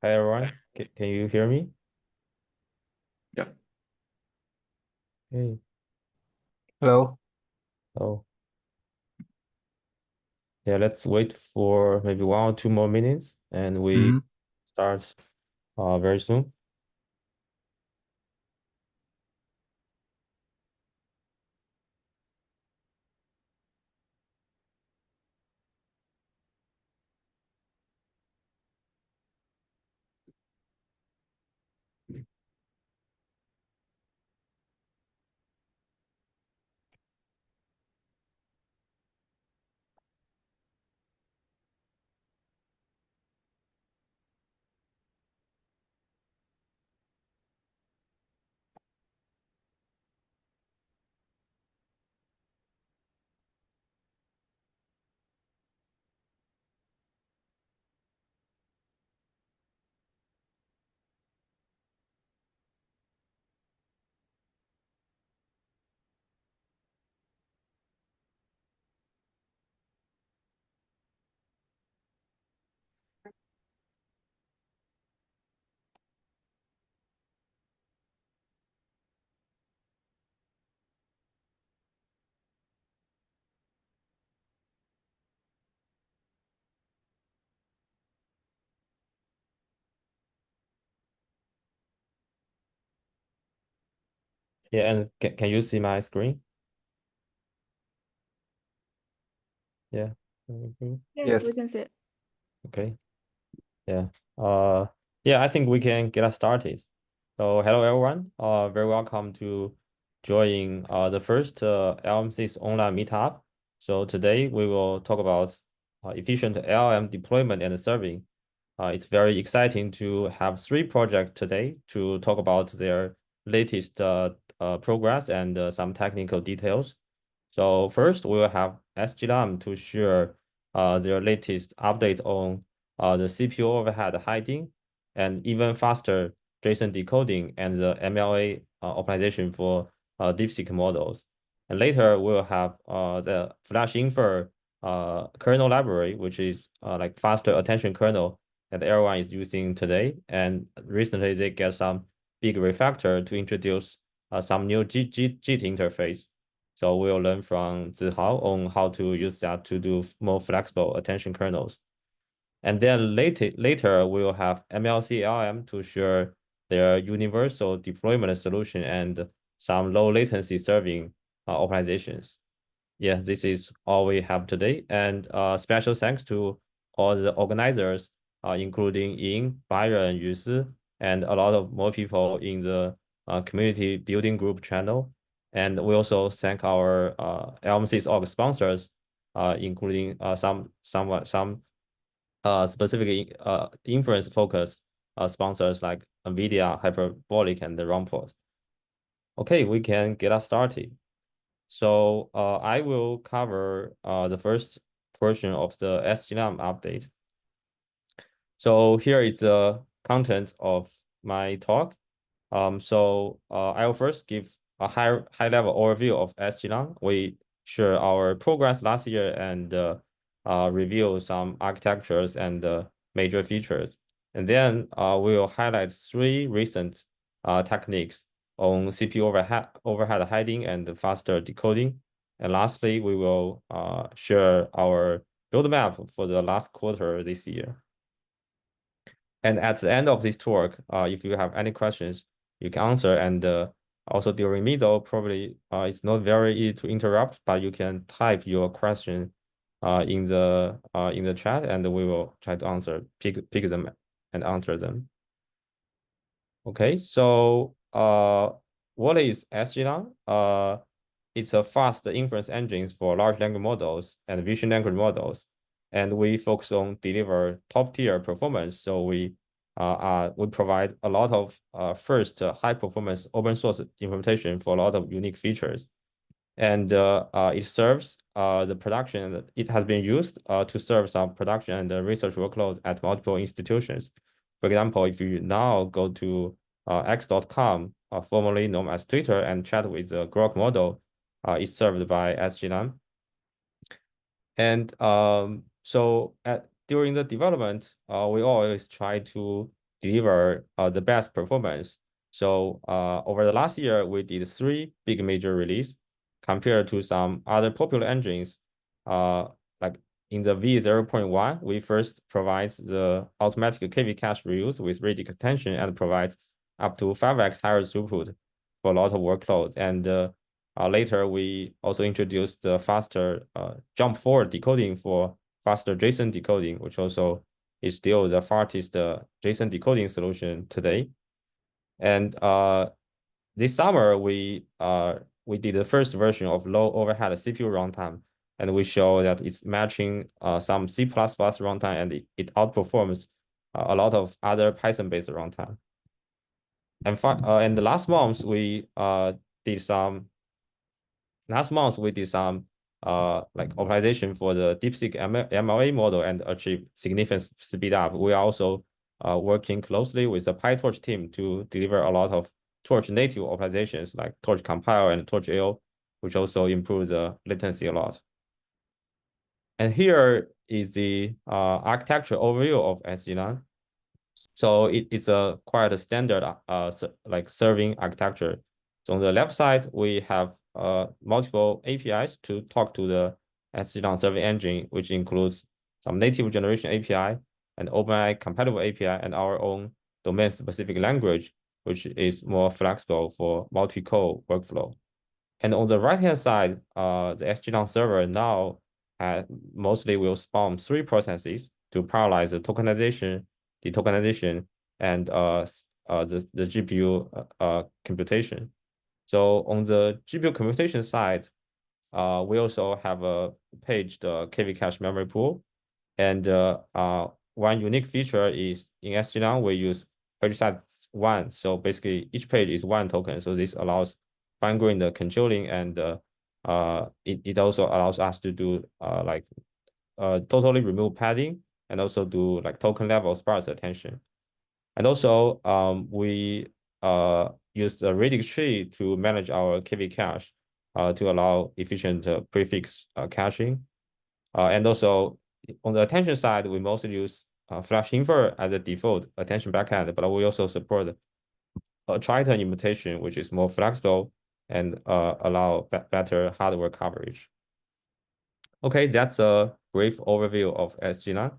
Hi everyone, can you hear me? Yeah. Hey, Hello. oh yeah, let's wait for maybe 1 or 2 more minutes and we hmm start very soon. Yeah, and can you see my screen? Yeah. Mhm. Yes, Yes. we can see it. Okay. Yeah. Uh yeah, I think we can get us started. So hello everyone. Very welcome to join the first LMSYS online meetup. So today we will talk about efficient LLM deployment and serving. It's very exciting to have 3 projects today to talk about their latest progress and some technical details. So first, we will have SGLang to share their latest update on the CPU overhead hiding and even faster JSON decoding and the MLA optimization for DeepSeek models. And later, we'll have the FlashInfer kernel library, which is like faster attention kernel that everyone is using today. And recently, they get some big refactor to introduce some new GT interface. So we'll learn from Zihao on how to use that to do more flexible attention kernels. And then later we'll have MLC-LLM to share their universal deployment solution and some low latency serving optimizations. Yeah, this is all we have today. And special thanks to all the organizers, including Ying, Byron, Yusi, and a lot of more people in the community building group channel. And we also thank our LMSYS org sponsors, including some specific inference focused sponsors like NVIDIA, Hyperbolic, and the Runpod. Okay, we can get us started. So I will cover the first portion of the SGLang update. So here is the content of my talk. I will first give a high level overview of SGLang. We share our progress last year and review some architectures and major features. And then we will highlight 3 recent techniques on CPU overhead hiding and faster decoding. And lastly, we will share our roadmap for the last quarter this year. And at the end of this talk, if you have any questions, you can answer. And also during middle, probably it's not very easy to interrupt, but you can type your question in the chat, and we will try to pick them and answer them. Okay, so what is SGLang? It's a fast inference engines for large language models and vision language models, and we focus on deliver top tier performance. So we provide a lot of first high performance open source implementation for a lot of unique features, and it serves the production. It has been used to serve some production and research workloads at multiple institutions. For example, if you now go to x.com, formerly known as Twitter, and chat with the Grok model, is served by SGLang. And during the development, we always try to deliver the best performance. So over the last year, we did 3 big major release compared to some other popular engines. Like in the V0.1, we first provide the automatic KV cache reuse with radius extension and provides up to 5x higher throughput for a lot of workloads. And later, we also introduced the faster jump forward decoding for faster JSON decoding, which also is still the fastest JSON decoding solution today. And this summer, we did the first version of low overhead CPU runtime, and we show that it's matching some C++ runtime, and it outperforms a lot of other Python-based runtime. And last month we did some like optimization for the DeepSeek MLA model and achieve significant speed up. We are also working closely with the PyTorch team to deliver a lot of Torch native optimizations like Torch compile and Torch AO, which also improve the latency a lot. And here is the architecture overview of SGLang. So it's a quite a standard like serving architecture. So on the left side, we have multiple APIs to talk to the SGLang serving engine, which includes some native generation API, an OpenAI compatible API, and our own domain-specific language, which is more flexible for multi-core workflow. And on the right-hand side, the SGLang server now mostly will spawn 3 processes to parallelize the tokenization, detokenization, and the GPU computation. So on the GPU computation side, we also have a paged KV cache memory pool. And one unique feature is in SGLang, we use page size 1. So basically, each page is 1 token. So this allows fine-grained the controlling, and it also allows us to do like totally remove padding and also do like token level sparse attention. And also we use the radius tree to manage our KV cache to allow efficient prefix caching. And also on the attention side, we mostly use FlashInfer as a default attention backend, but we also support a Triton implementation, which is more flexible and allow better hardware coverage. Okay, that's a brief overview of SGLang.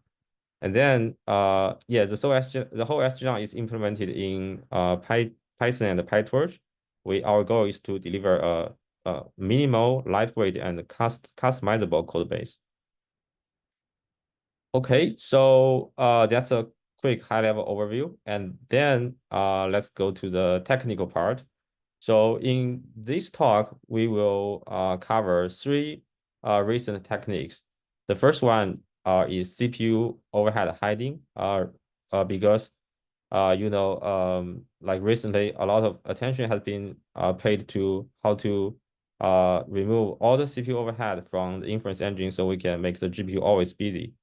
And then, yeah, the whole SGLang is implemented in Python and PyTorch. Our goal is to deliver a minimal, lightweight, and customizable code base. Okay, so that's a quick high-level overview, and then let's go to the technical part. So in this talk, we will cover 3 recent techniques. The first one is CPU overhead hiding, because like recently, a lot of attention has been paid to how to remove all the CPU overhead from the inference engine so we can make the GPU always busy.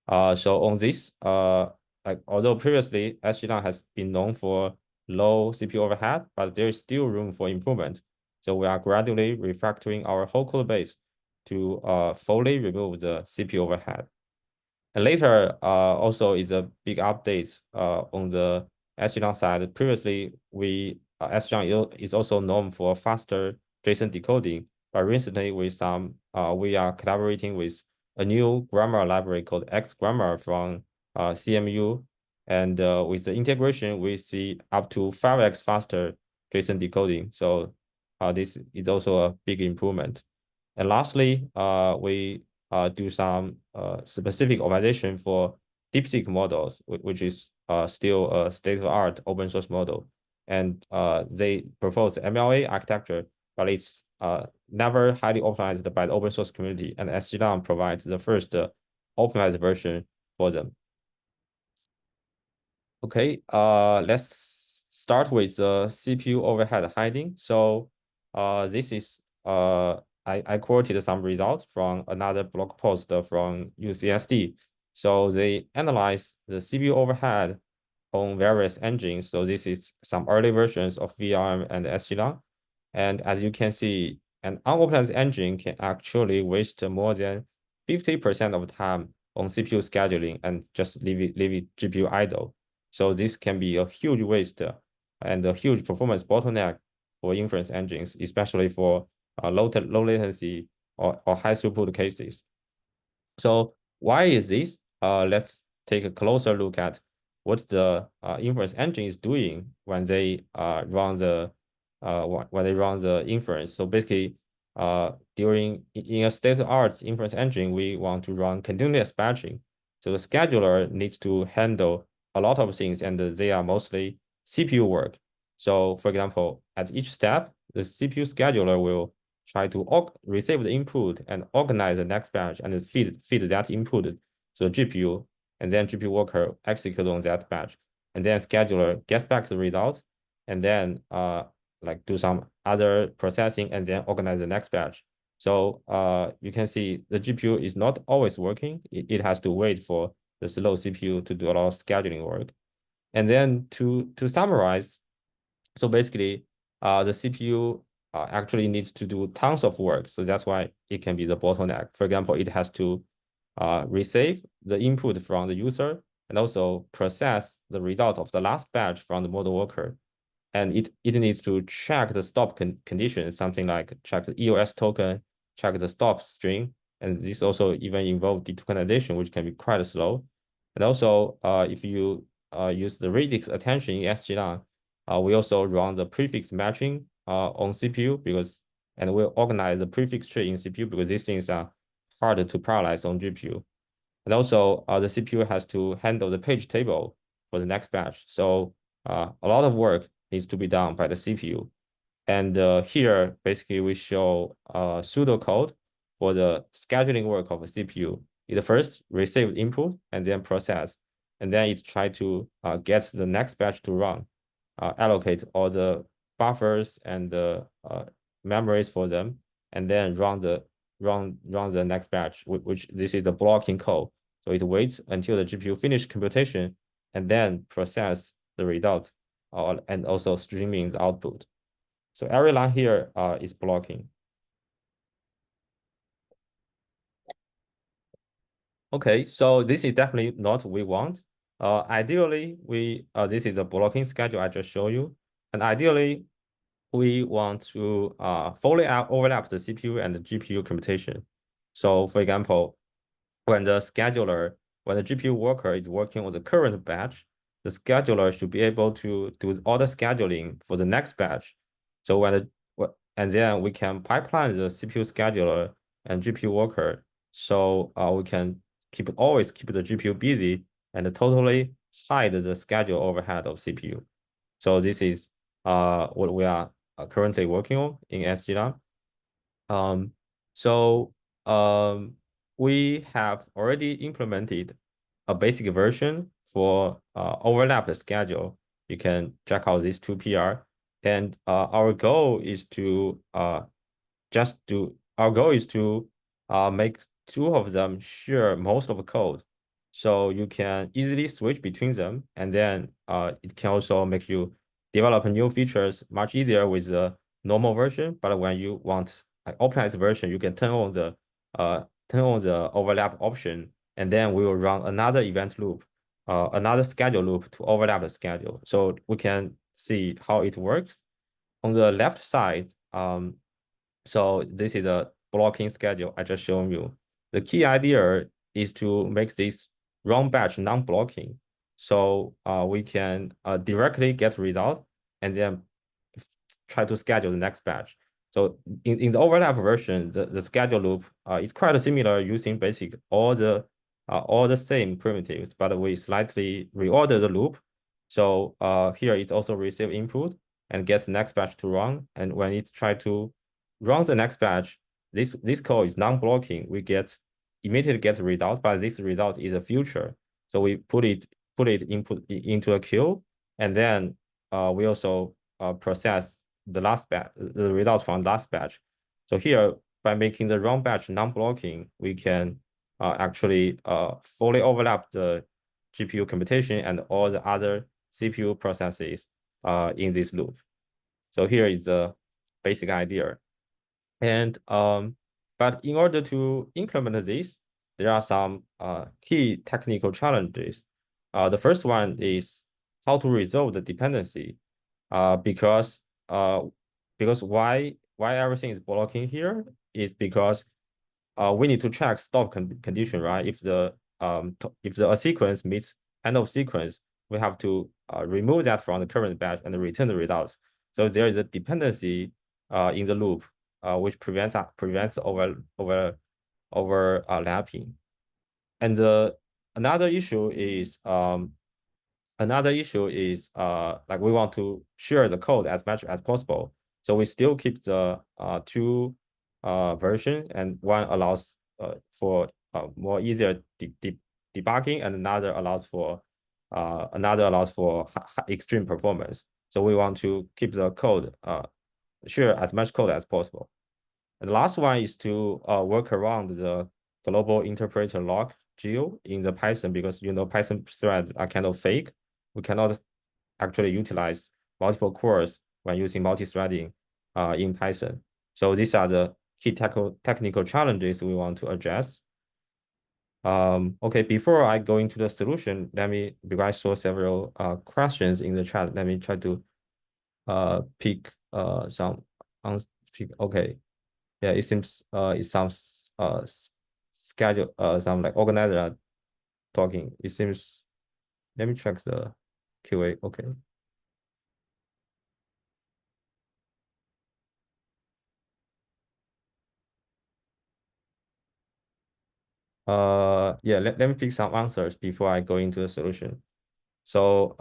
So on this, like although previously SGLang has been known for low CPU overhead, but there is still room for improvement. So we are gradually refactoring our whole code base to fully remove the CPU overhead. And later, also is a big update on the SGLang side. Previously, SGLang is also known for faster JSON decoding, but recently we are collaborating with a new grammar library called XGrammar from CMU. And with the integration, we see up to 5x faster JSON decoding. So this is also a big improvement. And lastly, we do some specific optimization for DeepSeek models, which is still a state-of-the-art open source model. And they propose MLA architecture, but it's never highly optimized by the open source community, and SGLang provides the first optimized version for them. Okay, let's start with the CPU overhead hiding. So this is I quoted some results from another blog post from UCSD. So they analyzed the CPU overhead on various engines. So this is some early versions of VRM and SGLang. And as you can see, an unoptimized engine can actually waste more than 50% of time on CPU scheduling and just leave it GPU idle. So this can be a huge waste and a huge performance bottleneck for inference engines, especially for low latency or high throughput cases. So why is this? Let's take a closer look at what the inference engine is doing when they run the inference. So basically, in a state-of-the-art inference engine, we want to run continuous batching. So the scheduler needs to handle a lot of things, and they are mostly CPU work. So for example, at each step, the CPU scheduler will try to receive the input and organize the next batch and feed that input to the GPU, and then GPU worker execute on that batch, and then scheduler gets back the result, and then like do some other processing and then organize the next batch. So you can see the GPU is not always working. It has to wait for the slow CPU to do a lot of scheduling work. And then to summarize, so basically the CPU actually needs to do tons of work. So that's why it can be the bottleneck. For example, it has to receive the input from the user and also process the result of the last batch from the model worker. And it needs to check the stop condition, something like check the EOS token, check the stop string. And this also even involves detokenization, which can be quite slow. And also, if you use the radix attention in SGLang, we also run the prefix matching on CPU and we'll organize the prefix tree in CPU because these things are hard to parallelize on GPU. And also, the CPU has to handle the page table for the next batch. So a lot of work needs to be done by the CPU. And here, basically, we show pseudocode for the scheduling work of a CPU. It first receives input and then process. And then it try to get the next batch to run, allocate all the buffers and the memories for them, and then run the next batch, which this is the blocking code. So it waits until the GPU finish computation and then process the result and also streaming the output. So every line here is blocking. Okay, so this is definitely not what we want. Ideally, this is a blocking schedule I just showed you. And ideally, we want to fully overlap the CPU and the GPU computation. So for example, when the GPU worker is working on the current batch, the scheduler should be able to do all the scheduling for the next batch. So and then we can pipeline the CPU scheduler and GPU worker. So we can always keep the GPU busy and totally hide the schedule overhead of CPU. So this is what we are currently working on in SGLang. So we have already implemented a basic version for overlap the schedule. You can check out these two PR. And our goal is to make two of them share most of the code. So you can easily switch between them. And then it can also make you develop new features much easier with the normal version. But when you want an optimized version, you can turn on the overlap option, and then we will run another event loop, another schedule loop to overlap the schedule. So we can see how it works. On the left side, so this is a blocking schedule I just shown you. The key idea is to make this run batch non-blocking. So we can directly get result and then try to schedule the next batch. So in the overlap version, the schedule loop is quite similar using basic all the same primitives, but we slightly reorder the loop. So here it's also receive input and gets the next batch to run. And when it try to run the next batch, this code is non-blocking. We immediately get the result, but this result is a future. So we put it into a queue, and then we also process the result from last batch. So here, by making the run batch non-blocking, we can actually fully overlap the GPU computation and all the other CPU processes in this loop. So here is the basic idea. And but in order to implement this, there are some key technical challenges. The first one is how to resolve the dependency. Because why everything is blocking here is because we need to check stop condition, right? If the a sequence meets end of sequence, we have to remove that from the current batch and return the results. So there is a dependency in the loop, which prevents overlapping. And another issue is like we want to share the code as much as possible. So we still keep the two version, and one allows for more easier debugging, and another allows for extreme performance. So we want to keep the code share as much code as possible. And the last one is to work around the global interpreter lock geo in the Python, because Python threads are kind of fake. We cannot actually utilize multiple cores when using multi-threading in Python. So these are the key technical challenges we want to address. Okay, before I go into the solution, because I saw several questions in the chat, let me try to pick some. Okay, yeah, it sounds schedule some like organizer are talking. It seems. Let me check the QA. Okay. Yeah, let me pick some answers before I go into the solution. So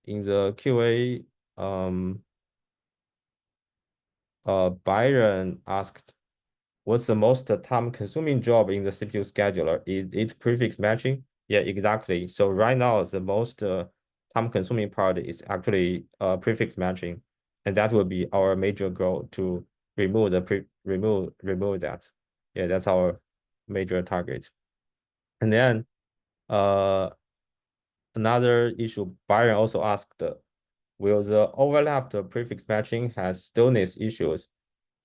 in the QA, Byron asked, what's the most time-consuming job in the CPU scheduler? Is it prefix matching? Yeah, exactly. So right now, the most time-consuming part is actually prefix matching, and that will be our major goal, to remove that. Yeah, that's our major target. And then another issue, Byron also asked, will the overlapped prefix matching has stillness issues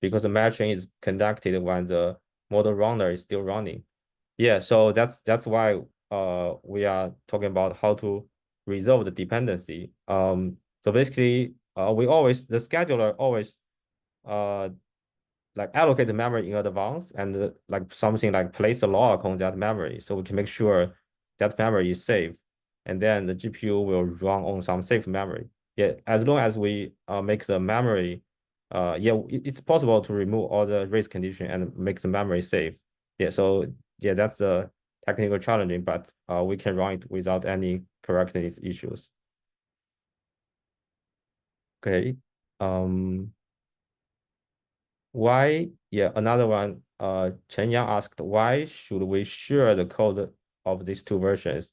because the matching is conducted when the model runner is still running? Yeah, so that's why we are talking about how to resolve the dependency. So basically, the scheduler always like allocate the memory in advance, and like something like place a lock on that memory, so we can make sure that memory is safe, and then the GPU will run on some safe memory. Yeah, as long as we make the memory, yeah, it's possible to remove all the race condition and make the memory safe. Yeah, so yeah, that's a technical challenging, but we can run it without any correctness issues. Okay. Why? Yeah, another one. Chen Yang asked, why should we share the code of these two versions?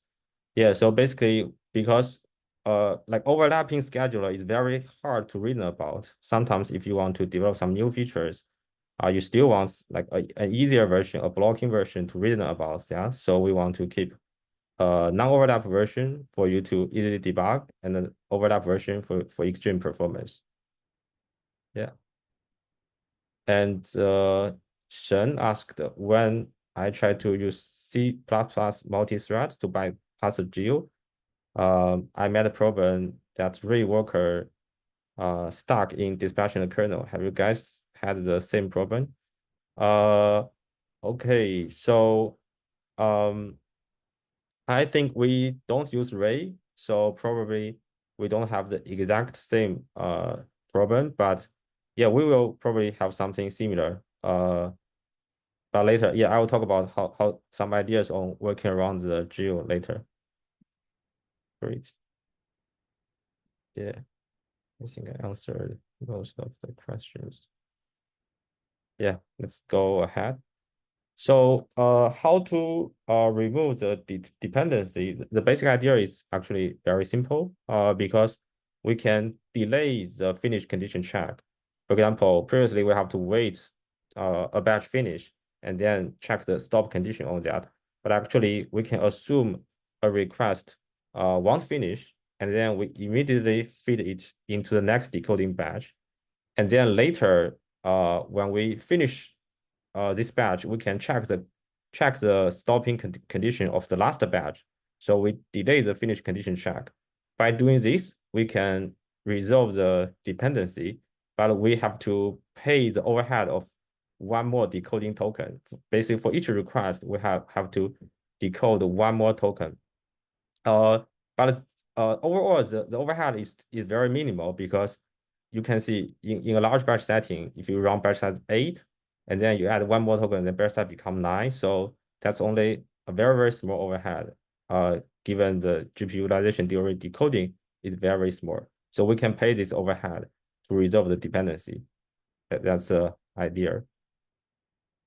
Yeah, so basically, because like overlapping scheduler is very hard to reason about. Sometimes if you want to develop some new features, you still want like an easier version, a blocking version to reason about. Yeah, so we want to keep a non-overlap version for you to easily debug, and an overlap version for extreme performance. Yeah. And Shen asked, when I try to use C++ multi-thread to bypass a geo, I met a problem that reworker stuck in dispassionate kernel. Have you guys had the same problem? Okay, so I think we don't use Ray, so probably we don't have the exact same problem, but yeah, we will probably have something similar. But later, yeah, I will talk about how some ideas on working around the geo later. Great. Yeah, I think I answered most of the questions. Yeah, let's go ahead. So how to remove the dependency? The basic idea is actually very simple because we can delay the finish condition check. For example, previously we have to wait a batch finish and then check the stop condition on that. But actually we can assume a request won't finish, and then we immediately feed it into the next decoding batch. And then later, when we finish this batch, we can check the stopping condition of the last batch. So we delay the finish condition check. by doing this, we can resolve the dependency, but we have to pay the overhead of one more decoding token. Basically, for each request, we have to decode one more token. But overall, the overhead is very minimal, because you can see in a large batch setting, if you run batch size 8, and then you add one more token, then batch size become 9. So that's only a very, very small overhead, given the GPU utilization during decoding is very small. So we can pay this overhead to resolve the dependency. That's the idea.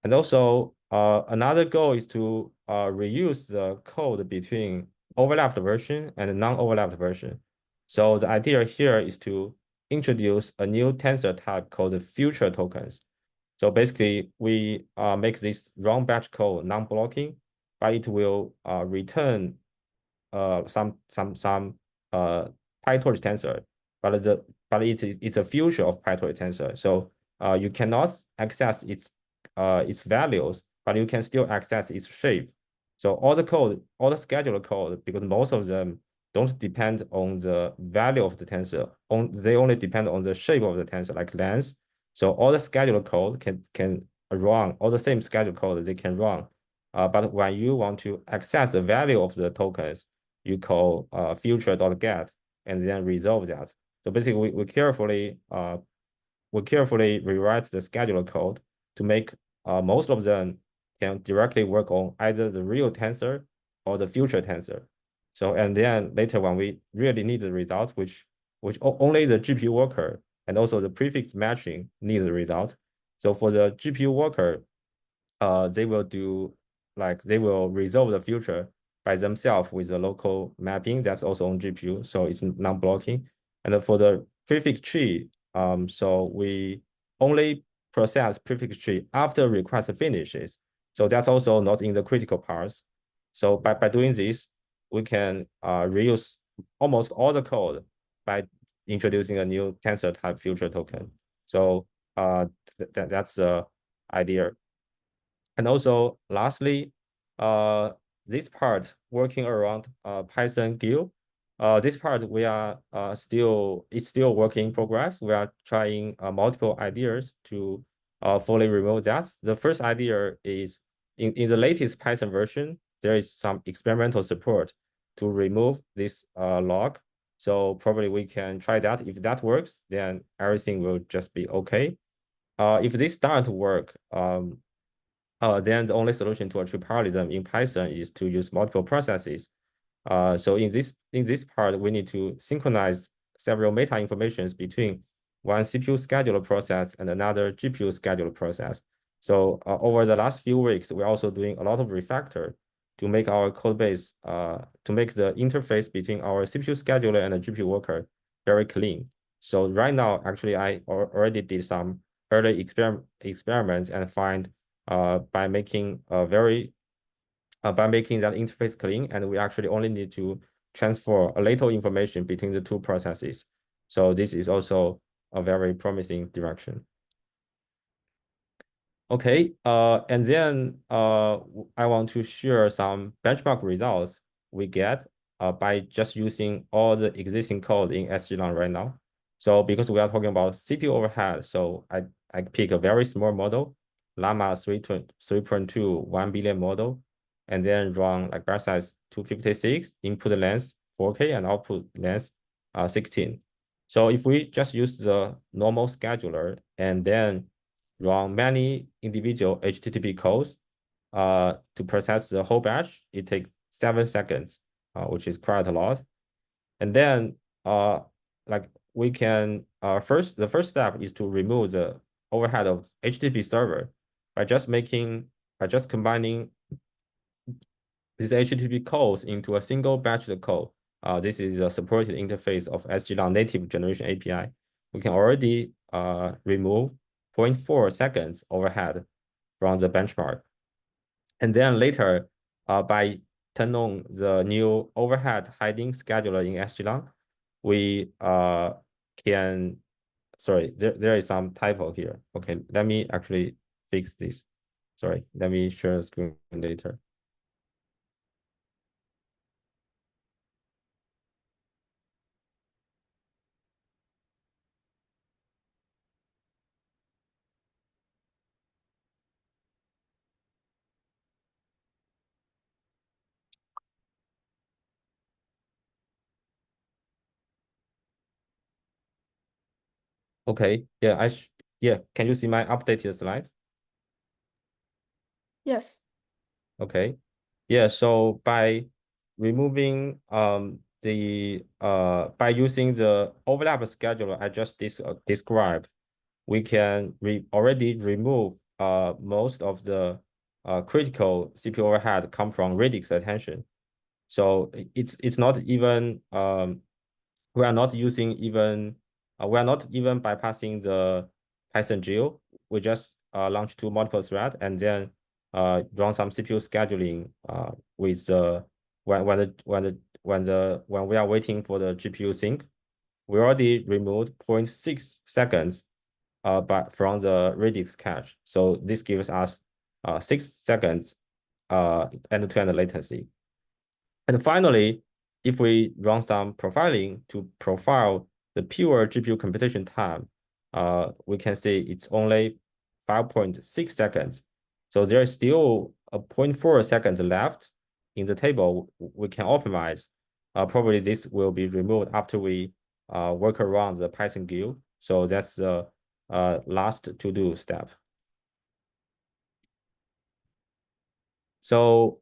And also, another goal is to reuse the code between overlapped version and non-overlapped version. So the idea here is to introduce a new tensor type called future tokens. So basically, we make this run batch code non-blocking, but it will return some PyTorch tensor, but it's a future of PyTorch tensor. So you cannot access its values, but you can still access its shape. So all the scheduler code, because most of them don't depend on the value of the tensor, they only depend on the shape of the tensor, like length. So all the scheduler code can run, all the same schedule code they can run. But when you want to access the value of the tokens, you call future.get and then resolve that. So basically, we carefully rewrite the scheduler code to make most of them can directly work on either the real tensor or the future tensor. So, and then later when we really need the result, which only the GPU worker and also the prefix matching need the result. So for the GPU worker, they will resolve the future by themselves with a local mapping that's also on GPU, so it's non-blocking. And then for the prefix tree, so we only process prefix tree after request finishes. So that's also not in the critical parts. So by doing this, we can reuse almost all the code by introducing a new tensor type future token. So that's the idea. And also, lastly, this part working around Python GUI. This part we are it's still work in progress. We are trying multiple ideas to fully remove that. The first idea is in the latest Python version, there is some experimental support to remove this log. So probably we can try that. If that works, then everything will just be okay. If this doesn't work, then the only solution to achieve parallelism in Python is to use multiple processes. So in this part, we need to synchronize several meta informations between one CPU scheduler process and another GPU scheduler process. So over the last few weeks, we're also doing a lot of refactor to make our code base, to make the interface between our CPU scheduler and the GPU worker very clean. So right now, actually, I already did some early experiments and find by making that interface clean, and we actually only need to transfer a little information between the two processes. So this is also a very promising direction. Okay, and then I want to share some benchmark results we get by just using all the existing code in SGLang right now. So because we are talking about CPU overhead, so I pick a very small model, Llama 3.2 1 billion model, and then run like batch size 256, input length 4K, and output length 16. So if we just use the normal scheduler and then run many individual HTTP calls to process the whole batch, it takes 7 seconds, which is quite a lot. And then like we can the first step is to remove the overhead of HTTP server by just combining these HTTP calls into a single batch code. This is a supported interface of SGLang native generation API. We can already remove 0.4 seconds overhead from the benchmark. And then later, by turn on the new overhead hiding scheduler in SGLang, we can, sorry, there is some typo here. Okay, let me actually fix this. Sorry, let me share the screen later. Okay. Yeah, yeah. Can you see my updated slide? Yes. Okay. Yeah, so by removing by using the overlap scheduler I just described, we can already remove most of the critical CPU overhead come from radix attention. So it's not even we are not using even we are not even bypassing the Python GL. We just launch two multiple thread and then run some CPU scheduling with the when we are waiting for the GPU sync. We already removed 0.6 seconds but from the radix cache. So this gives us 6 seconds end-to-end latency. And finally, if we run some profiling to profile the pure GPU computation time, we can see it's only 5.6 seconds. So there is still a 0.4 seconds left in the table we can optimize. Probably this will be removed after we work around the Python GUI. So that's the last to-do step. So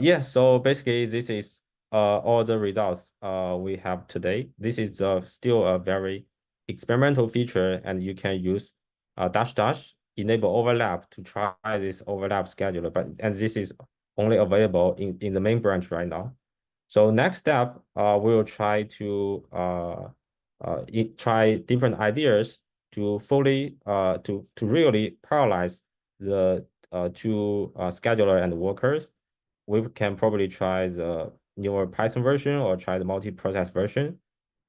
yeah, so basically this is all the results we have today. This is still a very experimental feature, and you can use -- enable overlap to try this overlap scheduler. And this is only available in the main branch right now. So next step, we will try to try different ideas to fully to really parallelize the two scheduler and workers. We can probably try the newer Python version or try the multi-process version.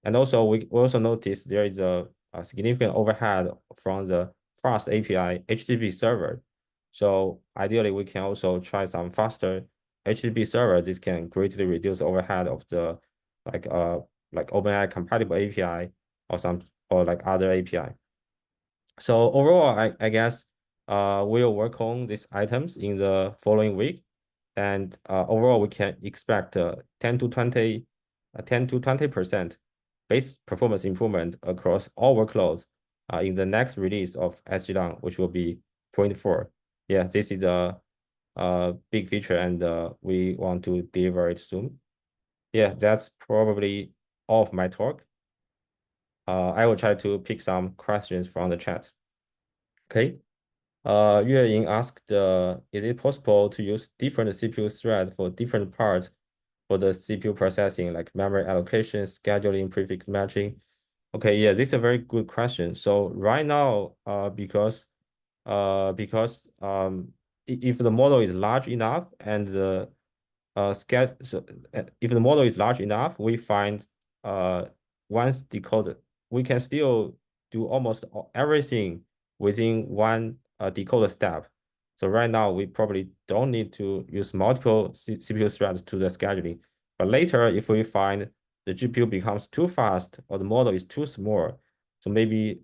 And also we also notice there is a significant overhead from the fast API HTTP server. So ideally we can also try some faster HTTP server. This can greatly reduce overhead of the like OpenAI compatible API or like other API. So overall, I guess we'll work on these items in the following week, and overall we can expect 10 to 20% base performance improvement across all workloads in the next release of SGLang, which will be 0.4. Yeah, this is a big feature, and we want to deliver it soon. Yeah, that's probably all of my talk. I will try to pick some questions from the chat. Okay. Yue Ying asked, is it possible to use different CPU threads for different parts for the CPU processing, like memory allocation, scheduling, prefix matching? Okay, yeah, this is a very good question. So right now, because if the model is large enough and the if the model is large enough, we find once decoded, we can still do almost everything within one decoder step. So right now we probably don't need to use multiple CPU threads to the scheduling. But later, if we find the GPU becomes too fast or the model is too small, so maybe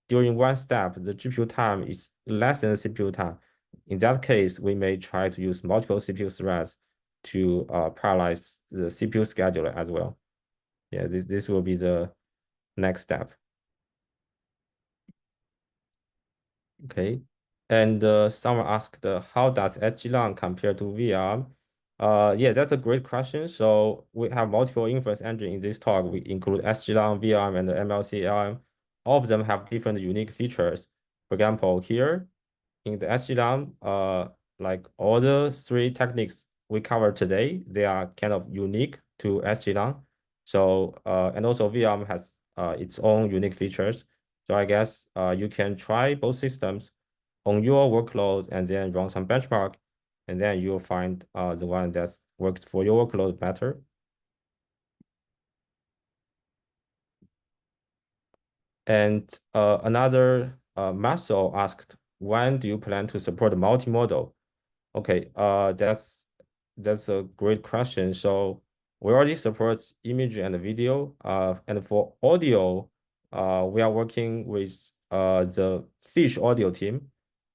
during one step, the GPU time is less than the CPU time. In that case, we may try to use multiple CPU threads to parallelize the CPU scheduler as well. Yeah, this will be the next step. Okay, and someone asked, how does SGLang compare to VRM? Yeah, that's a great question. So we have multiple inference engine in this talk. We include SGLang, VRM, and the MLC-LLM. All of them have different unique features. For example, here in the SGLang, like all the three techniques we covered today, they are kind of unique to SGLang. So and also VRM has its own unique features. So I guess you can try both systems on your workload and then run some benchmark, and then you'll find the one that works for your workload better. And another Marcel asked, when do you plan to support multimodal? Okay, that's a great question. So we already support image and video. And for audio, we are working with the Fish audio team,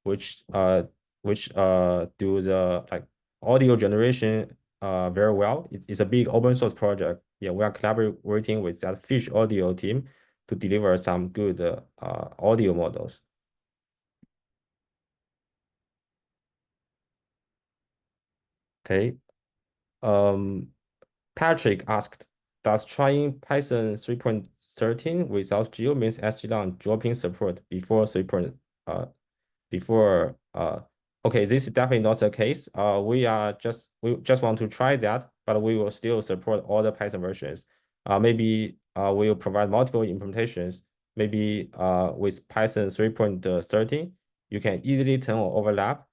which do the like audio generation very well. It's a big open source project. Yeah, we are collaborating with that Fish audio team to deliver some good audio models. Okay. Patrick asked, does trying Python 3.13 without Geo means SGLang dropping support before 3. Okay, this is definitely not the case. We just want to try that, but we will still support all the Python versions. Maybe we will provide multiple implementations. Maybe with Python 3.13, you can easily turn on overlap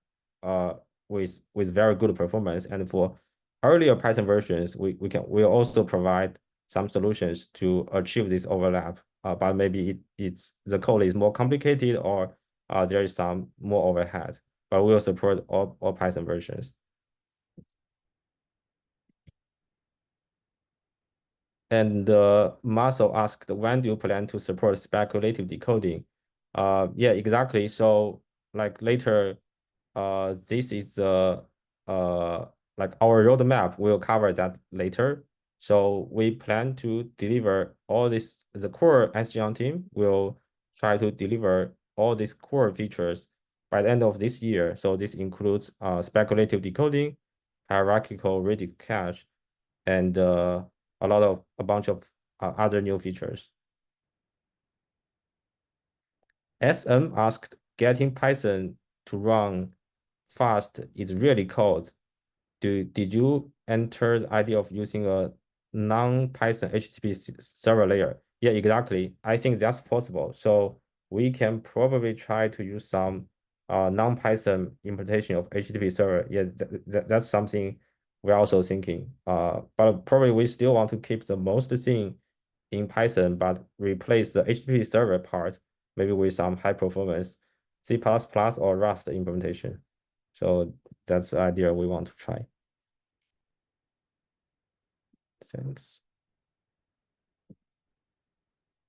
with very good performance. And for earlier Python versions, we'll also provide some solutions to achieve this overlap. But maybe the code is more complicated, or there is some more overhead, but we will support all Python versions. And Marcel asked, when do you plan to support speculative decoding? Yeah, exactly. So like later, this is like our roadmap will cover that later. So we plan to deliver all this. The core SGLang team will try to deliver all these core features by the end of this year. So this includes speculative decoding, hierarchical Redis cache, and a bunch of other new features. SM asked, getting Python to run fast is really cold. Did you enter the idea of using a non-Python HTTP server layer? Yeah, exactly. I think that's possible. So we can probably try to use some non-Python implementation of HTTP server. Yeah, that's something we're also thinking. But probably we still want to keep the most thing in Python, but replace the HTTP server part maybe with some high performance C++ or Rust implementation. So that's the idea we want to try. Thanks.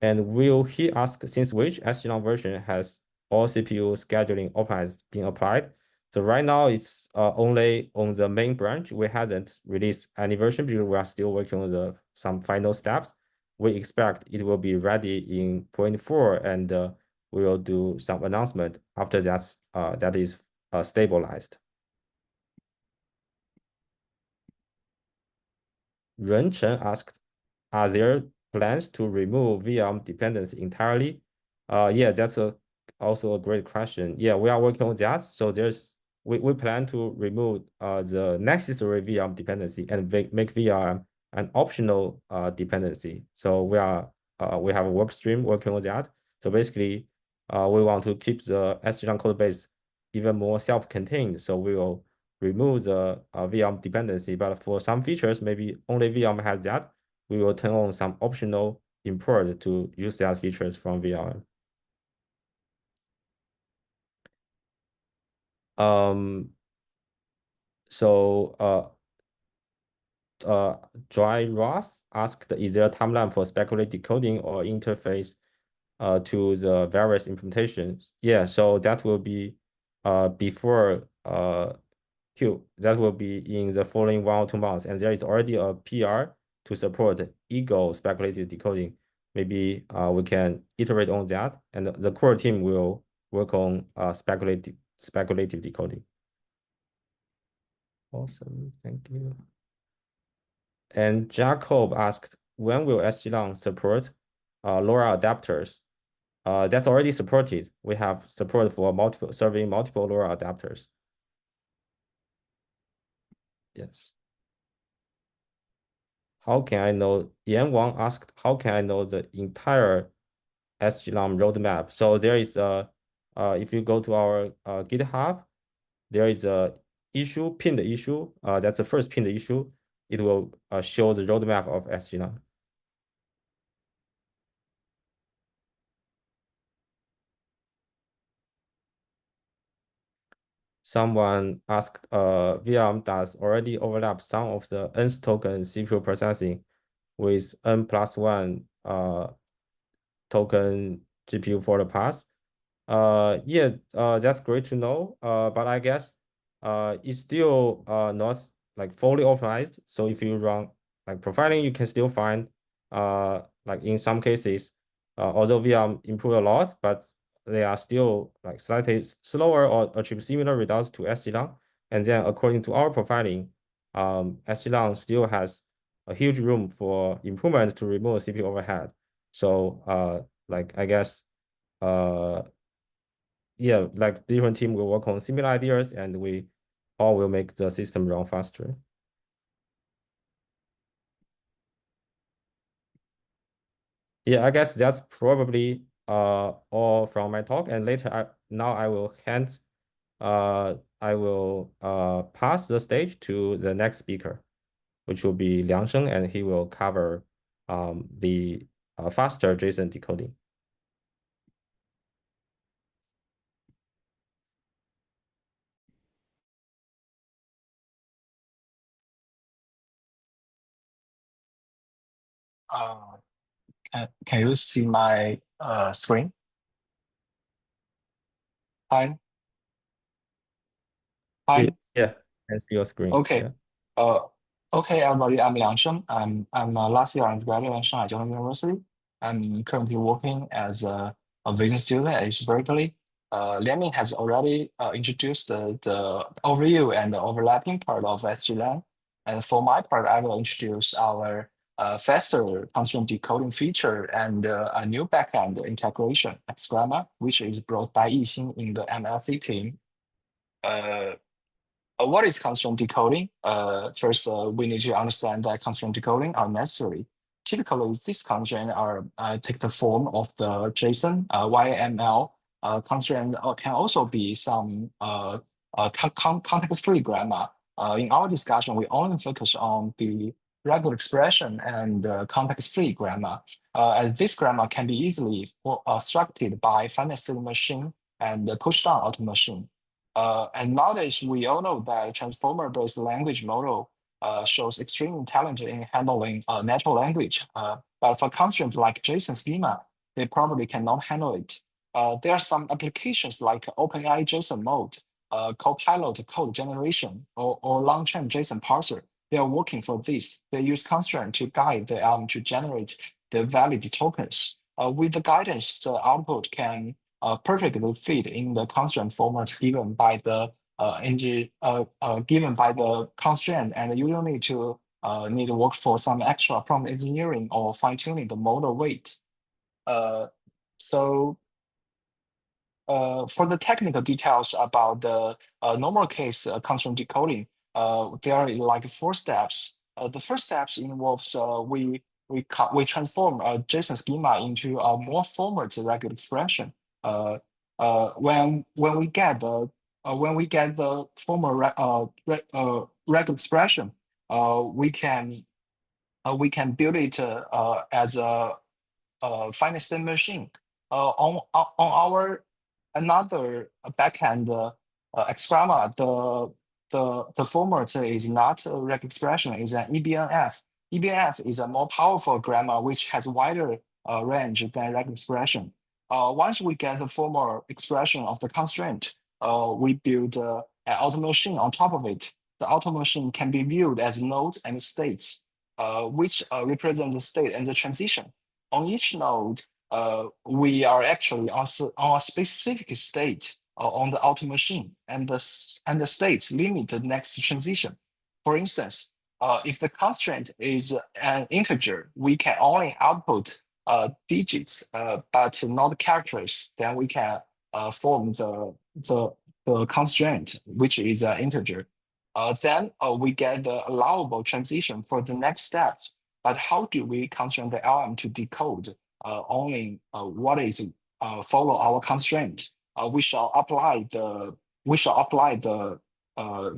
And will he ask, since which SGLang version has all CPU scheduling optimize been applied? So right now it's only on the main branch. We haven't released any version because we are still working on some final steps. We expect it will be ready in 0.4, and we will do some announcement after that is stabilized. Ren Chen asked, are there plans to remove VM dependency entirely? Yeah, that's also a great question. Yeah, we are working on that. So we plan to remove the necessary VM dependency and make VM an optional dependency. So we have a work stream working on that. So basically, we want to keep the SGLang code base even more self-contained. So we will remove the VM dependency, but for some features, maybe only VM has that. We will turn on some optional import to use that features from VM. So Dry Rough asked, is there a timeline for speculative decoding or interface to the various implementations? Yeah, so that will be before that will be in the following 1 or 2 months, and there is already a PR to support Eagle speculative decoding. Maybe we can iterate on that, and the core team will work on speculative decoding. Awesome, thank you. And Jacob asked, when will SGLang support LoRa adapters? That's already supported. We have support for serving multiple LoRa adapters. Yes. How can I know? Yan Wang asked, how can I know the entire SGLang roadmap? So there is if you go to our GitHub, there is a pinned issue. That's the first pinned issue. It will show the roadmap of SGLang. Someone asked, VM does already overlap some of the nth token CPU processing with n+1 token GPU for the past. Yeah, that's great to know. But I guess it's still not like fully optimized. So if you run like profiling, you can still find like in some cases although VR improved a lot, but they are still like slightly slower or achieve similar results to SGLang. And then according to our profiling, SGLang still has a huge room for improvement to remove CPU overhead. So like I guess yeah, like different team will work on similar ideas and we all will make the system run faster. Yeah, I guess that's probably all from my talk. And later I will pass the stage to the next speaker, which will be Liang Sheng, and he will cover the faster JSON decoding. Can you see my screen? Fine. Fine. Yeah, I can see your screen. Okay. Yeah. Okay, everybody. I'm Liang Sheng. I'm a last year undergraduate at Shanghai Jiao University. I'm currently working as a vision student at UC Berkeley. Liang has already introduced the overview and the overlapping part of SGLang. And for my part, I will introduce our faster constraint decoding feature and a new backend integration, XGrammar, which is brought by Yixing in the MLC team. What is constraint decoding? First, we need to understand that constraint decoding are necessary. Typically, these constraints are take the form of the JSON, YAML. Constraint can also be some context-free grammar. In our discussion, we only focus on the regular expression and context-free grammar. As this grammar can be easily structured by finite state machine and push down automation. And nowadays, we all know that transformer-based language model shows extreme talent in handling natural language. But for constraints like JSON schema, they probably cannot handle it. There are some applications like OpenAI JSON mode, Copilot code generation, or long-chain JSON parser. They are working for this. They use constraint to guide the LM to generate the valid tokens. With the guidance, the output can perfectly fit in the constraint format given by the constraint, and you don't need to work for some extra prompt engineering or fine tuning the model weight. So for the technical details about the normal case constraint decoding, there are like 4 steps. The first steps involves we transform a JSON schema into a more formal regular expression. When we get the formal regular expression, we can build it as a finite state machine. On our another backend XGrammar, the format is not a regular expression, is an EBNF. EBNF is a more powerful grammar which has wider range than regular expression. Once we get the formal expression of the constraint, we build an auto machine on top of it. The auto machine can be viewed as nodes and states, which represent the state and the transition. On each node, we are actually on a specific state on the auto machine, and the states limit the next transition. For instance, if the constraint is an integer, we can only output digits, but not characters. Then we can form the constraint, which is an integer. Then we get the allowable transition for the next steps. But how do we constrain the LM to decode only what is follow our constraint? We shall apply the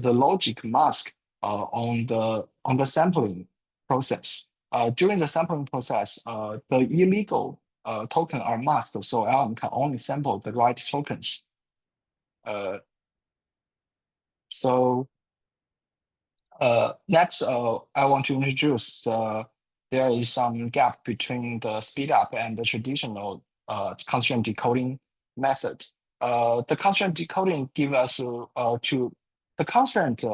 logic mask on the sampling process. During the sampling process, the illegal token are masked, so LM can only sample the right tokens. Next, I want to introduce there is some gap between the speed up and the traditional constraint decoding method. The constraint decoding give us the constraint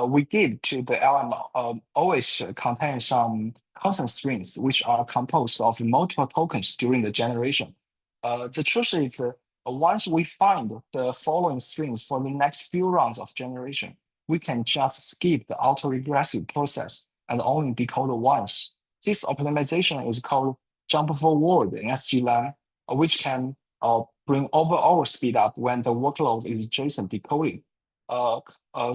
we give to the LM always contain some constant strings, which are composed of multiple tokens during the generation. The truth is, once we find the following strings for the next few rounds of generation, we can just skip the autoregressive process and only decode once. This optimization is called jump forward in SGLang, which can bring overall speed up when the workload is JSON decoding.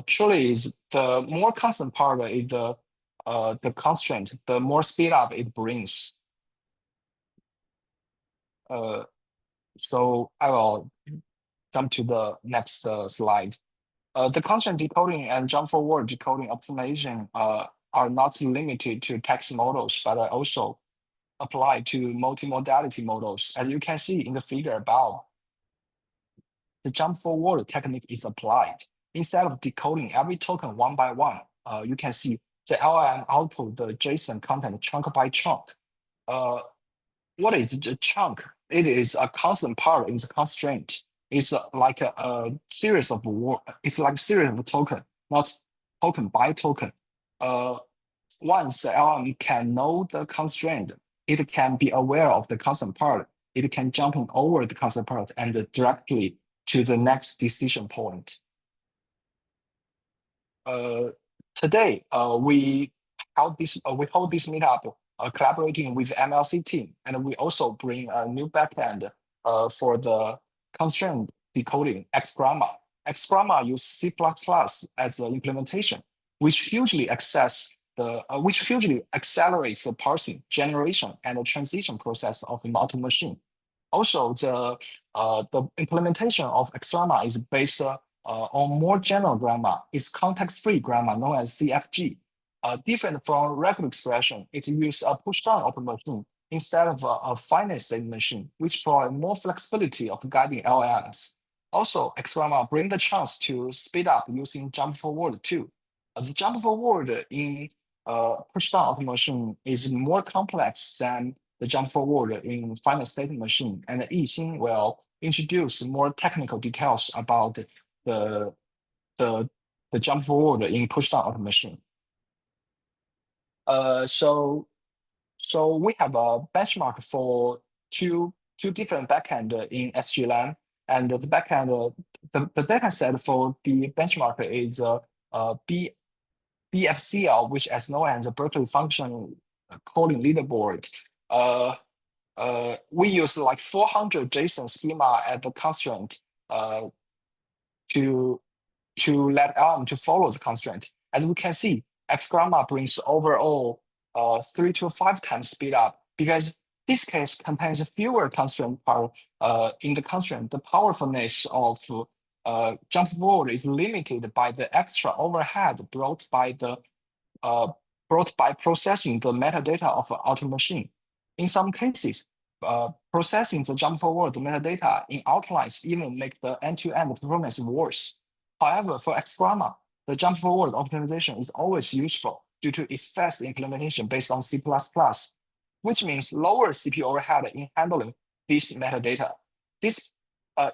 Truly, is the more constant part is the constraint, the more speed up it brings. So I will jump to the next slide. The constant decoding and jump forward decoding optimization are not limited to text models, but are also applied to multimodality models. As you can see in the figure above, the jump forward technique is applied. Instead of decoding every token one by one, you can see the LLM output the JSON content chunk by chunk. What is the chunk? It is a constant part in the constraint. It's like a series of it's like a series of token, not token by token. Once the LLM can know the constraint, it can be aware of the constant part. It can jump over the constant part and directly to the next decision point. Today, we hold this meetup collaborating with MLC team, and we also bring a new backend for the constraint decoding XGrammar. XGrammar uses C++ as the implementation, which hugely accelerates the parsing, generation, and the transition process of a multi-machine. Also, the implementation of XGrammar is based on more general grammar. It's context-free grammar known as CFG. Different from regular expression, it uses a push-down operation instead of a finite state machine, which provides more flexibility of guiding LLMs. Also, XGrammar brings the chance to speed up using jump forward too. The jump forward in push-down automation is more complex than the jump forward in finite state machine, and Yixing will introduce more technical details about the jump forward in push-down automation. So we have a benchmark for two different backend in SGLang, and the backend the data set for the benchmark is BFCL, which is known as the Berkeley Function Calling Leaderboard. We use like 400 JSON schema at the constraint to let LM to follow the constraint. As we can see, XGrammar brings overall 3 to 5 times speed up because this case contains fewer constraint part in the constraint. The powerfulness of jump forward is limited by the extra overhead brought by processing the metadata of auto machine. In some cases, processing the jump forward metadata in outlines even make the end-to-end performance worse. However, for XGrammar, the jump forward optimization is always useful due to its fast implementation based on C++, which means lower CPU overhead in handling this metadata.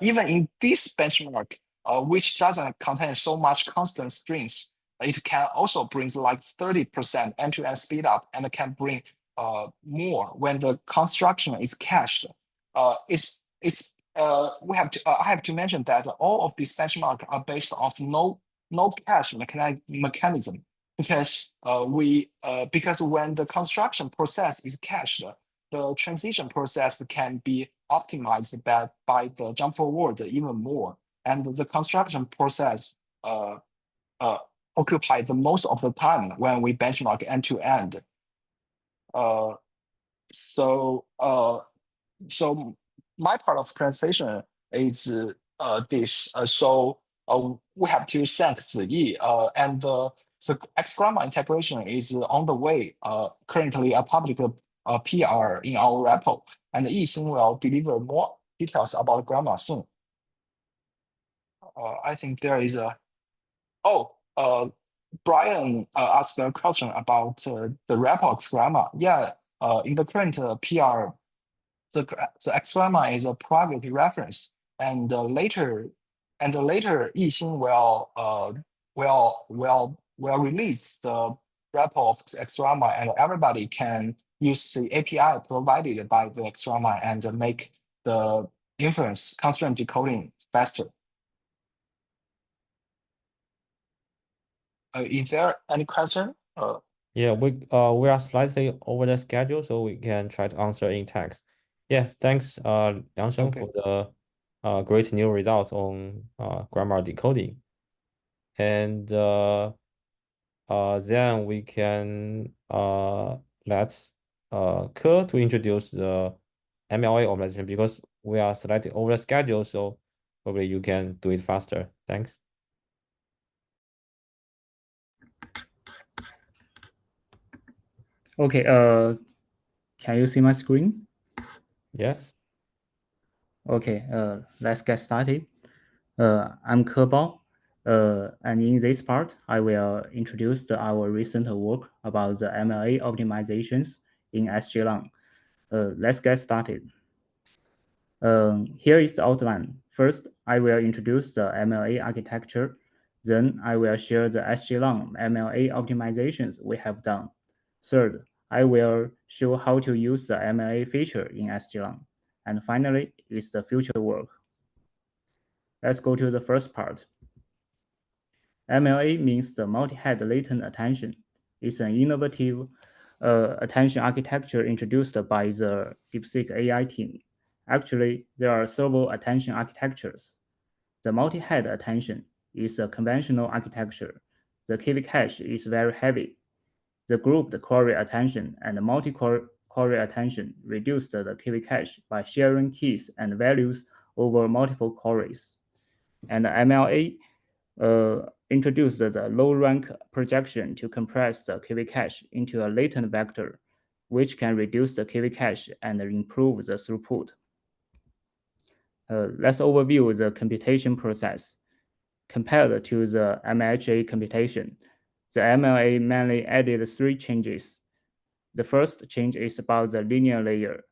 Even in this benchmark, which doesn't contain so much constant strings, it can also bring like 30% end-to-end speed up and can bring more when the construction is cached. I have to mention that all of these benchmarks are based off no cache mechanism because when the construction process is cached, the transition process can be optimized by the jump forward even more, and the construction process occupy the most of the time when we benchmark end to end. So my part of presentation is this. We have to thank Ziyi, and the XGrammar integration is on the way. Currently a public PR in our repo, and Yixing will deliver more details about grammar soon. I think there is a Brian asked a question about the repo XGrammar. Yeah, in the current PR, the XGrammar is a private reference, and later Yixing will will release the repo of XGrammar, and everybody can use the API provided by the XGrammar and make the inference constraint decoding faster. Is there any question? Yeah, we are slightly over the schedule, so we can try to answer in text. Yeah, thanks, Liang Sheng, Okay. for the great new result on grammar decoding. And then we can let Ke to introduce the MLA organization, because we are slightly over the schedule, so probably you can do it faster. Thanks. Okay, can you see my screen? Yes. Okay, let's get started. I'm Ke Bao, and in this part, I will introduce our recent work about the MLA optimizations in SGLang. Let's get started. Here is the outline. First, I will introduce the MLA architecture. Then I will share the SGLang MLA optimizations we have done. Third, I will show how to use the MLA feature in SGLang. And finally, is the future work. Let's go to the first part. MLA means the multi-head latent attention. It's an innovative attention architecture introduced by the DeepSeek AI team. Actually, there are several attention architectures. The multi-head attention is a conventional architecture. The KV cache is very heavy. The grouped query attention and multi-query attention reduced the KV cache by sharing keys and values over multiple queries. And the MLA introduced the low-rank projection to compress the KV cache into a latent vector, which can reduce the KV cache and improve the throughput. Let's overview the computation process. Compared to the MHA computation, the MLA mainly added 3 changes. The first change is about the linear layer.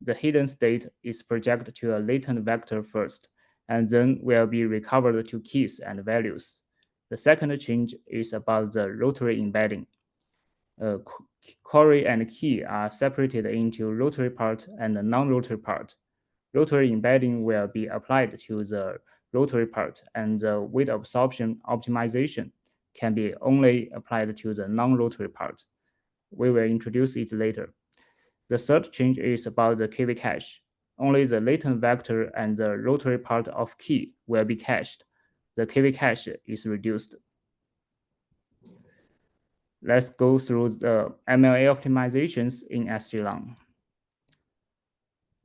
The hidden state is projected to a latent vector first, and then will be recovered to keys and values. The second change is about the rotary embedding. Query and key are separated into rotary part and non-rotary part. Rotary embedding will be applied to the rotary part, and the weight absorption optimization can be only applied to the non-rotary part. We will introduce it later. The third change is about the KV cache. Only the latent vector and the rotary part of key will be cached. The KV cache is reduced. Let's go through the MLA optimizations in SGLang.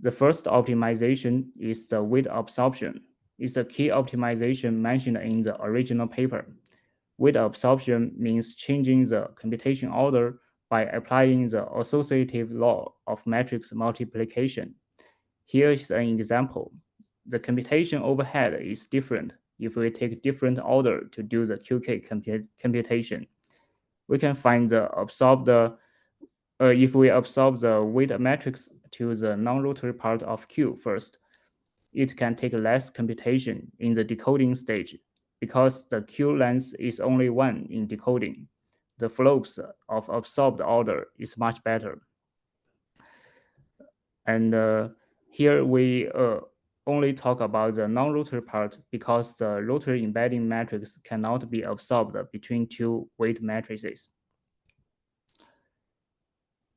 The first optimization is the weight absorption. It's a key optimization mentioned in the original paper. Weight absorption means changing the computation order by applying the associative law of matrix multiplication. Here is an example. The computation overhead is different if we take different order to do the QK computation. We can find the if we absorb the weight matrix to the non-rotary part of Q first, it can take less computation in the decoding stage because the Q length is only 1 in decoding. The flows of absorbed order is much better. And here we only talk about the non-rotary part because the rotary embedding matrix cannot be absorbed between 2 weight matrices.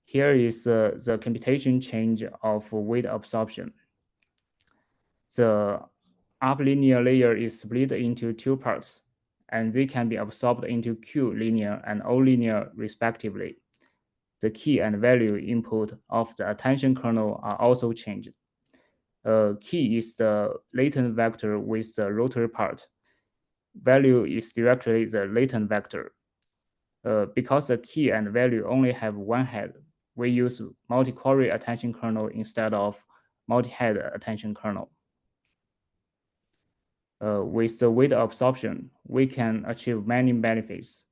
Here is the computation change of weight absorption. The uplinear layer is split into 2 parts, and they can be absorbed into Q linear and O linear respectively. The key and value input of the attention kernel are also changed. Key is the latent vector with the rotary part. Value is directly the latent vector. Because the key and value only have 1 head, we use multi-query attention kernel instead of multi-head attention kernel. With the weight absorption, we can achieve many benefits.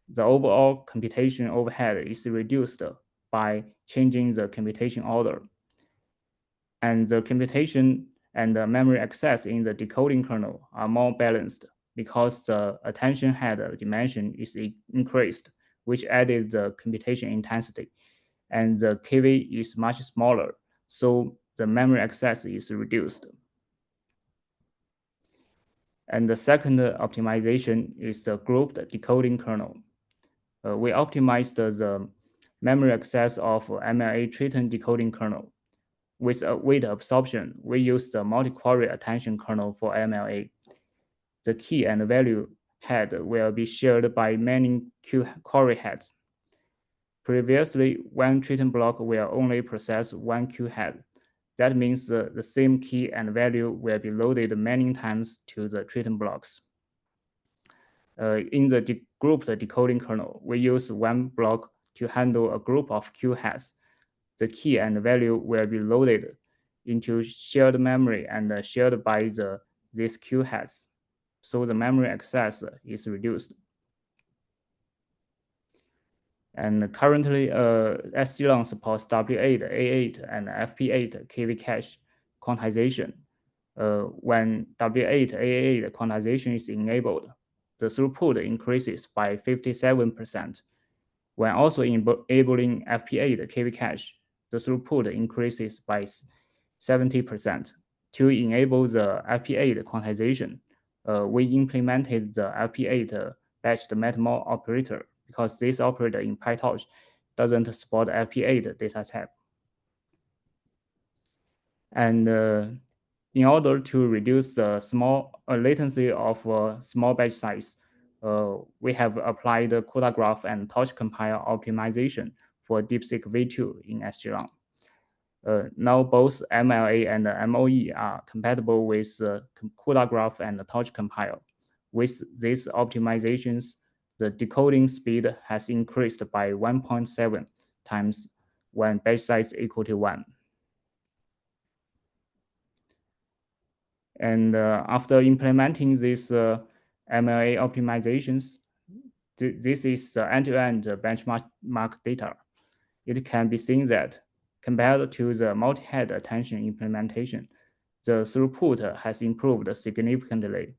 The overall computation overhead is reduced by changing the computation order. And the computation and the memory access in the decoding kernel are more balanced because the attention head dimension is increased, which added the computation intensity, and the KV is much smaller, so the memory access is reduced. And the second optimization is the grouped decoding kernel. We optimized the memory access of MLA Triton decoding kernel. With a weight absorption, we use the multi-query attention kernel for MLA. The key and value head will be shared by many query heads. Previously, one Triton block will only process one queue head. That means the same key and value will be loaded many times to the Triton blocks. In the grouped decoding kernel, we use one block to handle a group of queue heads. The key and value will be loaded into shared memory and shared by these queue heads, so the memory access is reduced. And currently, SGLang supports W8, A8, and FP8 KV cache quantization. When W8, A8 quantization is enabled, the throughput increases by 57%. When also enabling FP8 KV cache, the throughput increases by 70%. To enable the FP8 quantization, we implemented the FP8 batched metamorph operator because this operator in PyTorch doesn't support FP8 data type. And in order to reduce the small latency of small batch size, we have applied the CUDA graph and torch compile optimization for DeepSeek V2 in SGLang. Now both MLA and MOE are compatible with CUDA graph and torch compile. With these optimizations, the decoding speed has increased by 1.7 times when batch size equal to 1. And after implementing these MLA optimizations, this is the end-to-end benchmark data. It can be seen that compared to the multi-head attention implementation, the throughput has improved significantly.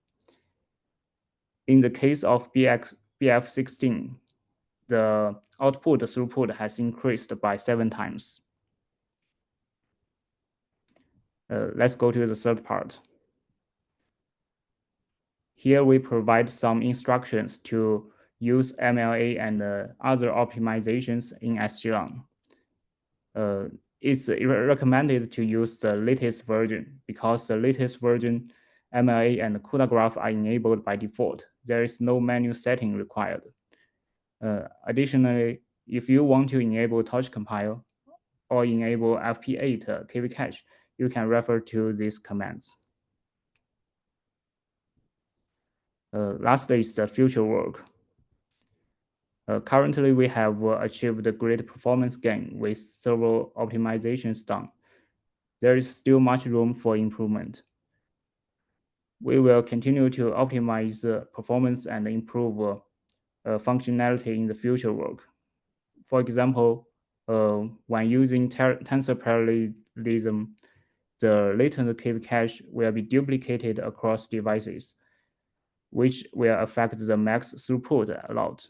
In the case of BF16, the output throughput has increased by 7 times. Let's go to the third part. Here we provide some instructions to use MLA and other optimizations in SGLang. It's recommended to use the latest version because the latest version MLA and CUDA graph are enabled by default. There is no menu setting required. Additionally, if you want to enable torch compile or enable FP8 KV cache, you can refer to these commands. Lastly is the future work. Currently, we have achieved a great performance gain with several optimizations done. There is still much room for improvement. We will continue to optimize performance and improve functionality in the future work. For example, when using tensor parallelism, the latent KV cache will be duplicated across devices, which will affect the max throughput a lot.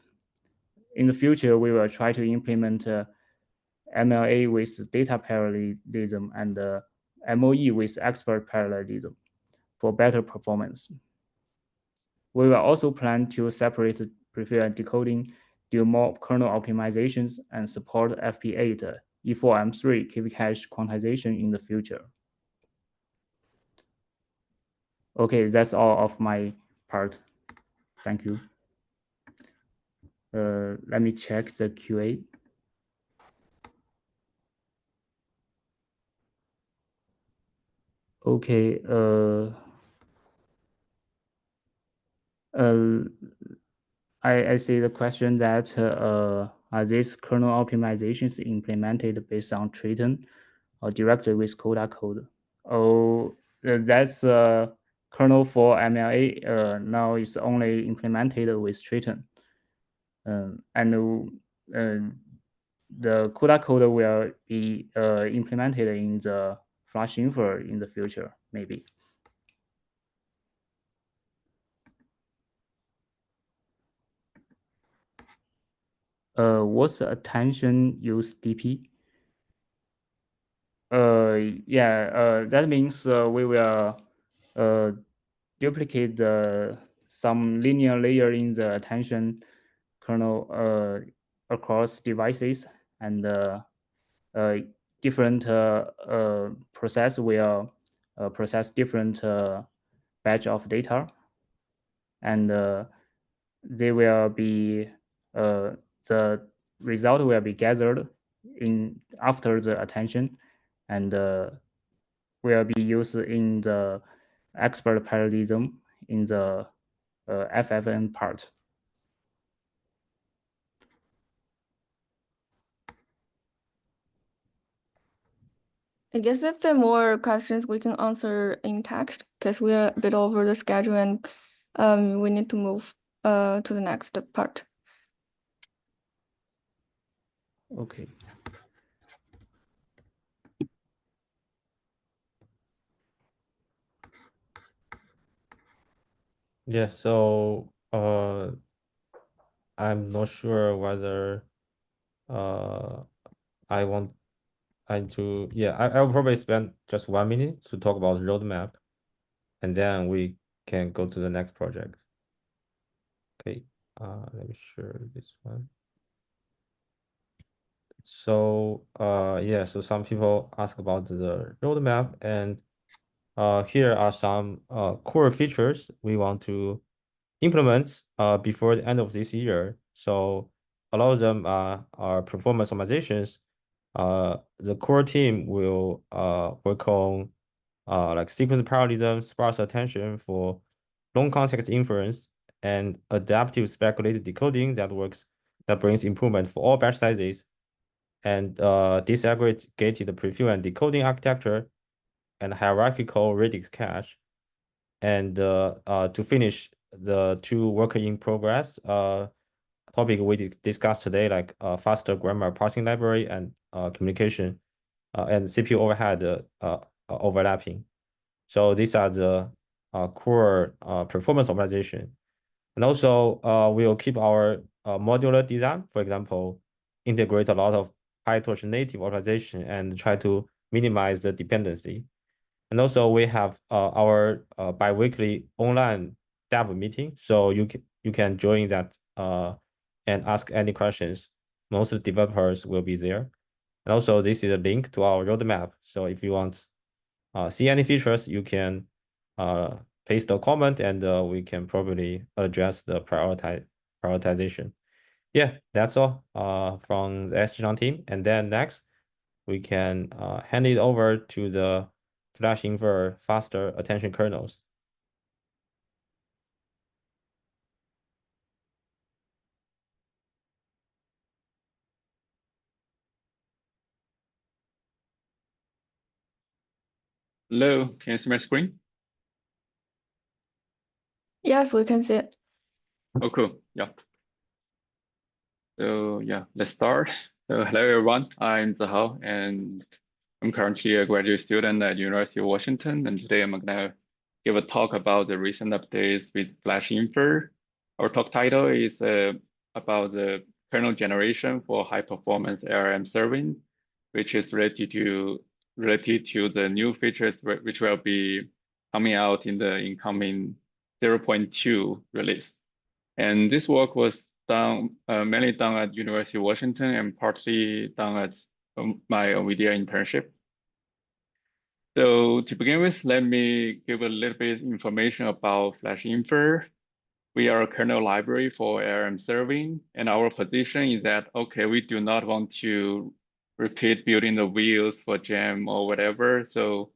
In the future, we will try to implement MLA with data parallelism and MOE with expert parallelism for better performance. We will also plan to separate preferred decoding, do more kernel optimizations, and support FP8 E4M3 KV cache quantization in the future. Okay, that's all of my part. Thank you. Let me check the QA. Okay. I see the question that are these kernel optimizations implemented based on Triton or directly with CUDA code? Oh, that's kernel for MLA now is only implemented with Triton. And the CUDA code will be implemented in the FlashInfer in the future, maybe. what's the attention use DP? That means we will duplicate some linear layer in the attention kernel across devices, and different process will process different batch of data, and they will be the result will be gathered in after the attention, and will be used in the expert parallelism in the FFN part. I guess if there are more questions, we can answer in text because we are a bit over the schedule and we need to move to the next part. Okay. Yeah, so I'm not sure whether I will probably spend just 1 minute to talk about roadmap, and then we can go to the next project. Okay, let me share this one. So so some people ask about the roadmap, and here are some core features we want to implement before the end of this year. So a lot of them are performance optimizations. The core team will work on like sequence parallelism, sparse attention for long context inference, and adaptive speculated decoding that brings improvement for all batch sizes, and disaggregated prefill and decoding architecture, and hierarchical radix cache. And to finish the two work in progress topic we discussed today, like faster grammar parsing library and communication and CPU overhead overlapping. So these are the core performance optimization. And also we'll keep our modular design. For example, integrate a lot of PyTorch native optimization and try to minimize the dependency. And also we have our bi-weekly online dev meeting, so you can join that and ask any questions. Most of the developers will be there. And also this is a link to our roadmap. So if you want see any features, you can paste a comment, and we can probably address the prioritization. Yeah, that's all from the SGLang team. And then next, we can hand it over to the FlashInfer faster attention kernels. Hello, can you see my screen? Yes, we can see it. Oh, cool. Yeah. So yeah, let's start. So hello everyone, I'm Zihao, and I'm currently a graduate student at University of Washington, and today I'm gonna give a talk about the recent updates with FlashInfer. Our talk title is about the kernel generation for high performance LLM serving, which is related to the new features which will be coming out in the incoming 0.2 release. And this work was done mainly done at University of Washington and partly done at my NVIDIA internship. So to begin with, let me give a little bit information about FlashInfer. We are a kernel library for LLM serving, and our position is that, okay, we do not want to repeat building the wheels for GEM or whatever. So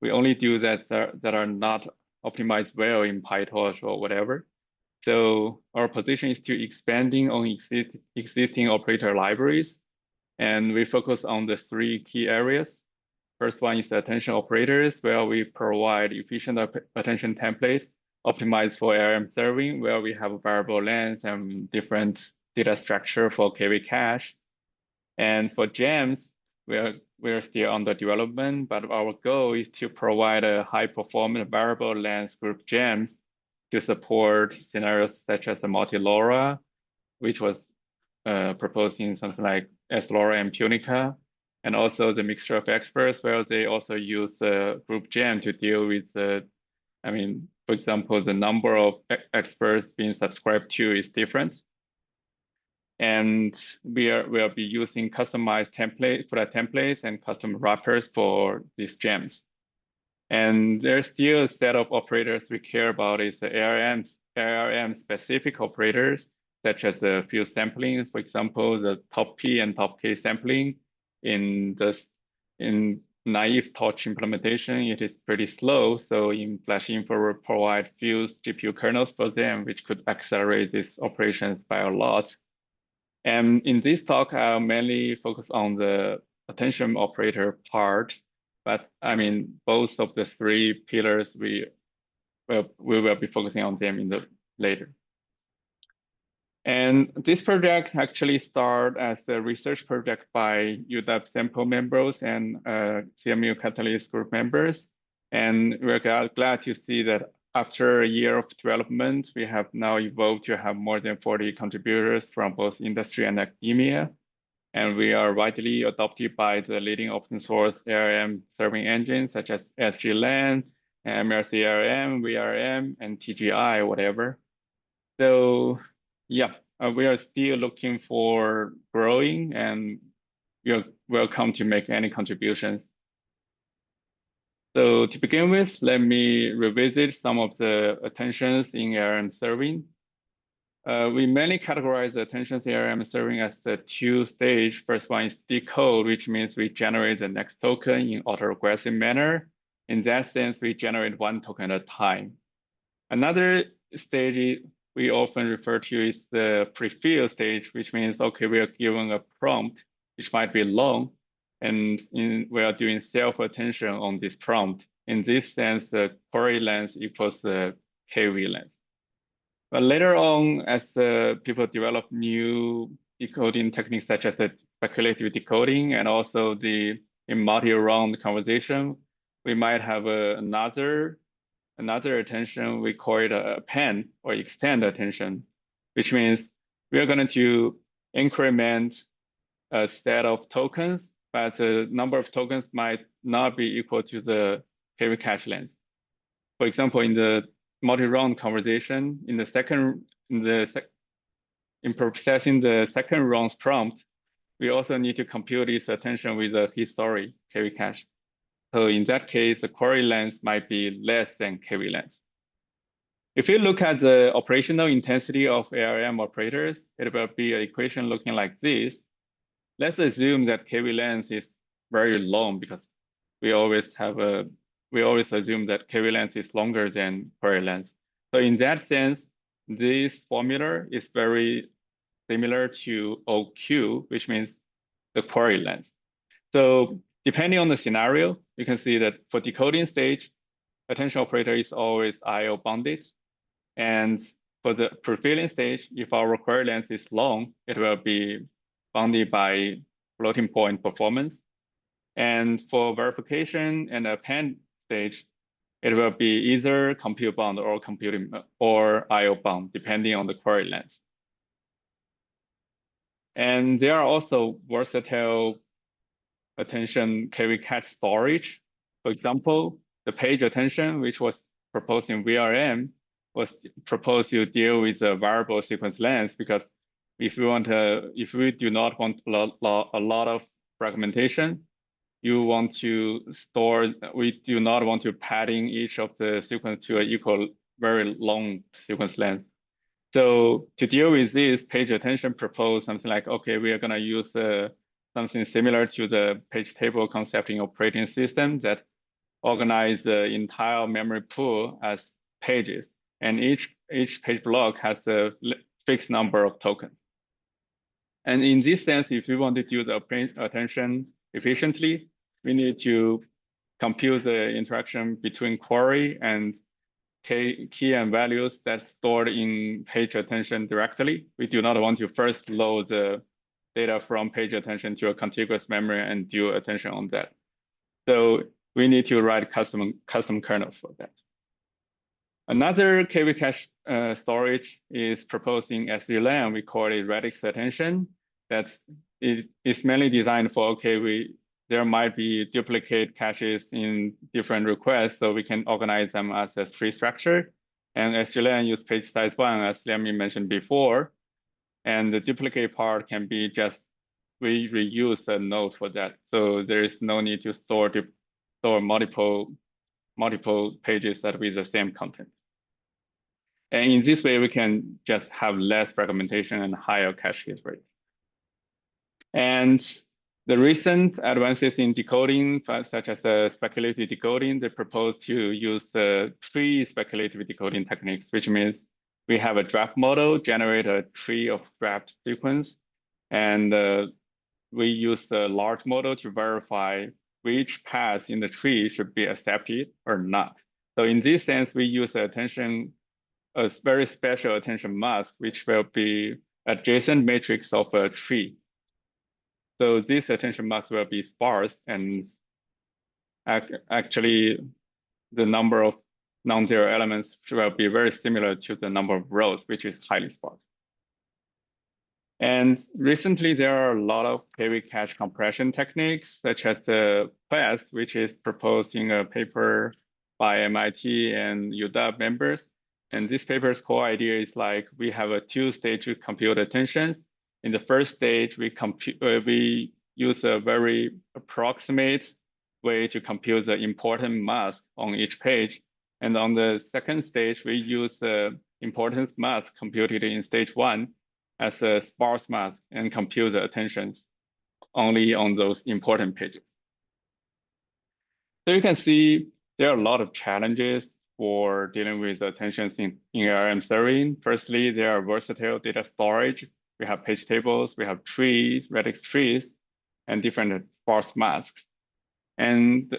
we only do that are not optimized well in PyTorch or whatever. So our position is to expanding on existing operator libraries, and we focus on the three key areas. First one is the attention operators, where we provide efficient attention templates optimized for LLM serving, where we have variable length and different data structure for KV cache. And for GEMs, we're still under development, but our goal is to provide a high performance variable length group GEMs to support scenarios such as the multi-LoRa, which was proposing something like Slora and Punica, and also the mixture of experts, where they also use group gem to deal with I mean, for example, the number of experts being subscribed to is different. And we'll be using customized templates and custom wrappers for these gems. And there's still a set of operators we care about is the ARM specific operators, such as the field sampling, for example, the top P and top K sampling in naive touch implementation, it is pretty slow. So in FlashInfer, we provide few GPU kernels for them, which could accelerate these operations by a lot. And in this talk, I'll mainly focus on the attention operator part, but I mean, both of the three pillars, we will be focusing on them in the later. And this project actually started as a research project by UW sample members and CMU Catalyst group members. And we're glad to see that after a year of development, we have now evolved to have more than 40 contributors from both industry and academia. And we are widely adopted by the leading open source ARM serving engines such as SGLang, MLC-LLM, VRM, and TGI, whatever. So yeah, we are still looking for growing, and you're welcome to make any contributions. So to begin with, let me revisit some of the attentions in ARM serving. We mainly categorize the attentions in ARM serving as the two stage. First one is decode, which means we generate the next token in autoregressive manner. In that sense, we generate one token at a time. Another stage we often refer to is the pre-fill stage, which means, okay, we are given a prompt, which might be long, and we are doing self-attention on this prompt. In this sense, the query length equals the KV length. But later on, as people develop new decoding techniques such as the speculative decoding and also the in multi-round conversation, we might have another attention. We call it a pen or extend attention, which means we are going to increment a set of tokens, but the number of tokens might not be equal to the KV cache length. For example, in the multi-round conversation, in processing the second round's prompt, we also need to compute its attention with the history KV cache. So in that case, the query length might be less than KV length. If you look at the operational intensity of ARM operators, it will be an equation looking like this. Let's assume that KV length is very long because we always assume that KV length is longer than query length. So in that sense, this formula is very similar to OQ, which means the query length. So depending on the scenario, you can see that for decoding stage, attention operator is always IO bounded. And for the pre-filling stage, if our query length is long, it will be bounded by floating point performance. And for verification and append stage, it will be either compute bound or IO bound, depending on the query length. And there are also versatile attention KV cache storage. For example, the page attention, which was proposed in VRM, was proposed to deal with a variable sequence length, because if we do not want a lot of fragmentation, we do not want to padding each of the sequence to an equal very long sequence length. So to deal with this, page attention proposed something like, okay, we are going to use something similar to the page table concept in operating system that organize the entire memory pool as pages, and each page block has a fixed number of tokens. And in this sense, if we want to do the attention efficiently, we need to compute the interaction between query and key and values that's stored in page attention directly. We do not want to first load the data from page attention to a contiguous memory and do attention on that. So we need to write custom kernels for that. Another KV cache storage is proposed in SGLang. We call it radix attention. it's mainly designed for, okay, there might be duplicate caches in different requests, so we can organize them as a tree structure. And SGLang use page size 1, as Liang mentioned before. And the duplicate part can be just, we reuse a node for that. So there is no need to store multiple pages that with the same content. And in this way, we can just have less fragmentation and higher cache hit rate. And the recent advances in decoding, such as speculative decoding, they propose to use tree speculative decoding techniques, which means we have a draft model generate a tree of draft sequence, and we use a large model to verify which path in the tree should be accepted or not. So in this sense, we use a very special attention mask, which will be a JSON matrix of a tree. So this attention mask will be sparse, and actually the number of non-zero elements will be very similar to the number of rows, which is highly sparse. And recently, there are a lot of heavy cache compression techniques, such as the PLES, which is proposed in a paper by MIT and UW members. And this paper's core idea is like, we have a two-stage compute attentions. In the first stage, we use a very approximate way to compute the important mask on each page. And on the second stage, we use the importance mask computed in stage 1 as a sparse mask and compute the attentions only on those important pages. So you can see there are a lot of challenges for dealing with attentions in LLM serving. Firstly, there are versatile data storage. We have page tables, we have trees, radix trees, and different sparse masks. And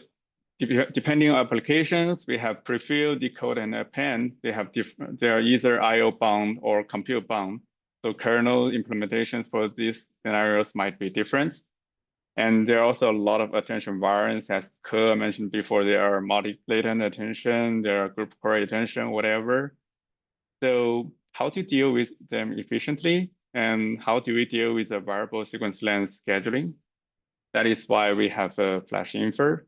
depending on applications, we have prefill, decode, and append. They are either IO bound or compute bound. So kernel implementations for these scenarios might be different. And there are also a lot of attention variance, as Ke mentioned before. There are multi-latent attention, there are group query attention, whatever. So how to deal with them efficiently, and how do we deal with the variable sequence length scheduling? That is why we have a FlashInfer.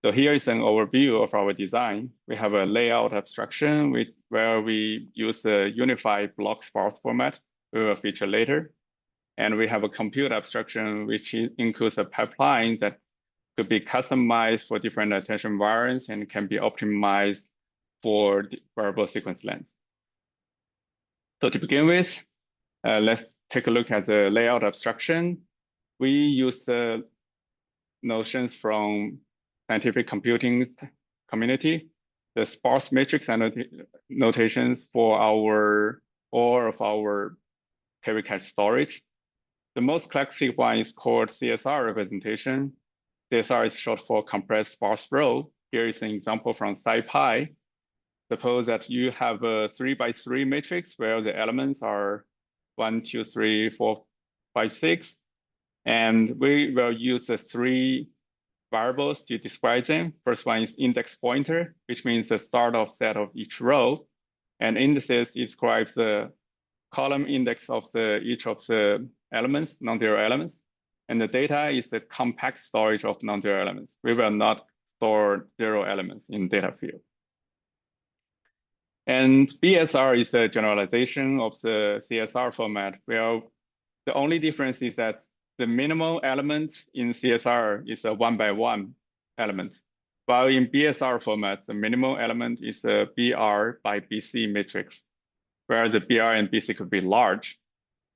So here is an overview of our design. We have a layout abstraction where we use a unified block sparse format. We will feature later. And we have a compute abstraction, which includes a pipeline that could be customized for different attention variants and can be optimized for variable sequence length. So to begin with, let's take a look at the layout abstraction. We use the notions from scientific computing community, the sparse matrix notations for all of our heavy cache storage. The most classic one is called CSR representation. CSR is short for compressed sparse row. Here is an example from SciPy. Suppose that you have a 3x3 matrix where the elements are 1, 2, 3, 4, 5, 6. And we will use the 3 variables to describe them. First one is index pointer, which means the start of set of each row. And indices describes the column index of each of the elements, non-zero elements. And the data is the compact storage of non-zero elements. We will not store zero elements in data field. And BSR is a generalization of the CSR format, where the only difference is that the minimal element in CSR is a 1x1 element, while in BSR format, the minimal element is a BR by BC matrix, where the BR and BC could be large.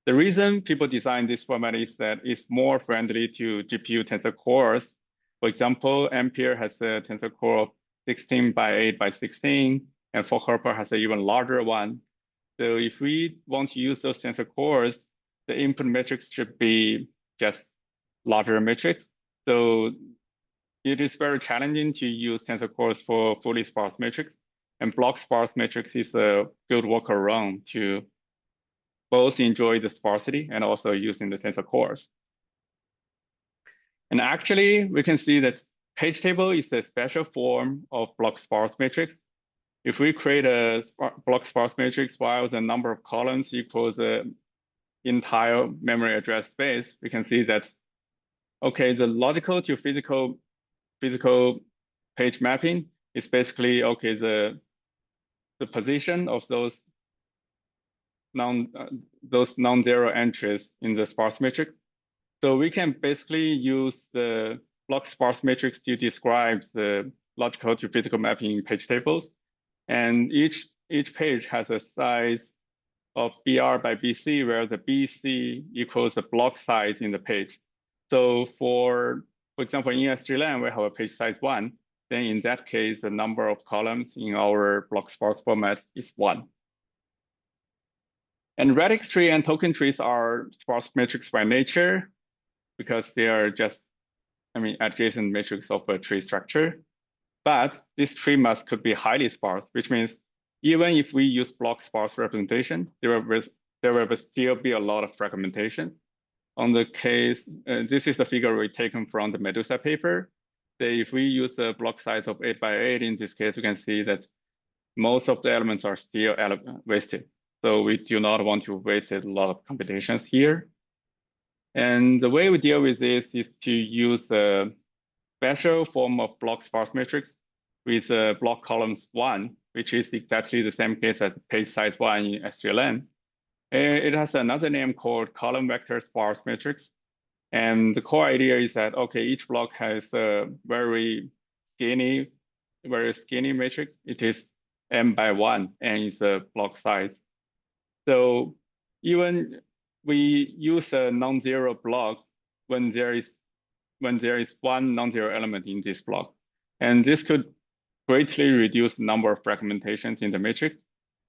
The reason people design this format is that it's more friendly to GPU tensor cores. For example, Ampere has a tensor core of 16 by 8 by 16, and FOCHRPR has an even larger one. So if we want to use those tensor cores, the input matrix should be just larger matrix. So it is very challenging to use tensor cores for fully sparse matrix. And block sparse matrix is a good workaround to both enjoy the sparsity and also using the tensor cores. And actually, we can see that page table is a special form of block sparse matrix. If we create a block sparse matrix while the number of columns equals entire memory address space, we can see that, okay, the logical to physical page mapping is basically, okay, the position of those non-zero entries in the sparse matrix. So we can basically use the block sparse matrix to describe the logical to physical mapping in page tables. And each page has a size of BR by BC, where the BC equals the block size in the page. So for example, in SGLang, we have a page size 1. Then in that case, the number of columns in our block sparse format is 1. And radix tree and token trees are sparse matrix by nature because they are just, adjacent matrix of a tree structure. But this tree could be highly sparse, which means even if we use block sparse representation, there will still be a lot of fragmentation. On the case, this is the figure we taken from the Medusa paper. Say if we use a block size of 8 by 8, in this case, we can see that most of the elements are still wasted. So we do not want to waste a lot of computations here. And the way we deal with this is to use a special form of block sparse matrix with block columns 1, which is exactly the same case as page size 1 in SGLang. It has another name called column vector sparse matrix. And the core idea is that, okay, each block has a very skinny matrix. It is m by 1 and it's a block size. So even we use a non-zero block when there is one non-zero element in this block. And this could greatly reduce the number of fragmentations in the matrix.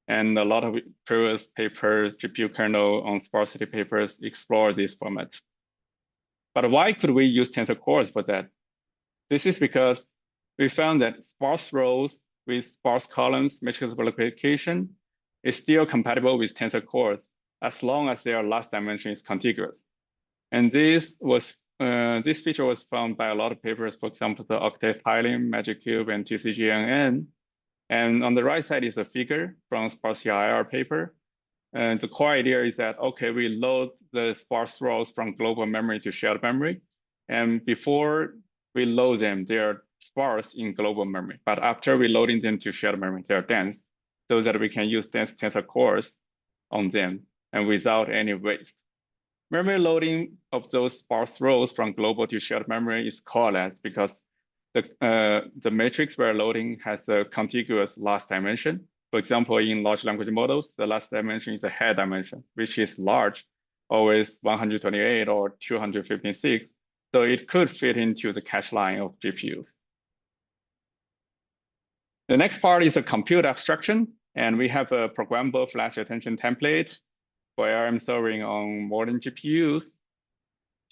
And a lot of previous papers, GPU kernel on sparsity papers explore this format. But why could we use tensor cores for that? This is because we found that sparse rows with sparse columns matrix multiplication is still compatible with tensor cores as long as their last dimension is contiguous. And this feature was found by a lot of papers, for example, the octave tiling, Magic Cube, and TCGNN. And on the right side is a figure from sparse IR paper. And the core idea is that, okay, we load the sparse rows from global memory to shared memory. And before we load them, they are sparse in global memory. But after we loading them to shared memory, they are dense, so that we can use dense tensor cores on them and without any waste. Memory loading of those sparse rows from global to shared memory is coreless because the matrix we're loading has a contiguous last dimension. For example, in large language models, the last dimension is a head dimension, which is large, always 128 or 256. So it could fit into the cache line of GPUs. The next part is a compute abstraction. And we have a programmable flash attention template for ARM serving on modern GPUs.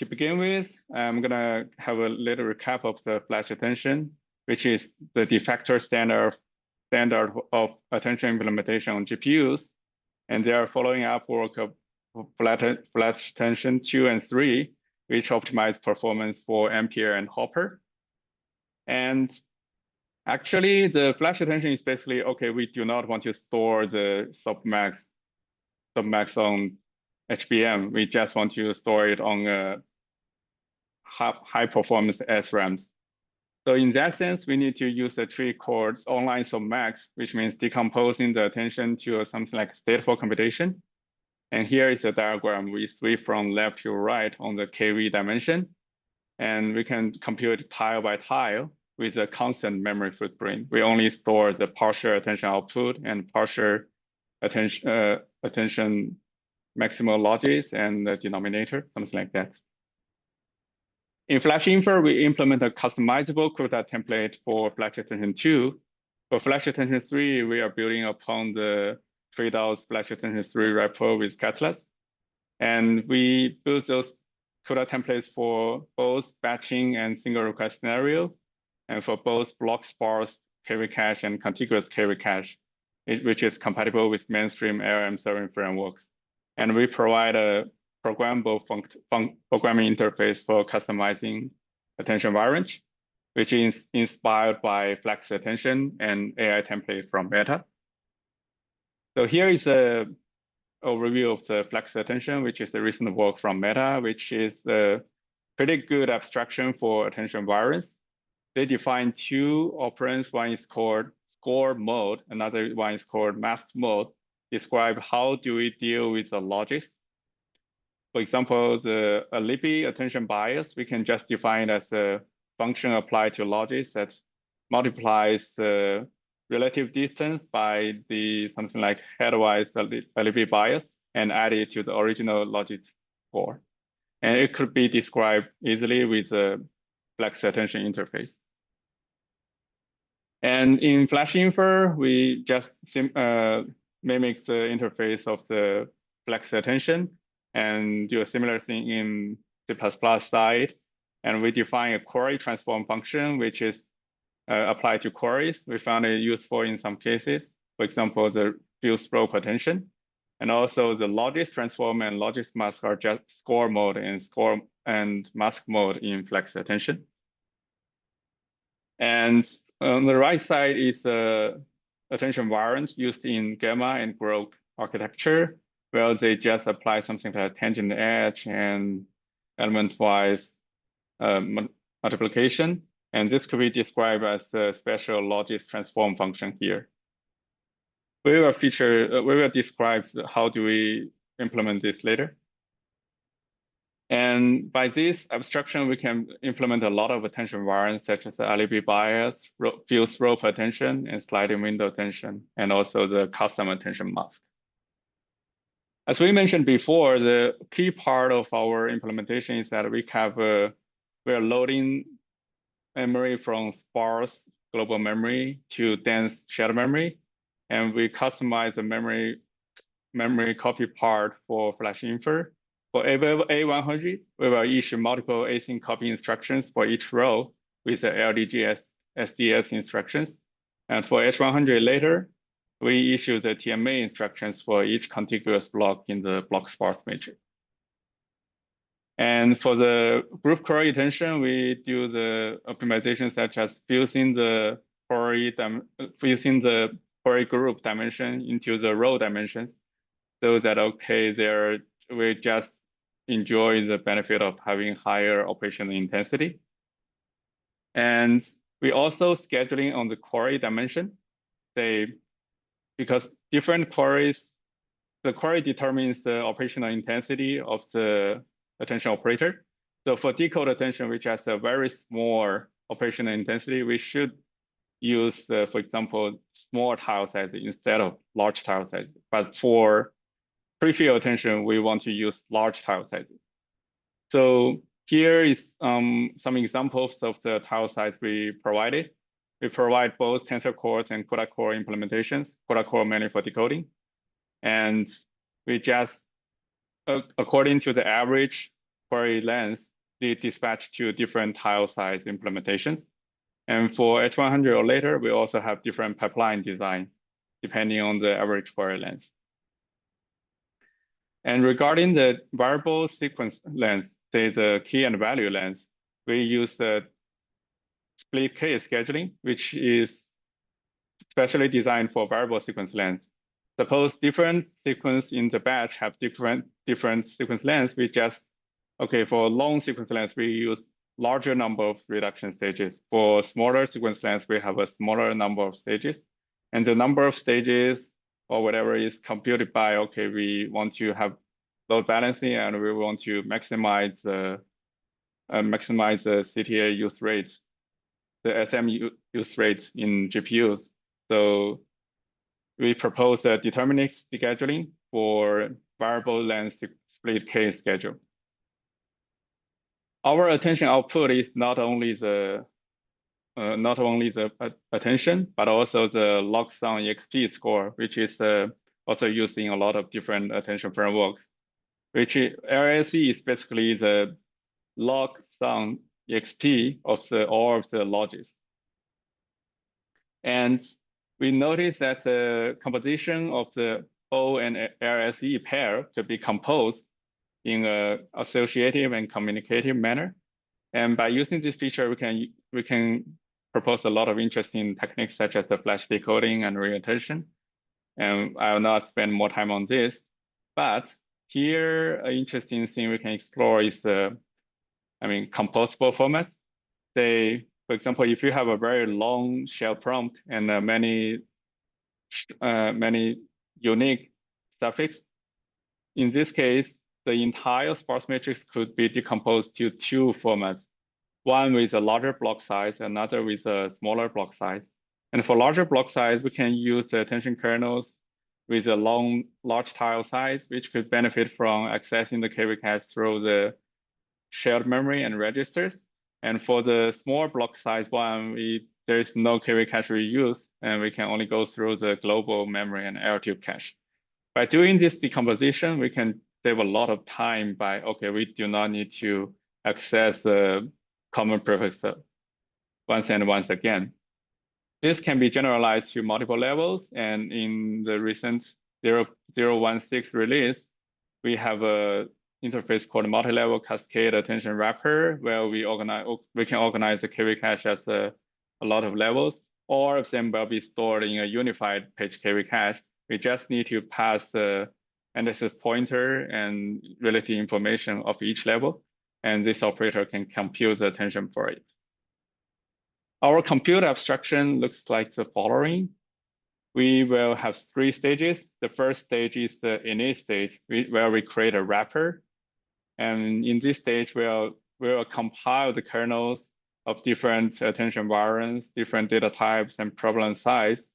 To begin with, I'm gonna have a little recap of the flash attention, which is the de facto standard of attention implementation on GPUs. And they are following up work of flash attention 2 and 3, which optimize performance for Ampere and Hopper. And actually, the flash attention is basically, okay, we do not want to store the submax on HBM. We just want to store it on high performance SRAMs. So in that sense, we need to use the tree called online submax, which means decomposing the attention to something like stateful computation. And here is a diagram. We sweep from left to right on the KV dimension, and we can compute tile by tile with a constant memory footprint. We only store the partial attention output and partial attention maximal logits and the denominator, something like that. In FlashInfer, we implement a customizable CUDA template for Flash Attention 2. For Flash Attention 3, we are building upon the TreeDAO's Flash Attention 3 repo with Catalyst. And we built those CUDA templates for both batching and single request scenario, and for both block sparse KV cache and contiguous KV cache, which is compatible with mainstream ARM serving frameworks. And we provide a programmable programming interface for customizing attention environment, which is inspired by Flex Attention and AI template from Meta. So here is a overview of the flex attention, which is the recent work from Meta, which is a pretty good abstraction for attention variance. They define two operands. One is called score mode, another one is called mask mode. Describe how do we deal with the logis. For example, the Libby attention bias, we can just define it as a function applied to logis that multiplies the relative distance by the something like headwise Libby bias and add it to the original logis score. And it could be described easily with a flex attention interface. And in FlashInfer, we just mimic the interface of the flex attention and do a similar thing in C++ side. And we define a query transform function, which is applied to queries. We found it useful in some cases. For example, the field stroke attention. And also the logis transform and logis mask are just score mode and mask mode in flex attention. And on the right side is attention variant used in gamma and growth architecture, where they just apply something like tangent edge and element-wise multiplication. And this could be described as a special logis transform function here. We will describe how do we implement this later. And by this abstraction, we can implement a lot of attention variants, such as the alibi bias, field slope attention, and sliding window attention, and also the custom attention mask. As we mentioned before, the key part of our implementation is that we are loading memory from sparse global memory to dense shared memory, and we customize the memory copy part for FlashInfer. For A100, we will issue multiple async copy instructions for each row with the LDG SDS instructions. And for H100 later, we issue the TMA instructions for each contiguous block in the block sparse matrix. And for the group query attention, we do the optimization such as fusing the query group dimension into the row dimensions, so that we just enjoy the benefit of having higher operational intensity. And we also scheduling on the query dimension, because different queries, the query determines the operational intensity of the attention operator. So for decode attention, which has a very small operational intensity, we should use, for example, small tile size instead of large tile size. But for prefill attention, we want to use large tile sizes. So here is some examples of the tile size we provided. We provide both tensor cores and CUDA core implementations, CUDA core mainly for decoding. And we just, according to the average query length, they dispatch to different tile size implementations. And for H100 or later, we also have different pipeline design, depending on the average query length. And regarding the variable sequence length, say the key and value length, we use the split case scheduling, which is specially designed for variable sequence length. Suppose different sequence in the batch have different sequence lengths. We just, for long sequence lengths, we use larger number of reduction stages. For smaller sequence lengths, we have a smaller number of stages. And the number of stages or whatever is computed by, we want to have load balancing and we want to maximize the CTA use rate, the SM use rate in GPUs. So we propose a deterministic scheduling for variable length split case schedule. Our attention output is not only the attention, but also the log sum EXP score, which is also used in a lot of different attention frameworks. Which LLC is basically the log sum EXP of all of the logis. And we noticed that the composition of the O and LLC pair could be composed in an associative and communicative manner. And by using this feature, we can propose a lot of interesting techniques such as the flash decoding and reattention. And I will not spend more time on this. But here, an interesting thing we can explore is, composable formats. Say, for example, if you have a very long shell prompt and many unique suffix, in this case, the entire sparse matrix could be decomposed to two formats, one with a larger block size, another with a smaller block size. And for larger block size, we can use attention kernels with a large tile size, which could benefit from accessing the KV cache through the shared memory and registers. And for the small block size one, there is no KV cache reuse, and we can only go through the global memory and L-tube cache. By doing this decomposition, we can save a lot of time by, okay, we do not need to access the common prefix once and once again. This can be generalized to multiple levels, and in the recent 0.016 release, we have a interface called multi-level cascade attention wrapper, where we can organize the KV cache as a lot of levels. All of them will be stored in a unified page KV cache. We just need to pass the indices pointer and relative information of each level, and this operator can compute the attention for it. Our compute abstraction looks like the following. We will have 3 stages. The first stage is the init stage, where we create a wrapper. And in this stage, we'll compile the kernels of different attention variants, different data types, and problem size.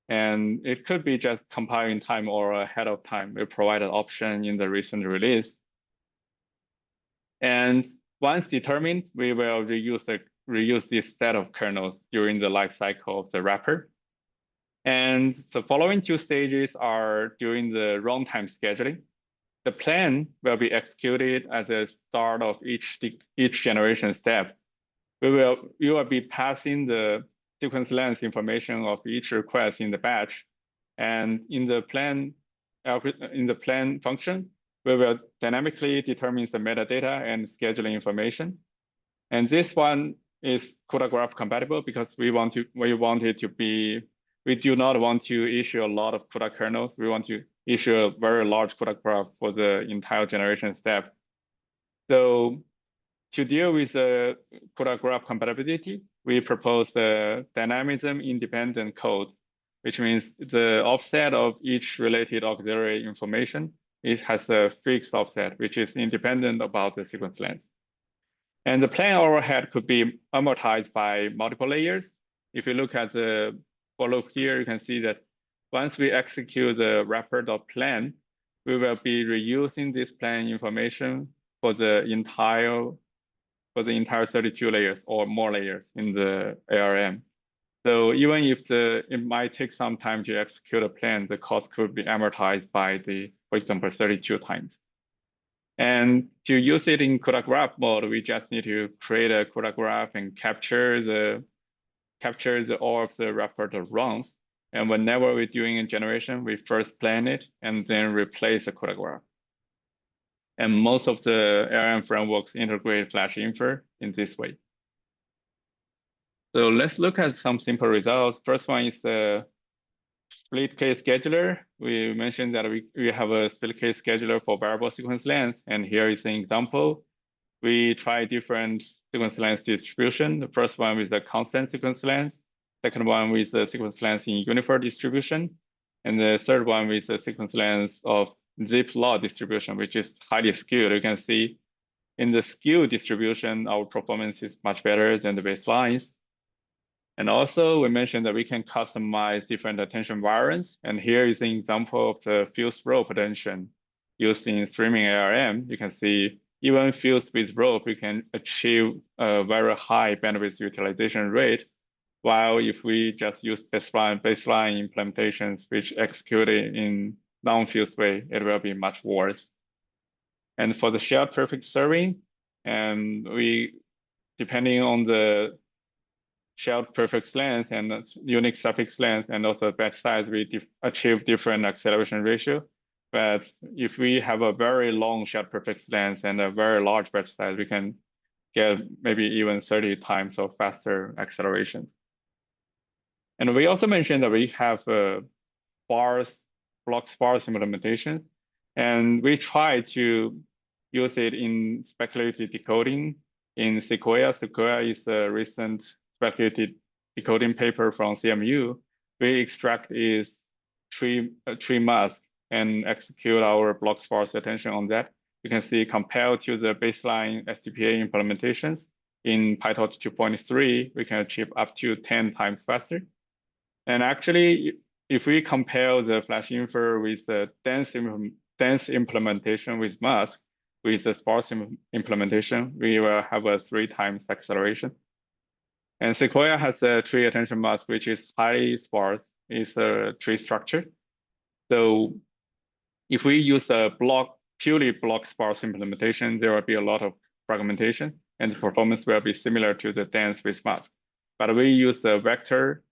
And it could be just compiling time or ahead of time. We provide an option in the recent release. And once determined, we will reuse this set of kernels during the life cycle of the wrapper. And the following 2 stages are during the runtime scheduling. The plan will be executed at the start of each generation step. You will be passing the sequence length information of each request in the batch. And in the plan function, we will dynamically determine the metadata and scheduling information. And this one is CUDA graph compatible because we do not want to issue a lot of CUDA kernels. We want to issue a very large CUDA graph for the entire generation step. So to deal with the CUDA graph compatibility, we propose the dynamism independent code, which means the offset of each related auxiliary information, it has a fixed offset, which is independent about the sequence length. And the plan overhead could be amortized by multiple layers. If you look at the for loop here, you can see that once we execute the wrapper.plan, we will be reusing this plan information for the entire 32 layers or more layers in the ARM. So even if it might take some time to execute a plan, the cost could be amortized by for example, 32 times. And to use it in CUDA graph mode, we just need to create a CUDA graph and capture all of the wrapper runs. And whenever we're doing a generation, we first plan it and then replace the CUDA graph. And most of the ARM frameworks integrate FlashInfer in this way. So let's look at some simple results. First one is the split case scheduler. We mentioned that we have a split case scheduler for variable sequence length. And here is an example. We try different sequence length distribution. The first one with the constant sequence length. Second one with the sequence length in uniform distribution. And the third one with the sequence length of zip law distribution, which is highly skewed. You can see in the skew distribution, our performance is much better than the baselines. And also we mentioned that we can customize different attention variants. And here is an example of the fused rope attention used in streaming ARM. You can see even fused with rope, we can achieve a very high bandwidth utilization rate. While if we just use baseline implementations, which executed in non-fused way, it will be much worse. And for the shared prefix serving, and depending on the shared prefix length and unique suffix length and also batch size, we achieve different acceleration ratio. But if we have a very long shared prefix length and a very large batch size, we can get maybe even 30 times of faster acceleration. And we also mentioned that we have block sparse implementation. And we try to use it in speculative decoding in Sequoia. Sequoia is a recent speculative decoding paper from CMU. We extract its tree mask and execute our block sparse attention on that. You can see compared to the baseline STPA implementations in PyTorch 2.3, we can achieve up to 10 times faster. And actually, if we compare the FlashInfer with the dense implementation with mask, with the sparse implementation, we will have a 3 times acceleration. And Sequoia has a tree attention mask, which is highly sparse. It's a tree structure. So if we use a purely block sparse implementation, there will be a lot of fragmentation, and the performance will be similar to the dense with mask. But we use a vector,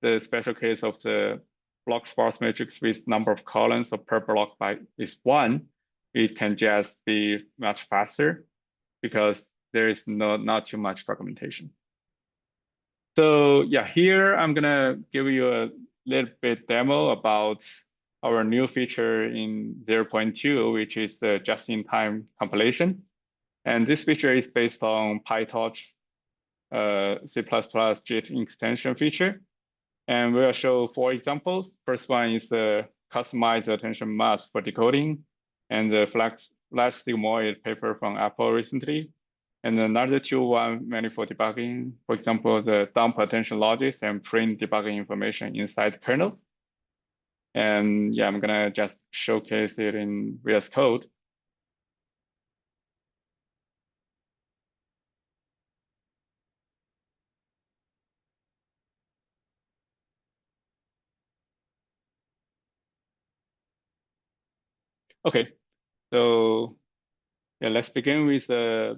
the special case of the block sparse matrix with number of columns per block is 1, it can just be much faster because there is not too much fragmentation. So yeah, here I'm gonna give you a little bit demo about our new feature in 0.2, which is the just-in-time compilation. And this feature is based on PyTorch C++ JIT extension feature. And we'll show 4 examples. First one is the customized attention mask for decoding, and the flash sigmoid paper from Apple recently. And another 2, one mainly for debugging, for example, the dump attention logics and print debugging information inside kernels. And yeah, I'm gonna just showcase it in VS Code. Okay, so yeah, let's begin with a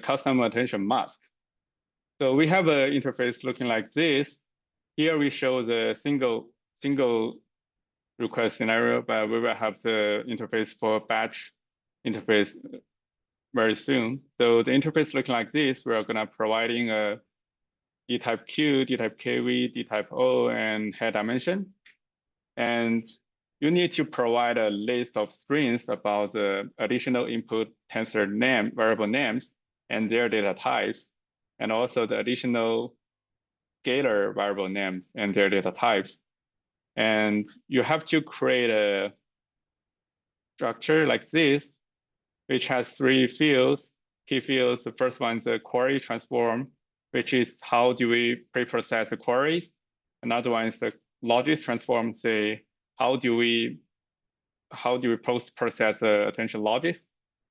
custom attention mask. So we have an interface looking like this. Here we show the single request scenario, but we will have the interface for batch interface very soon. So the interface looking like this, we're gonna providing a D-type Q, D-type KV, D-type O, and head dimension. And you need to provide a list of strings about the additional input tensor name, variable names, and their data types, and also the additional scalar variable names and their data types. And you have to create a structure like this, which has 3 fields, key fields. The first one is the query transform, which is how do we pre-process the queries. Another one is the logic transform, say, how do we post-process the attention logics.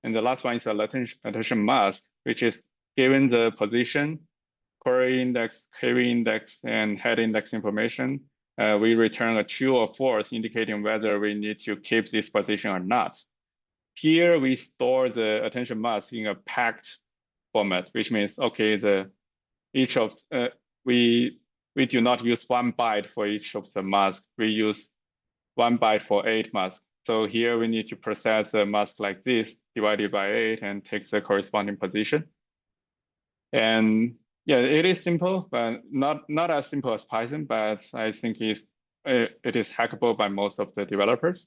And the last one is the attention mask, which is given the position, query index, KV index, and head index information, we return a true or false, indicating whether we need to keep this position or not. Here we store the attention mask in a packed format, which means, okay, we do not use 1 byte for each of the masks. We use 1 byte for 8 masks. So here we need to process a mask like this, divided by 8, and take the corresponding position. And yeah, it is simple, but not as simple as Python, but I think it is hackable by most of the developers.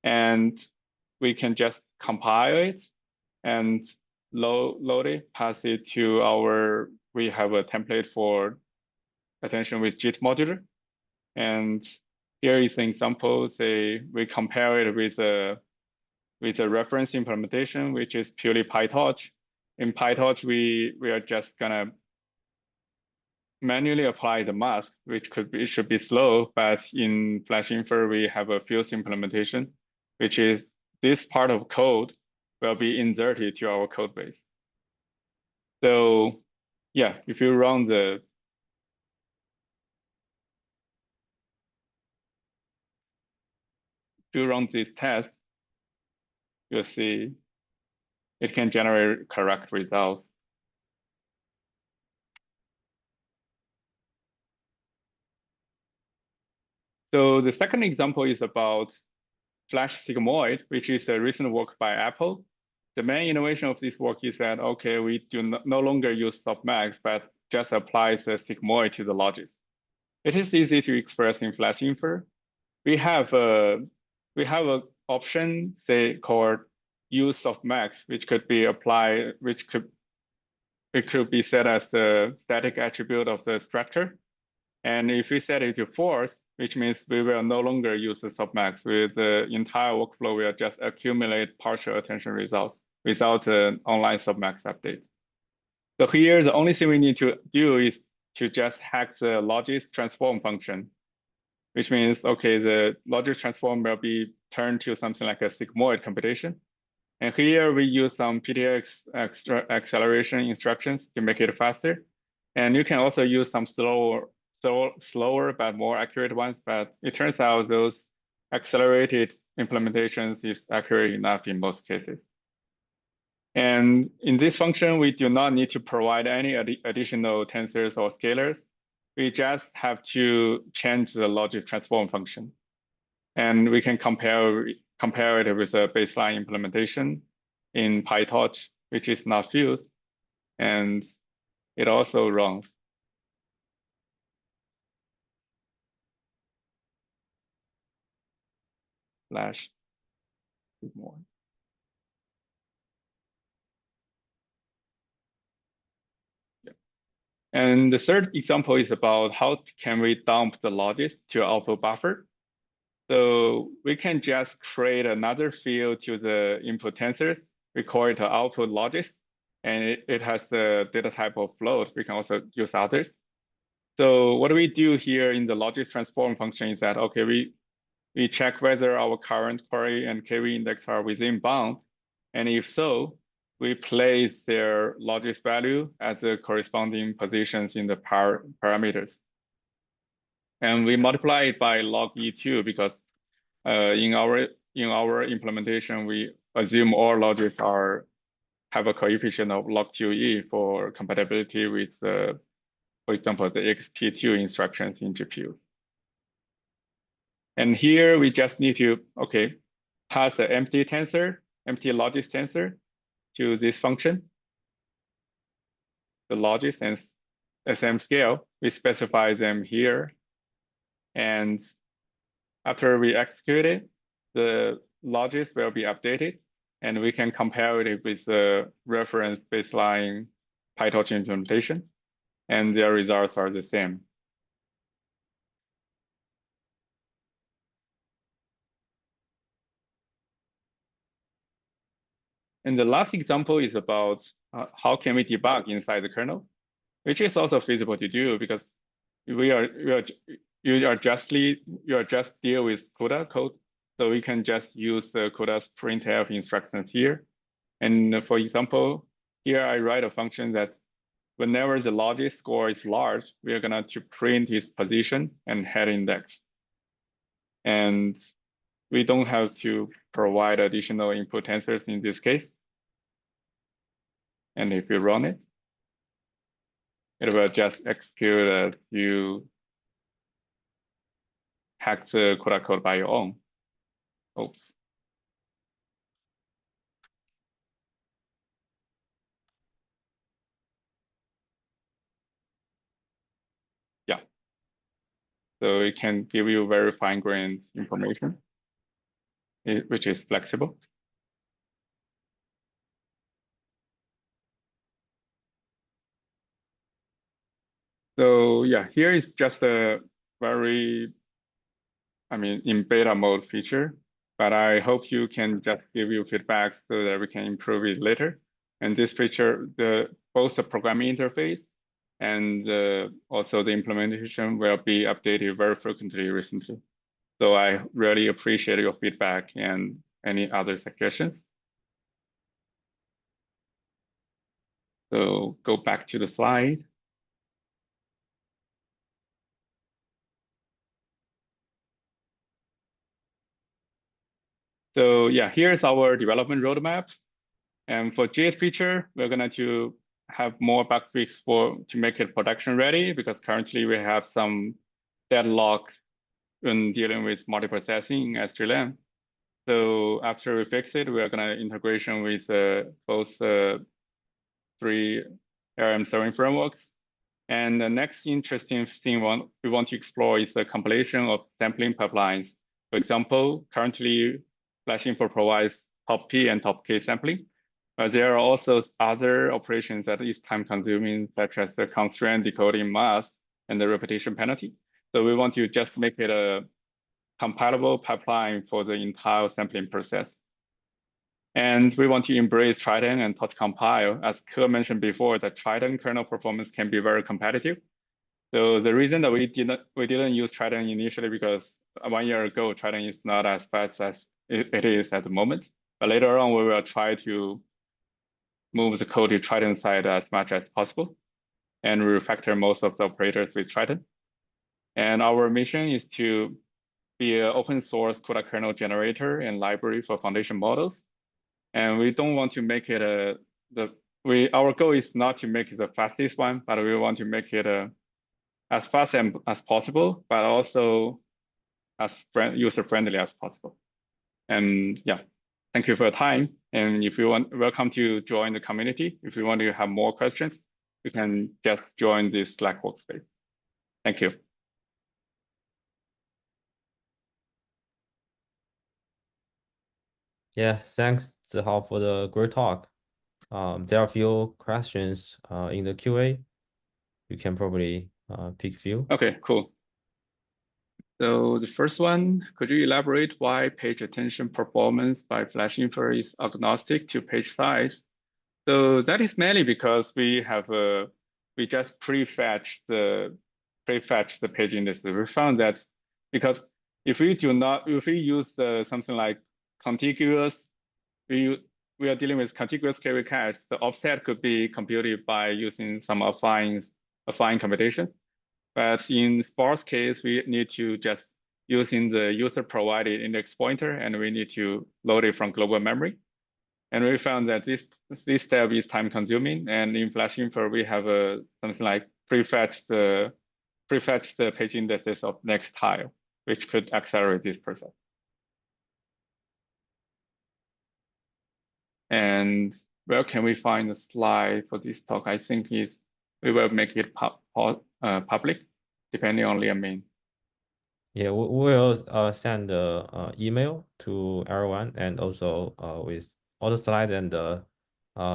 And we can just compile it and load it, pass it to we have a template for attention with JIT modular. And here is an example, say we compare it with a reference implementation, which is purely PyTorch. In PyTorch, we are just gonna manually apply the mask, which should be slow, but in FlashInfer, we have a fuse implementation, which is this part of code will be inserted to our code base. So yeah, if you run this test, you'll see it can generate correct results. So the second example is about Flash sigmoid, which is a recent work by Apple. The main innovation of this work is that, okay, we do no longer use softmax, but just applies a sigmoid to the logics. It is easy to express in FlashInfer. We have we have an option, say, called use softmax, which could be applied, it could be set as the static attribute of the structure. And if we set it to false, which means we will no longer use the softmax. With the entire workflow, we'll just accumulate partial attention results without an online softmax update. So here, the only thing we need to do is to just hack the logis transform function, which means, okay, the logis transform will be turned to something like a sigmoid computation. And here we use some PTX acceleration instructions to make it faster. And you can also use some slower but more accurate ones. But it turns out those accelerated implementations is accurate enough in most cases. And in this function, we do not need to provide any additional tensors or scalars. We just have to change the logis transform function. And we can compare it with a baseline implementation in PyTorch, which is not fused, and it also runs. Flash more. Yeah. And the third example is about how can we dump the logis to output buffer. So we can just create another field to the input tensors. We call it output logis, and it has the data type of float. We can also use others. So what we do here in the logis transform function is that, okay, we check whether our current query and KV index are within bound. And if so, we place their logis value at the corresponding positions in the parameters. And we multiply it by log E2 because in our implementation, we assume all logis have a coefficient of log 2e for compatibility with, for example, the XP2 instructions in GPU. And here we just need to, okay, pass the empty logis tensor to this function, the logis and SM scale. We specify them here. And after we execute it, the logis will be updated, and we can compare it with the reference baseline PyTorch implementation, and their results are the same. And the last example is about how can we debug inside the kernel, which is also feasible to do because you are just deal with CUDA code. So we can just use the CUDA's printf instructions here. And for example, here I write a function that whenever the logis score is large, we are gonna to print its position and head index. And we don't have to provide additional input tensors in this case. And if you run it, it will just execute as you hack the CUDA code by your own. Oops. Yeah. So it can give you very fine-grained information, which is flexible. So yeah, here is just a very, in beta mode feature, but I hope you can just give you feedback so that we can improve it later. And this feature, both the programming interface and also the implementation will be updated very frequently recently. So I really appreciate your feedback and any other suggestions. So go back to the slide. So yeah, here's our development roadmap. And for JIT feature, we're going to have more bug fix to make it production ready, because currently we have some deadlock when dealing with multiprocessing in SGLang. So after we fix it, we are going to integration with both 3 LLM serving frameworks. And the next interesting thing we want to explore is the compilation of sampling pipelines For example, currently FlashInfer provides top P and top K sampling, but there are also other operations that is time consuming, such as the constraint, decoding, mask, and the repetition penalty. So we want to just make it a compilable pipeline for the entire sampling process. And we want to embrace Triton and touch compile. As Ke mentioned before, the Triton kernel performance can be very competitive. So the reason that we didn't use Triton initially because 1 year ago, Triton is not as fast as it is at the moment. But later on, we will try to move the code to Triton side as much as possible and refactor most of the operators with Triton. And our mission is to be an open source CUDA kernel generator and library for foundation models. And we don't want to make it our goal is not to make it the fastest one, but we want to make it as fast as possible, but also as user-friendly as possible. And yeah, thank you for your time. And if you want, welcome to join the community. If you want to have more questions, you can just join this Slack workspace. Thank you. Yeah, thanks, Zihao, for the great talk. There are a few questions in the QA. You can probably pick a few. Okay, cool. So the first one, could you elaborate why page attention performance by FlashInfer is agnostic to page size? So that is mainly because we just prefetch the page index. We found that because if we use something like contiguous, we are dealing with contiguous carry cache, the offset could be computed by using some affine computation. But in sparse case, we need to just using the user provided index pointer, and we need to load it from global memory. And we found that this step is time consuming. And in FlashInfer, we have something like prefetch the page indices of next tile, which could accelerate this process. And where can we find the slide for this talk? I think we will make it public, depending on Liamin. Yeah, we'll send the email to everyone and also with all the slides and the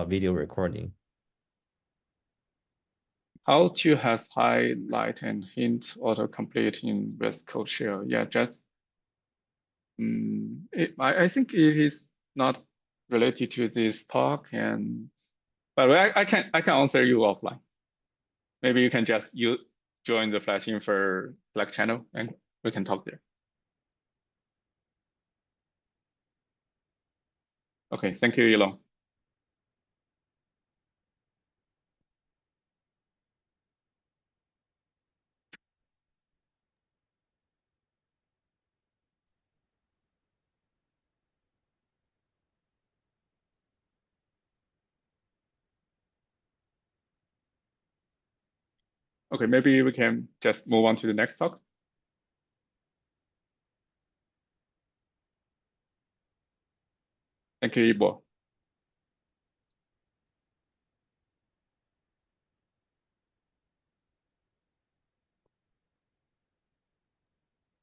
video recording. How to has highlight and hint autocomplete in with code shell? Yeah, just I think it is not related to this talk, but I can answer you offline. Maybe you can just join the FlashInfer Slack channel and we can talk there. Okay, thank you, Yilong. Okay, maybe we can just move on to the next talk. Thank you, Ibo.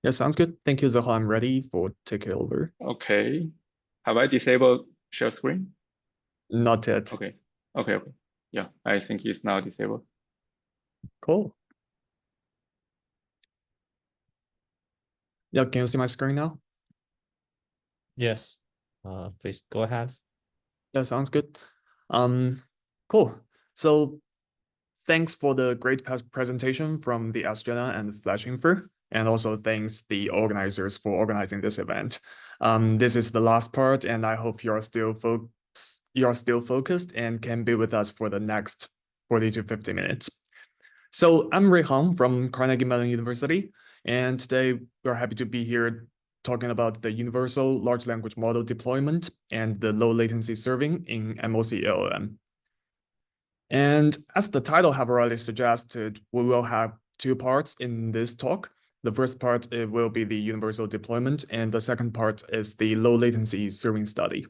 Yeah, sounds good. Thank you, Zihao. I'm ready for take it over. Okay. Have I disabled share screen? Not yet. Okay. Okay. Yeah, I think it's now disabled. Cool. Yeah, can you see my screen now? Yes. Please go ahead. Yeah, sounds good. Cool. So thanks for the great presentation from the SGLang and FlashInfer, and also thanks the organizers for organizing this event. This is the last part, and I hope you're still focused and can be with us for the next 40 to 50 minutes. So I'm Rui Hong from Carnegie Mellon University, and today we're happy to be here talking about the universal large language model deployment and the low latency serving in MLC-LLM. And as the title have already suggested, we will have two parts in this talk. The first part will be the universal deployment, and the second part is the low latency serving study.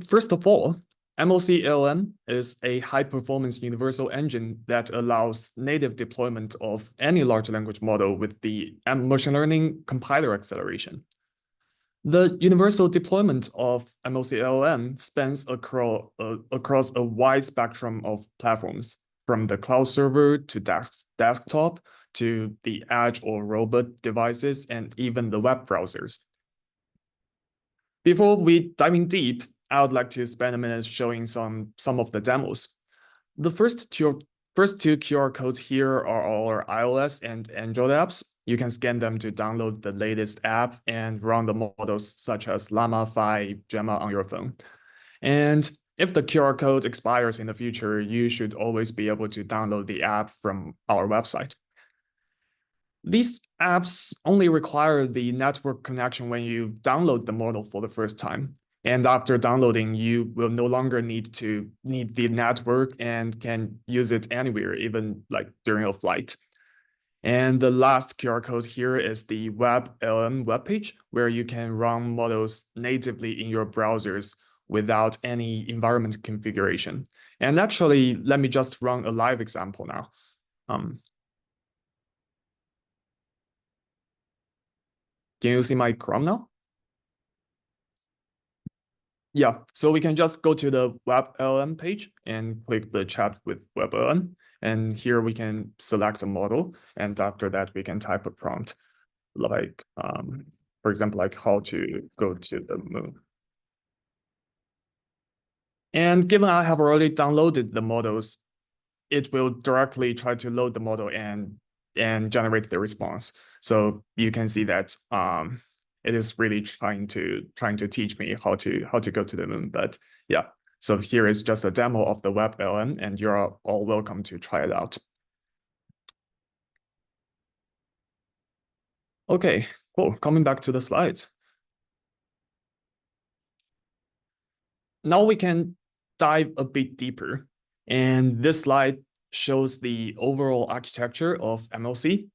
First of all, MLC-LLM is a high-performance universal engine that allows native deployment of any large language model with the machine learning compiler acceleration. The universal deployment of MLC-LLM spans across a wide spectrum of platforms, from the cloud server to desktop to the edge or robot devices and even the web browsers. Before we dive in deep, I would like to spend a minute showing some of the demos. The first two QR codes here are our iOS and Android apps. You can scan them to download the latest app and run the models such as Llama 5, Gemma on your phone. And if the QR code expires in the future, you should always be able to download the app from our website. These apps only require the network connection when you download the model for the first time. And after downloading, you will no longer need the network and can use it anywhere, even like during a flight. And the last QR code here is the WebLM webpage, where you can run models natively in your browsers without any environment configuration. And actually, let me just run a live example now. Can you see my Chrome now? Yeah, so we can just go to the WebLM page and click the chat with WebLM. And here we can select a model. And after that, we can type a prompt like, for example, like how to go to the moon. And given I have already downloaded the models, it will directly try to load the model and generate the response. So you can see that it is really trying to teach me how to go to the moon. But yeah, so here is just a demo of the WebLM, and you're all welcome to try it out. Okay, cool. Coming back to the slides. Now we can dive a bit deeper. And this slide shows the overall architecture of MLC.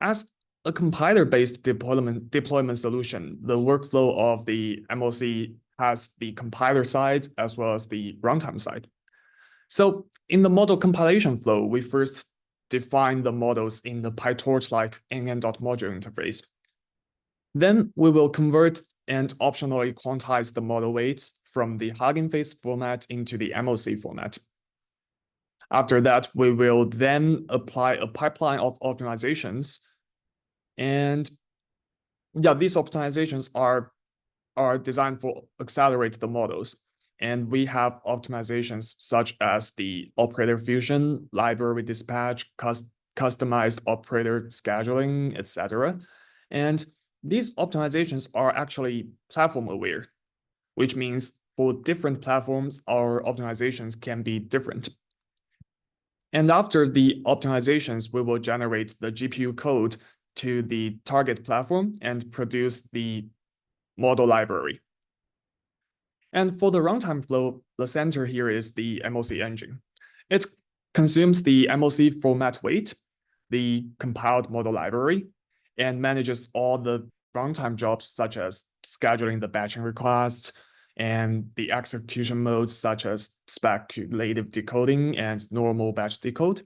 As a compiler-based deployment solution, the workflow of the MLC has the compiler side as well as the runtime side. So in the model compilation flow, we first define the models in the PyTorch-like nn.module interface. Then we will convert and optionally quantize the model weights from the Hugging Face format into the MLC format. After that, we will then apply a pipeline of optimizations. And yeah, these optimizations are designed for accelerate the models. And we have optimizations such as the operator fusion, library dispatch, customized operator scheduling, etc. And these optimizations are actually platform aware, which means for different platforms, our optimizations can be different. And after the optimizations, we will generate the GPU code to the target platform and produce the model library. And for the runtime flow, the center here is the MLC engine. It consumes the MLC format weight, the compiled model library, and manages all the runtime jobs such as scheduling the batching requests and the execution modes such as speculative decoding and normal batch decode.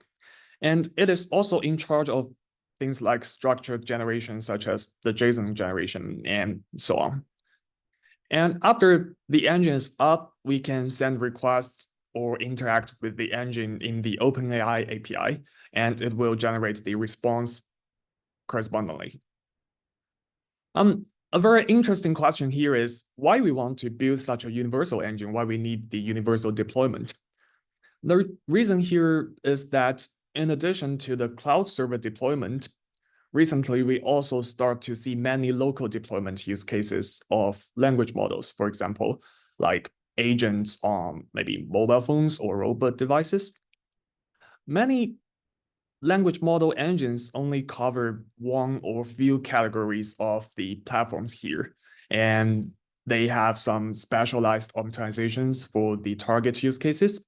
And it is also in charge of things like structured generation such as the JSON generation and so on. And after the engine is up, we can send requests or interact with the engine in the OpenAI API, and it will generate the response correspondingly. A very interesting question here is why we want to build such a universal engine, why we need the universal deployment. The reason here is that in addition to the cloud server deployment, recently we also start to see many local deployment use cases of language models, for example, like agents on maybe mobile phones or robot devices. Many language model engines only cover one or few categories of the platforms here, and they have some specialized optimizations for the target use cases.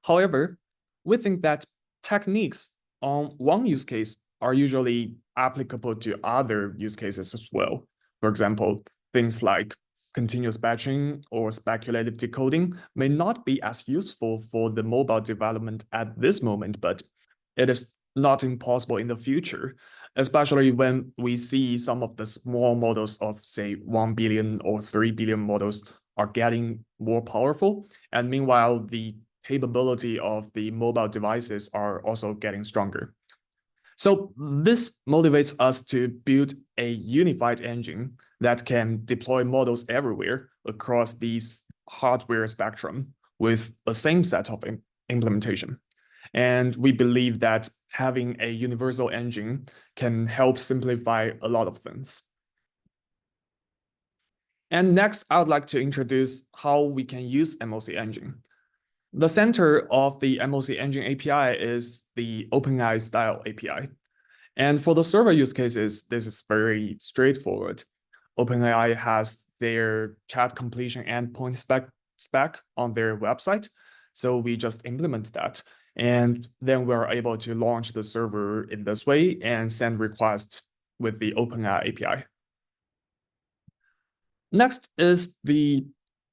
However, we think that techniques on one use case are usually applicable to other use cases as well. For example, things like continuous batching or speculative decoding may not be as useful for the mobile development at this moment, but it is not impossible in the future, especially when we see some of the small models of, say, 1 billion or 3 billion models are getting more powerful. And meanwhile, the capability of the mobile devices are also getting stronger. So this motivates us to build a unified engine that can deploy models everywhere across these hardware spectrum with the same set of implementation. And we believe that having a universal engine can help simplify a lot of things. And next, I would like to introduce how we can use MLC engine. The center of the MLC engine API is the OpenAI style API. And for the server use cases, this is very straightforward. OpenAI has their chat completion endpoint spec on their website. So we just implement that. And then we're able to launch the server in this way and send requests with the OpenAI API. Next is the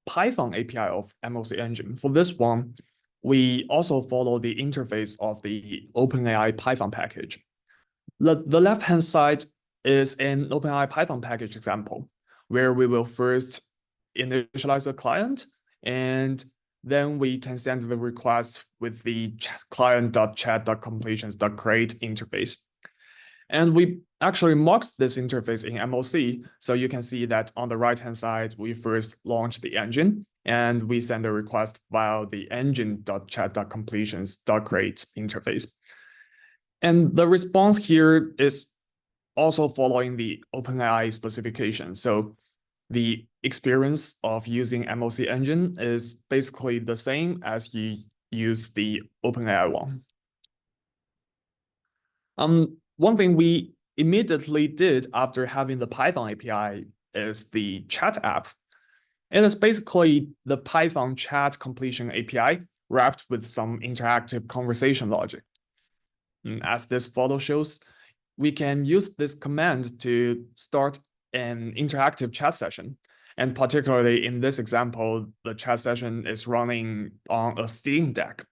Python API of MLC engine. For this one, we also follow the interface of the OpenAI Python package. The left-hand side is an OpenAI Python package example, where we will first initialize a client, and then we can send the request with the client.chat.completions.create interface. And we actually mocked this interface in MLC, so you can see that on the right-hand side, we first launch the engine, and we send a request via the engine.chat.completions.create interface. And the response here is also following the OpenAI specification. So the experience of using MLC engine is basically the same as you use the OpenAI one. One thing we immediately did after having the Python API is the chat app. It is basically the Python chat completion API wrapped with some interactive conversation logic. As this photo shows, we can use this command to start an interactive chat session. And particularly in this example, the chat session is running on a Steam Deck.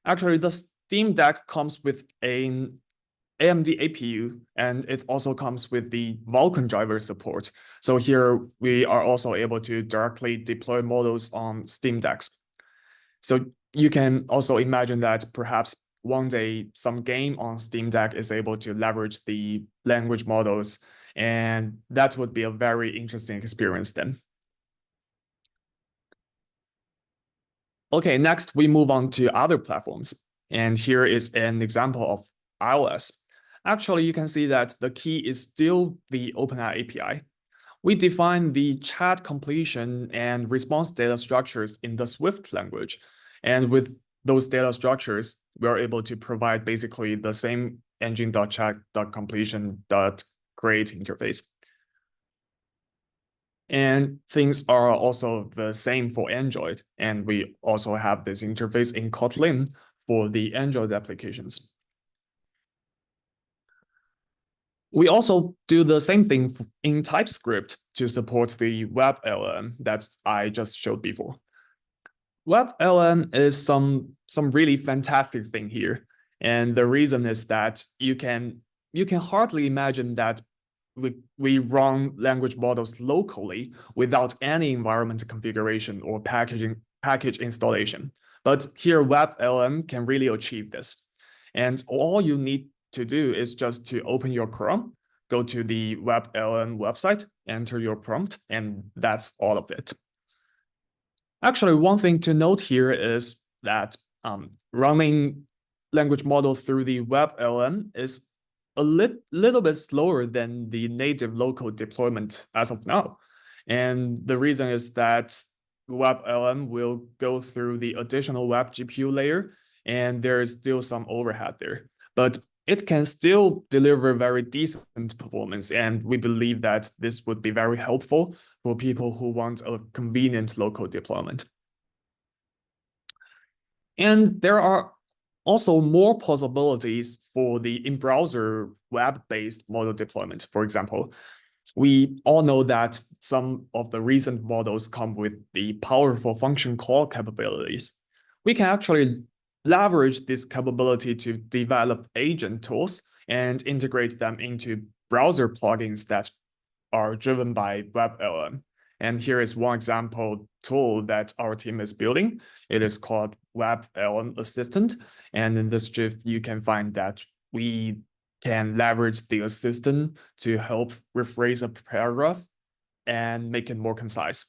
Actually, the Steam Deck comes with an AMD APU, and it also comes with the Vulkan driver support. So here we are also able to directly deploy models on Steam Decks. So you can also imagine that perhaps one day some game on Steam Deck is able to leverage the language models, and that would be a very interesting experience then. Okay, next we move on to other platforms. And here is an example of iOS. Actually, you can see that the key is still the OpenAI API. We define the chat completion and response data structures in the Swift language. And with those data structures, we are able to provide basically the same engine.chat.completion.create interface. And things are also the same for Android. And we also have this interface in Kotlin for the Android applications. We also do the same thing in TypeScript to support the WebLM that I just showed before. WebLM is some really fantastic thing here. And the reason is that you can hardly imagine that we run language models locally without any environment configuration or package installation. But here WebLM can really achieve this. And all you need to do is just to open your Chrome, go to the WebLM website, enter your prompt, and that's all of it. Actually, one thing to note here is that running language model through the WebLM is a little bit slower than the native local deployment as of now. And the reason is that WebLM will go through the additional web GPU layer, and there is still some overhead there. But it can still deliver very decent performance, and we believe that this would be very helpful for people who want a convenient local deployment. And there are also more possibilities for the in-browser web-based model deployment. For example, we all know that some of the recent models come with the powerful function call capabilities. We can actually leverage this capability to develop agent tools and integrate them into browser plugins that are driven by WebLM. And here is one example tool that our team is building. It is called WebLM Assistant. And in this GIF, you can find that we can leverage the assistant to help rephrase a paragraph and make it more concise.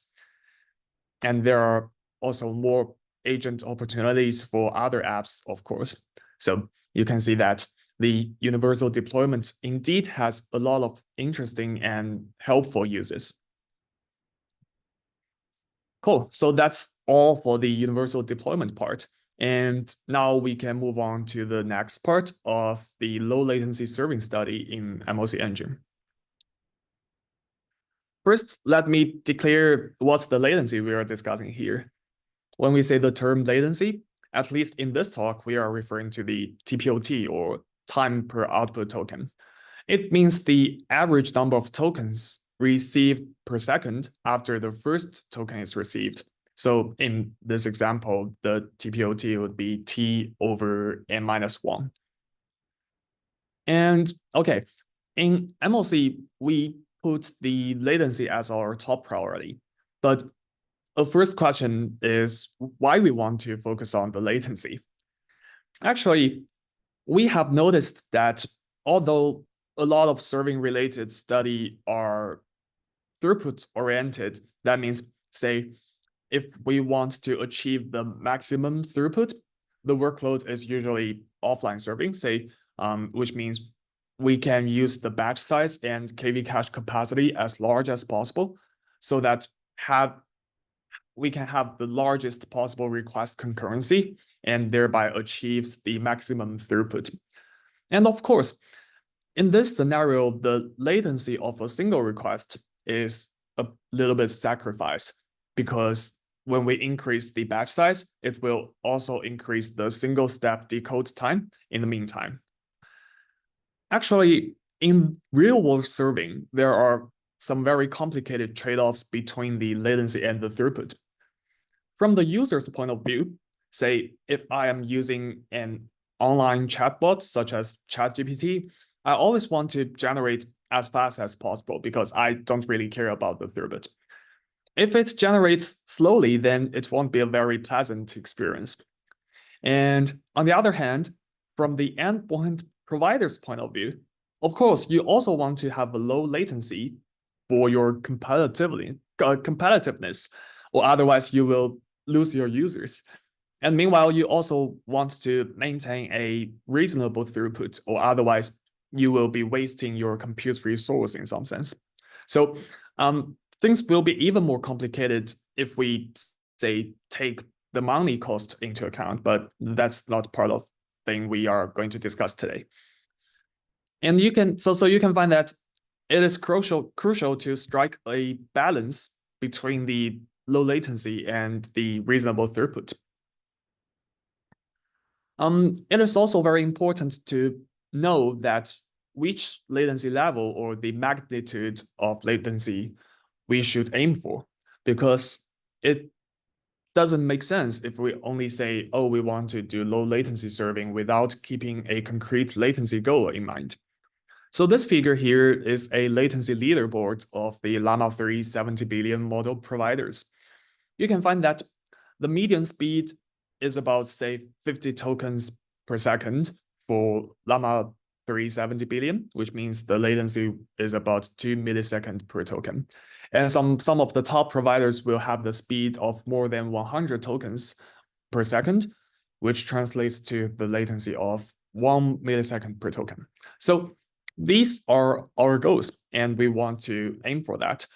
And there are also more agent opportunities for other apps, of course. So you can see that the universal deployment indeed has a lot of interesting and helpful uses. Cool, so that's all for the universal deployment part. And now we can move on to the next part of the low latency serving study in MLC engine. First, let me declare what's the latency we are discussing here. When we say the term latency, at least in this talk, we are referring to the TPOT, or time per output token. It means the average number of tokens received per second after the first token is received. So in this example, the TPOT would be T over n-1. And okay, in MLC, we put the latency as our top priority. But the first question is why we want to focus on the latency. Actually, we have noticed that although a lot of serving-related study are throughput-oriented, that means, say, if we want to achieve the maximum throughput, the workload is usually offline serving, say, which means we can use the batch size and KV cache capacity as large as possible so that we can have the largest possible request concurrency and thereby achieves the maximum throughput. And of course, in this scenario, the latency of a single request is a little bit sacrificed because when we increase the batch size, it will also increase the single step decode time in the meantime. Actually, in real world serving, there are some very complicated trade-offs between the latency and the throughput. From the user's point of view, say if I am using an online chatbot such as ChatGPT, I always want to generate as fast as possible because I don't really care about the throughput. If it generates slowly, then it won't be a very pleasant experience. And on the other hand, from the endpoint provider's point of view, of course, you also want to have a low latency for your competitiveness, or otherwise you will lose your users. And meanwhile, you also want to maintain a reasonable throughput, or otherwise you will be wasting your compute resource in some sense. So things will be even more complicated if we, say, take the money cost into account, but that's not part of the thing we are going to discuss today. And you can so you can find that it is crucial to strike a balance between the low latency and the reasonable throughput. It is also very important to know that which latency level or the magnitude of latency we should aim for, because it doesn't make sense if we only say, oh, we want to do low latency serving without keeping a concrete latency goal in mind. So this figure here is a latency leaderboard of the Llama 3 70 billion model providers. You can find that the median speed is about, say, 50 tokens per second for Llama 3 70 billion, which means the latency is about 2 milliseconds per token. And some of the top providers will have the speed of more than 100 tokens per second, which translates to the latency of 1 millisecond per token. So these are our goals, and we want to aim for that.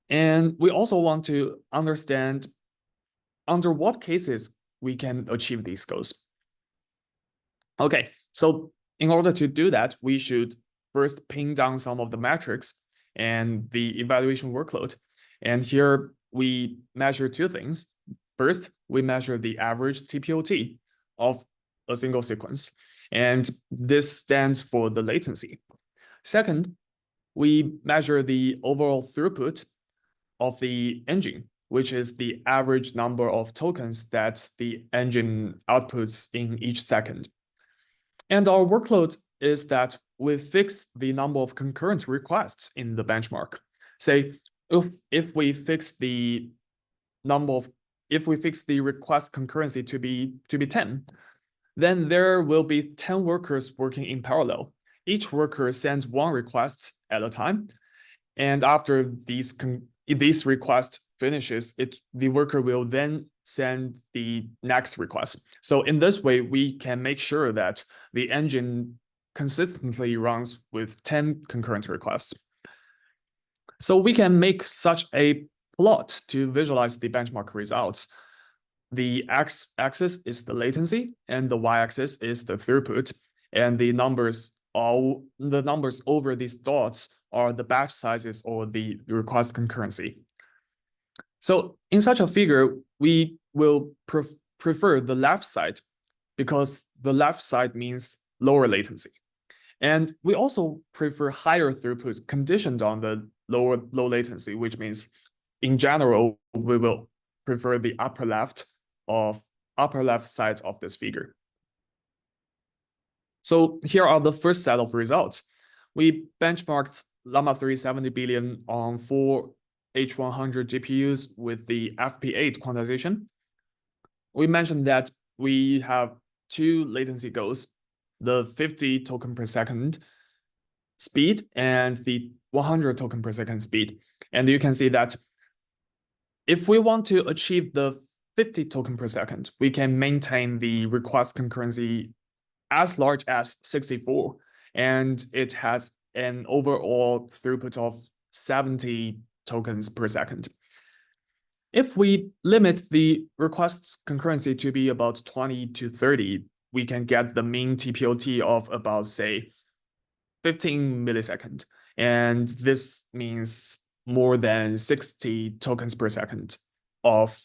And we also want to understand under what cases we can achieve these goals. Okay, so in order to do that, we should first pin down some of the metrics and the evaluation workload. And here we measure two things. First, we measure the average TPOT of a single sequence, and this stands for the latency. Second, we measure the overall throughput of the engine, which is the average number of tokens that the engine outputs in each second. And our workload is that we fix the number of concurrent requests in the benchmark. Say, if we fix the request concurrency to be 10, then there will be 10 workers working in parallel. Each worker sends one request at a time, and after this request finishes, the worker will then send the next request. So in this way, we can make sure that the engine consistently runs with 10 concurrent requests. So we can make such a plot to visualize the benchmark results. The x-axis is the latency, and the y-axis is the throughput, and the numbers over these dots are the batch sizes or the request concurrency. So in such a figure, we will prefer the left side because the left side means lower latency. And we also prefer higher throughput conditioned on the low latency, which means in general, we will prefer the upper left side of this figure. So here are the first set of results. We benchmarked Llama 3 70 billion on 4 H100 GPUs with the FP8 quantization. We mentioned that we have two latency goals, the 50 token per second speed and the 100 token per second speed. And you can see that if we want to achieve the 50 token per second, we can maintain the request concurrency as large as 64, and it has an overall throughput of 70 tokens per second. If we limit the request concurrency to be about 20 to 30, we can get the mean TPOT of about, say, 15 milliseconds. And this means more than 60 tokens per second of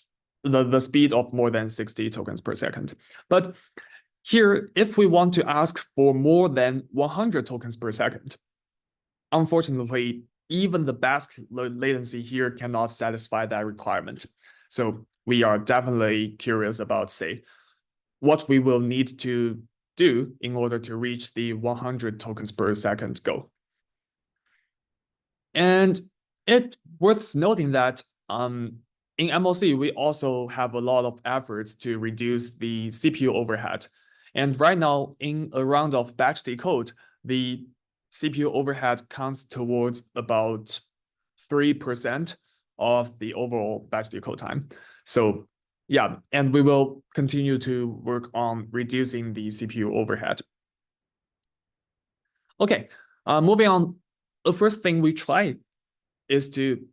the speed of more than 60 tokens per second. But here, if we want to ask for more than 100 tokens per second, unfortunately, even the best latency here cannot satisfy that requirement. So we are definitely curious about, say, what we will need to do in order to reach the 100 tokens per second goal. And it's worth noting that in MLC, we also have a lot of efforts to reduce the CPU overhead. And right now, in a round of batch decode, the CPU overhead counts towards about 3% of the overall batch decode time. So yeah, and we will continue to work on reducing the CPU overhead. Okay, moving on. The first thing we try is to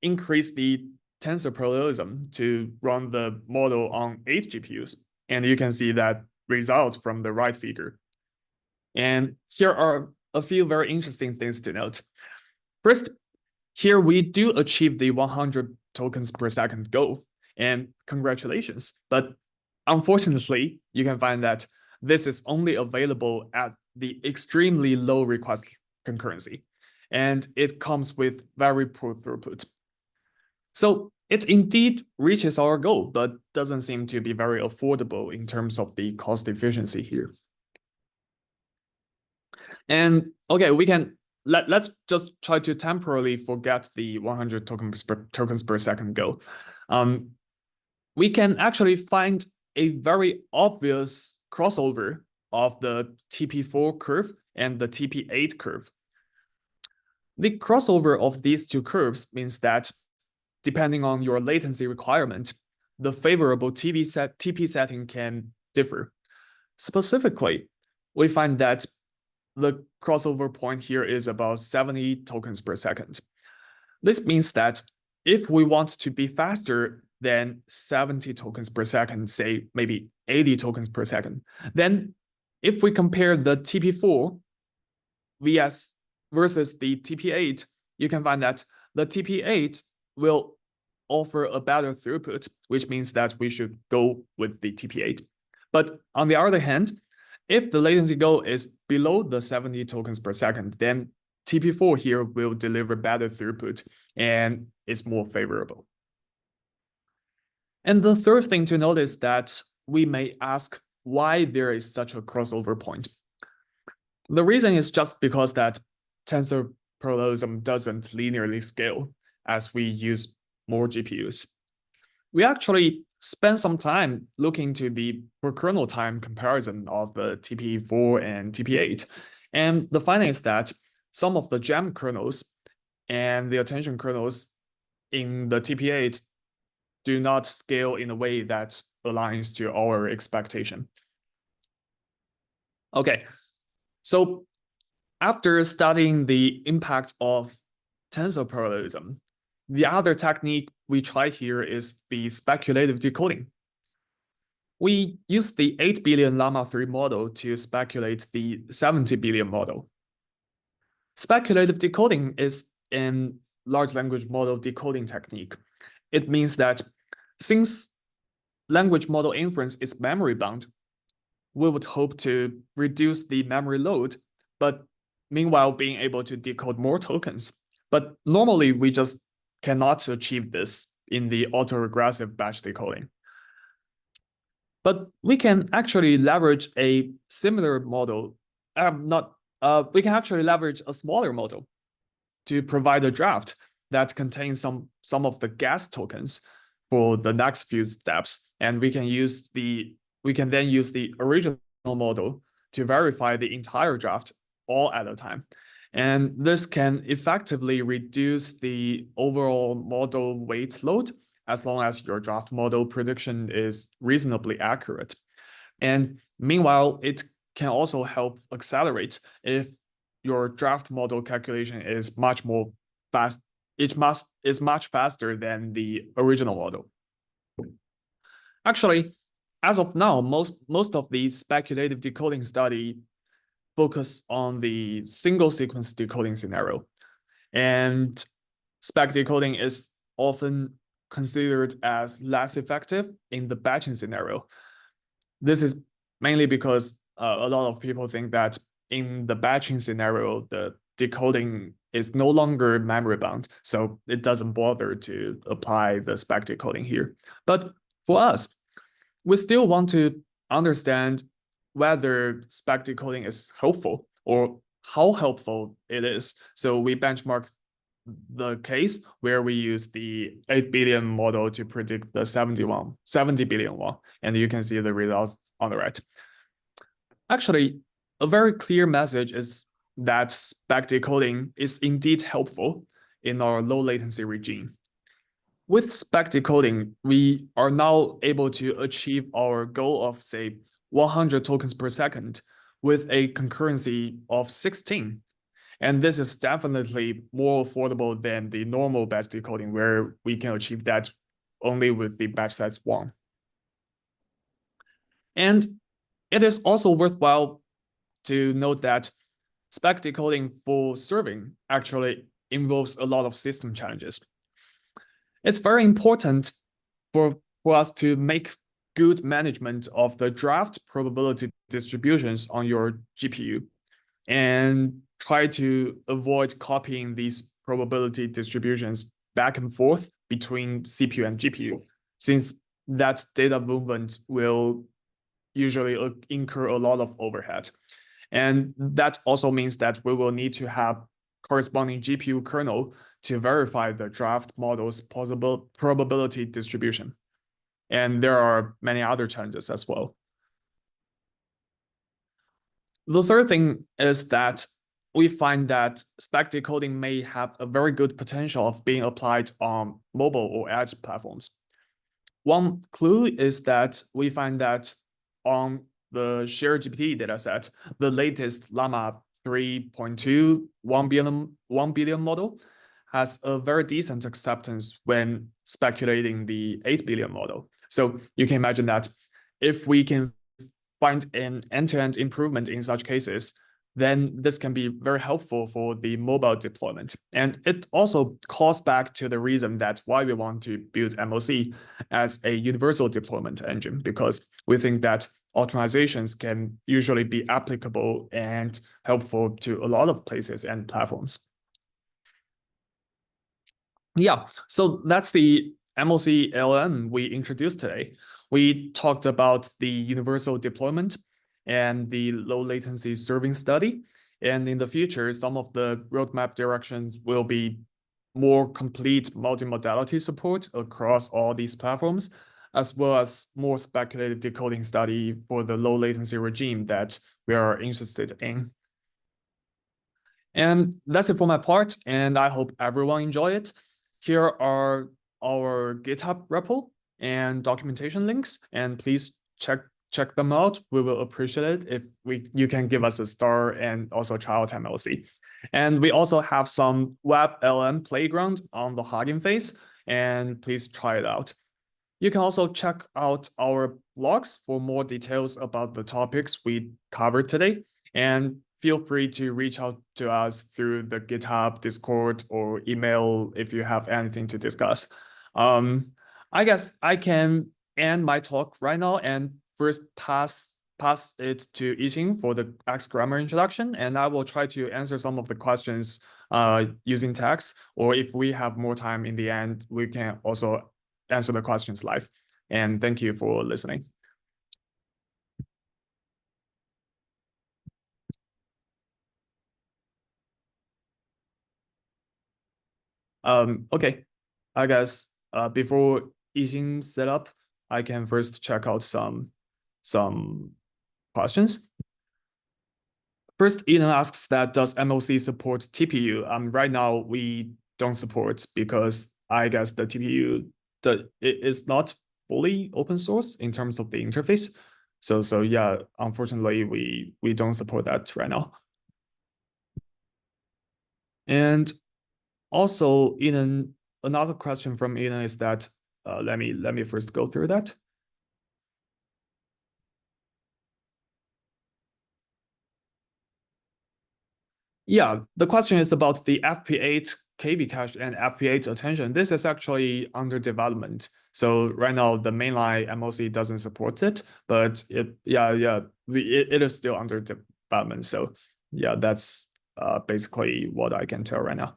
increase the tensor parallelism to run the model on 8 GPUs. And you can see that result from the right figure. And here are a few very interesting things to note. First, here we do achieve the 100 tokens per second goal, and congratulations. But unfortunately, you can find that this is only available at the extremely low request concurrency, and it comes with very poor throughput. So it indeed reaches our goal, but doesn't seem to be very affordable in terms of the cost efficiency here. And okay, let's just try to temporarily forget the 100 tokens per second goal. We can actually find a very obvious crossover of the TP4 curve and the TP8 curve. The crossover of these two curves means that depending on your latency requirement, the favorable TP setting can differ. Specifically, we find that the crossover point here is about 70 tokens per second. This means that if we want to be faster than 70 tokens per second, say maybe 80 tokens per second, then if we compare the TP4 versus the TP8, you can find that the TP8 will offer a better throughput, which means that we should go with the TP8. But on the other hand, if the latency goal is below the 70 tokens per second, then TP4 here will deliver better throughput and is more favorable. And the third thing to note is that we may ask why there is such a crossover point. The reason is just because that tensor parallelism doesn't linearly scale as we use more GPUs. We actually spent some time looking to the per kernel time comparison of the TP4 and TP8. And the finding is that some of the gem kernels and the attention kernels in the TP8 do not scale in a way that aligns to our expectation. Okay, so after studying the impact of tensor parallelism, the other technique we try here is the speculative decoding. We use the 8 billion Llama 3 model to speculate the 70 billion model. Speculative decoding is a large language model decoding technique. It means that since language model inference is memory bound, we would hope to reduce the memory load, but meanwhile being able to decode more tokens. But normally we just cannot achieve this in the autoregressive batch decoding. But we can actually leverage a similar model, we can actually leverage a smaller model to provide a draft that contains some of the guess tokens for the next few steps, and we can then use the original model to verify the entire draft all at a time. And this can effectively reduce the overall model weight load as long as your draft model prediction is reasonably accurate. And meanwhile, it can also help accelerate if your draft model calculation is much more fast. Is much faster than the original model. Actually, as of now, most of the speculative decoding study focus on the single sequence decoding scenario. And spec decoding is often considered as less effective in the batching scenario. This is mainly because a lot of people think that in the batching scenario, the decoding is no longer memory bound, so it doesn't bother to apply the spec decoding here. But for us, we still want to understand whether spec decoding is helpful or how helpful it is. So we benchmark the case where we use the 8 billion model to predict the 70 billion one, and you can see the results on the right. Actually, a very clear message is that spec decoding is indeed helpful in our low latency regime. With spec decoding, we are now able to achieve our goal of, say, 100 tokens per second with a concurrency of 16. And this is definitely more affordable than the normal batch decoding, where we can achieve that only with the batch size 1. And it is also worthwhile to note that spec decoding for serving actually involves a lot of system challenges. It's very important for us to make good management of the draft probability distributions on your GPU and try to avoid copying these probability distributions back and forth between CPU and GPU, since that data movement will usually incur a lot of overhead. And that also means that we will need to have corresponding GPU kernel to verify the draft model's possible probability distribution. And there are many other challenges as well. The third thing is that we find that spec decoding may have a very good potential of being applied on mobile or edge platforms. One clue is that we find that on the shared GPT dataset, the latest Llama 3.2 1 billion model has a very decent acceptance when speculating the 8 billion model. So you can imagine that if we can find an end-to-end improvement in such cases, then this can be very helpful for the mobile deployment. And it also calls back to the reason that why we want to build MLC as a universal deployment engine, because we think that optimizations can usually be applicable and helpful to a lot of places and platforms. Yeah, so that's the MLC-LLM we introduced today. We talked about the universal deployment and the low latency serving study. And in the future, some of the roadmap directions will be more complete multimodality support across all these platforms, as well as more speculative decoding study for the low latency regime that we are interested in. And that's it for my part, and I hope everyone enjoy it. Here are our GitHub repo and documentation links, and please check them out. We will appreciate it if you can give us a star and also try out MLC. And we also have some web LM playground on the Hugging Face, and please try it out. You can also check out our blogs for more details about the topics we covered today, and feel free to reach out to us through the GitHub, Discord, or email if you have anything to discuss. I guess I can end my talk right now and first pass it to Yixing for the XGrammar introduction, and I will try to answer some of the questions using text, or if we have more time in the end, we can also answer the questions live. And thank you for listening. Okay, I guess before Yixing set up, I can first check out some questions. First, Eden asks that does MLC support TPU? Right now we don't support because I guess the TPU it is not fully open source in terms of the interface. So yeah, unfortunately we don't support that right now. And also, Eden, another question from Eden is that let me first go through that. Yeah, the question is about the FP8 KV cache and FP8 attention. This is actually under development. So right now the mainline MLC doesn't support it, but it is still under development. So yeah, that's basically what I can tell right now.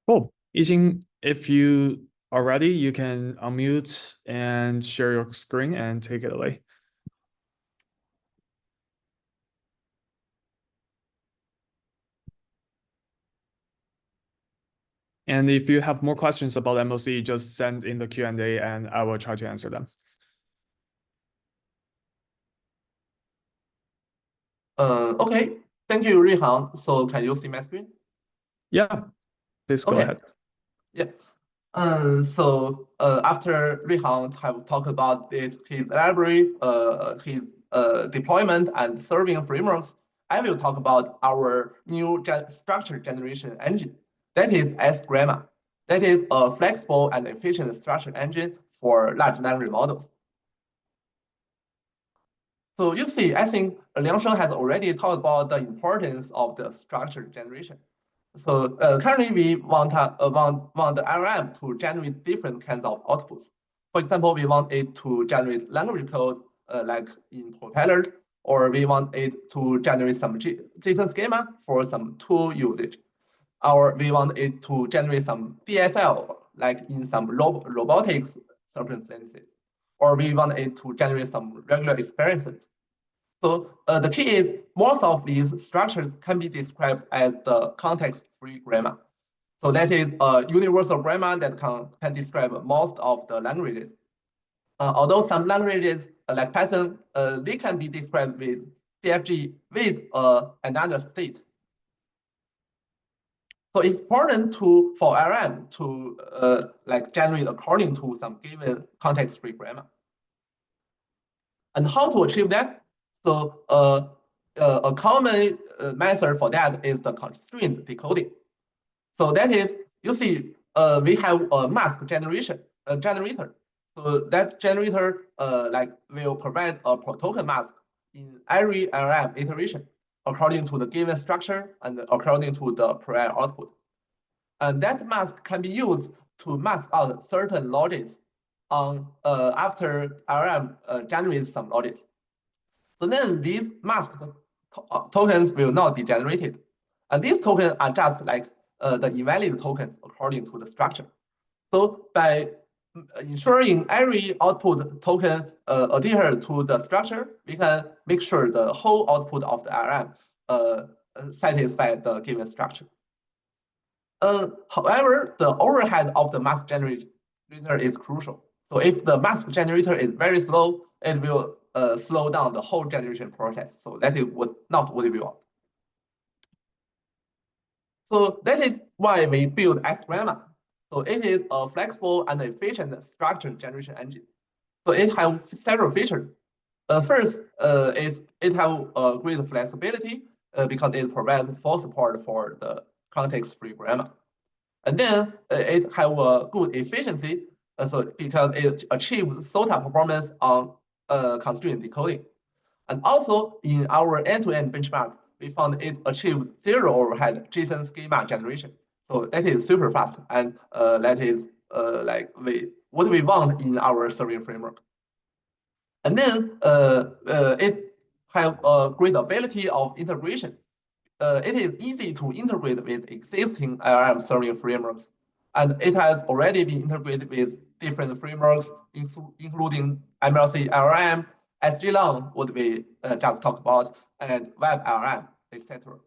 Cool. Yixing, if you are ready, you can unmute and share your screen and take it away. And if you have more questions about MLC, just send in the Q&A and I will try to answer them. Okay, thank you, Ruihang. So can you see my screen? Yeah, please go ahead. Yeah. So after Ruihang have talked about his library, his deployment and serving frameworks, I will talk about our new structure generation engine. That is SGramma. That is a flexible and efficient structure engine for large language models. So you see, I think Liang Sheng has already talked about the importance of the structure generation. So currently we want the LLM to generate different kinds of outputs. For example, we want it to generate language code like in Propeller, or we want it to generate some JSON schema for some tool usage. Or we want it to generate some DSL, like in some robotics circumstances. Or we want it to generate some regular experiences. So the key is most of these structures can be described as the context-free grammar. So that is a universal grammar that can describe most of the languages. Although some languages like Python, they can be described with DFG with another state. So it's important for LLM to generate according to some given context-free grammar. And how to achieve that? So a common method for that is the constraint decoding. So that is, you see, we have a mask generator. So that generator will provide a token mask in every LLM iteration. according to the given structure and according to the prior output. And that mask can be used to mask out certain logits on after LLM generates some logits. So then these masked tokens will not be generated. And these tokens are just like the invalid tokens according to the structure. So by ensuring every output token adhere to the structure, we can make sure the whole output of the LLM satisfy the given structure. However, the overhead of the mask generator is crucial. So if the mask generator is very slow, it will slow down the whole generation process. So that is not what we want. So that is why we build XGrammar. So it is a flexible and efficient structure generation engine. So it has several features. First is it has great flexibility because it provides full support for the context-free grammar. And then it has a good efficiency, so because it achieves SOTA performance on constraint decoding. And also in our end-to-end benchmark, we found it achieves zero overhead JSON schema generation. So that is super fast, and that is like what we want in our serving framework. And then it has a great ability of integration. It is easy to integrate with existing LLM serving frameworks, and it has already been integrated with different frameworks, including MLC-LLM, SGLang, what we just talked about, and WebLLM, etc.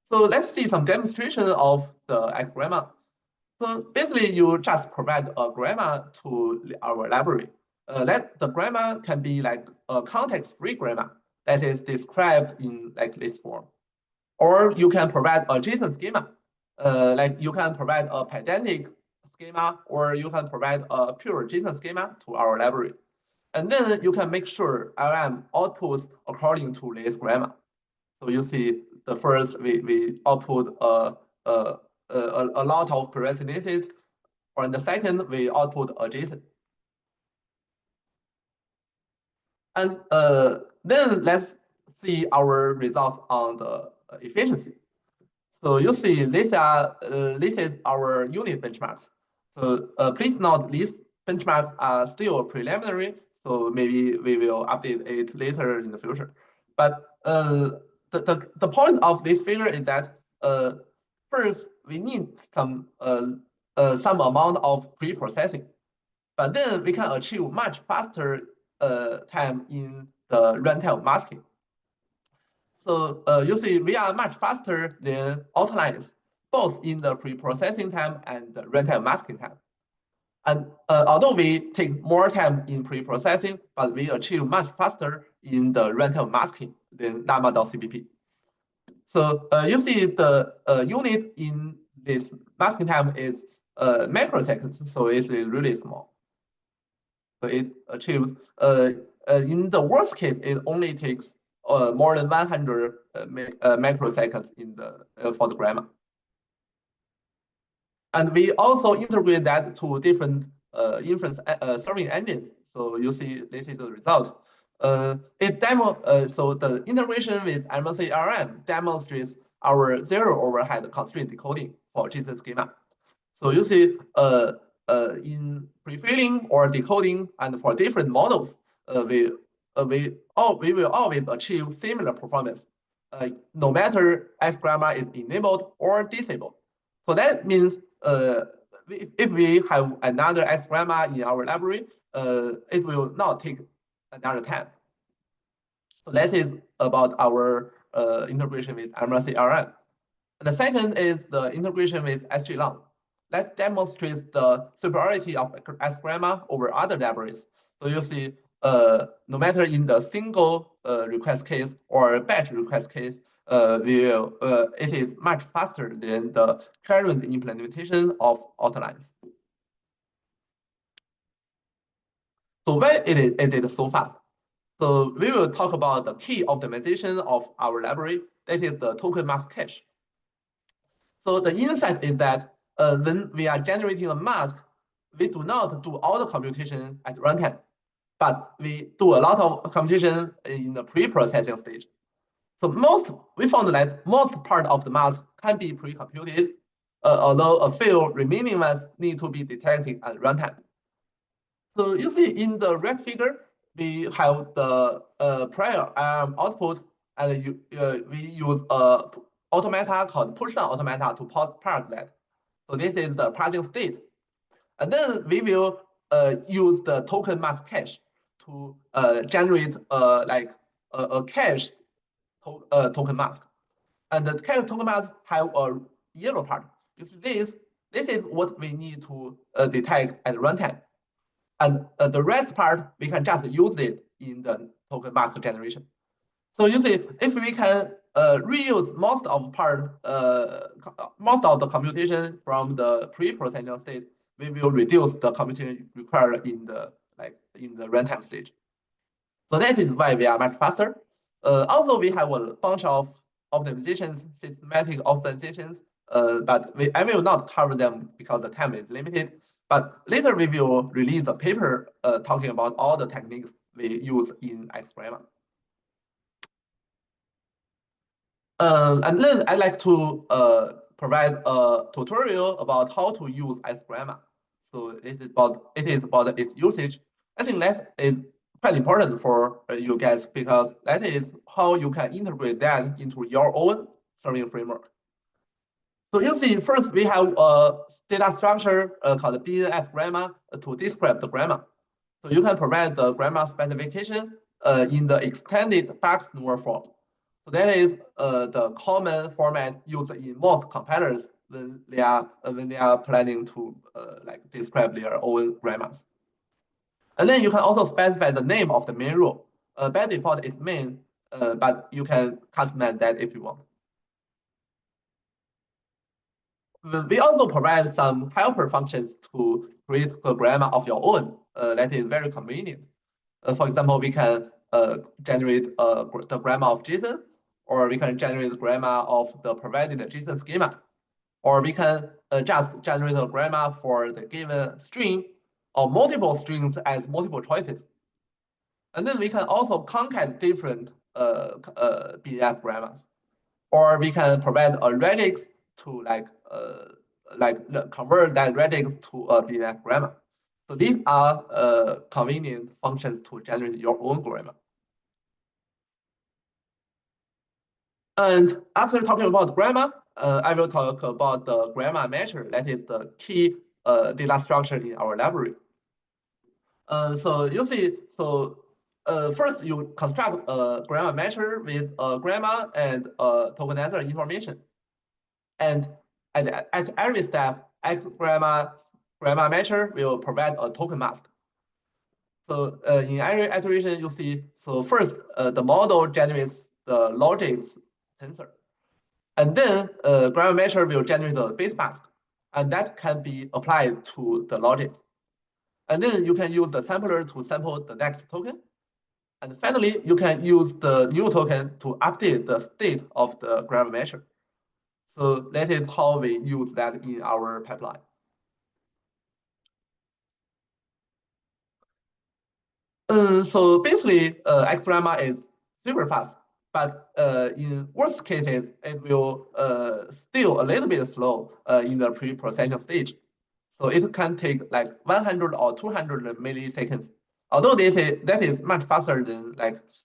So let's see some demonstration of the XGrammar. So basically, you just provide a grammar to our library. Let the grammar can be like a context-free grammar that is described in like this form. Or you can provide a JSON schema. Like you can provide a pedantic schema, or you can provide a pure JSON schema to our library. And then you can make sure LLM outputs according to this grammar. So you see the first, we output a lot of parentheses, or in the second, we output a JSON. And then let's see our results on the efficiency. So you see this is our unit benchmarks. So please note these benchmarks are still preliminary, so maybe we will update it later in the future. But the point of this figure is that first we need some amount of pre-processing, but then we can achieve much faster time in the runtime masking. So you see we are much faster than outlines, both in the pre-processing time and the runtime masking time. And although we take more time in pre-processing, but we achieve much faster in the runtime masking than llama.cpp. So you see the unit in this masking time is microseconds, so it's really small. So it achieves, in the worst case, it only takes more than 100 microseconds in the for the grammar. And we also integrate that to different inference serving engines. So you see, this is the result. So the integration with MLC-LLM demonstrates our zero overhead constraint decoding for JSON schema. So you see, in prefilling or decoding and for different models, we will always achieve similar performance, no matter XGrammar is enabled or disabled. So that means if we have another XGrammar in our library, it will not take another time. So that is about our integration with MLC-LLM. And the second is the integration with SGLang. Let's demonstrate the superiority of XGrammar over other libraries. So you see, no matter in the single request case or batch request case, it is much faster than the current implementation of outlines. So why is it so fast? So we will talk about the key optimization of our library, that is the token mask cache. So the insight is that when we are generating a mask, we do not do all the computation at runtime. but we do a lot of computation in the pre-processing stage. So we found that most part of the mask can be pre-computed, although a few remaining ones need to be detected at runtime. So you see in the right figure, we have the prior output, and we use automata called push-down automata to parse that. So this is the parsing state. And then we will use the token mask cache to generate like a cache token mask. And the cache token mask have a yellow part. You see this is what we need to detect at runtime. And the rest part, we can just use it in the token mask generation. So you see, if we can reuse most of the computation from the pre-processing state, we will reduce the computation required in the runtime stage. So that is why we are much faster. Also, we have a bunch of optimizations, systematic optimizations, but I will not cover them because the time is limited. But later we will release a paper talking about all the techniques we use in XGrammar. And then I'd like to provide a tutorial about how to use XGrammar. So it is about its usage. I think that is quite important for you guys because that is how you can integrate that into your own serving framework. So you see, first we have a data structure called XGrammar to describe the grammar. So you can provide the grammar specification in the extended backstore form. So that is the common format used in most compilers when they are planning to describe their own grammars. And then you can also specify the name of the main rule. By default, it's main, but you can customize that if you want. We also provide some helper functions to create a grammar of your own. That is very convenient. For example, we can generate the grammar of JSON, or we can generate the grammar of the provided JSON schema, or we can just generate a grammar for the given string or multiple strings as multiple choices. And then we can also concat different BF grammars, or we can provide a radix to convert that radix to a BF grammar. So these are convenient functions to generate your own grammar. And after talking about grammar, I will talk about the grammar matcher. That is the key data structure in our library. So you see, first you construct a grammar matcher with a grammar and a tokenizer information. And at every step, XGrammar matcher will provide a token mask. So in every iteration, you see, so first the model generates the logics tensor. And then grammar matcher will generate the base mask. And that can be applied to the logics. And then you can use the sampler to sample the next token. And finally, you can use the new token to update the state of the grammar matcher. So that is how we use that in our pipeline. So basically, XGrammar is super fast, but in worst cases, it will still a little bit slow in the pre-processing stage. So it can take like 100 or 200 milliseconds. Although that is much faster than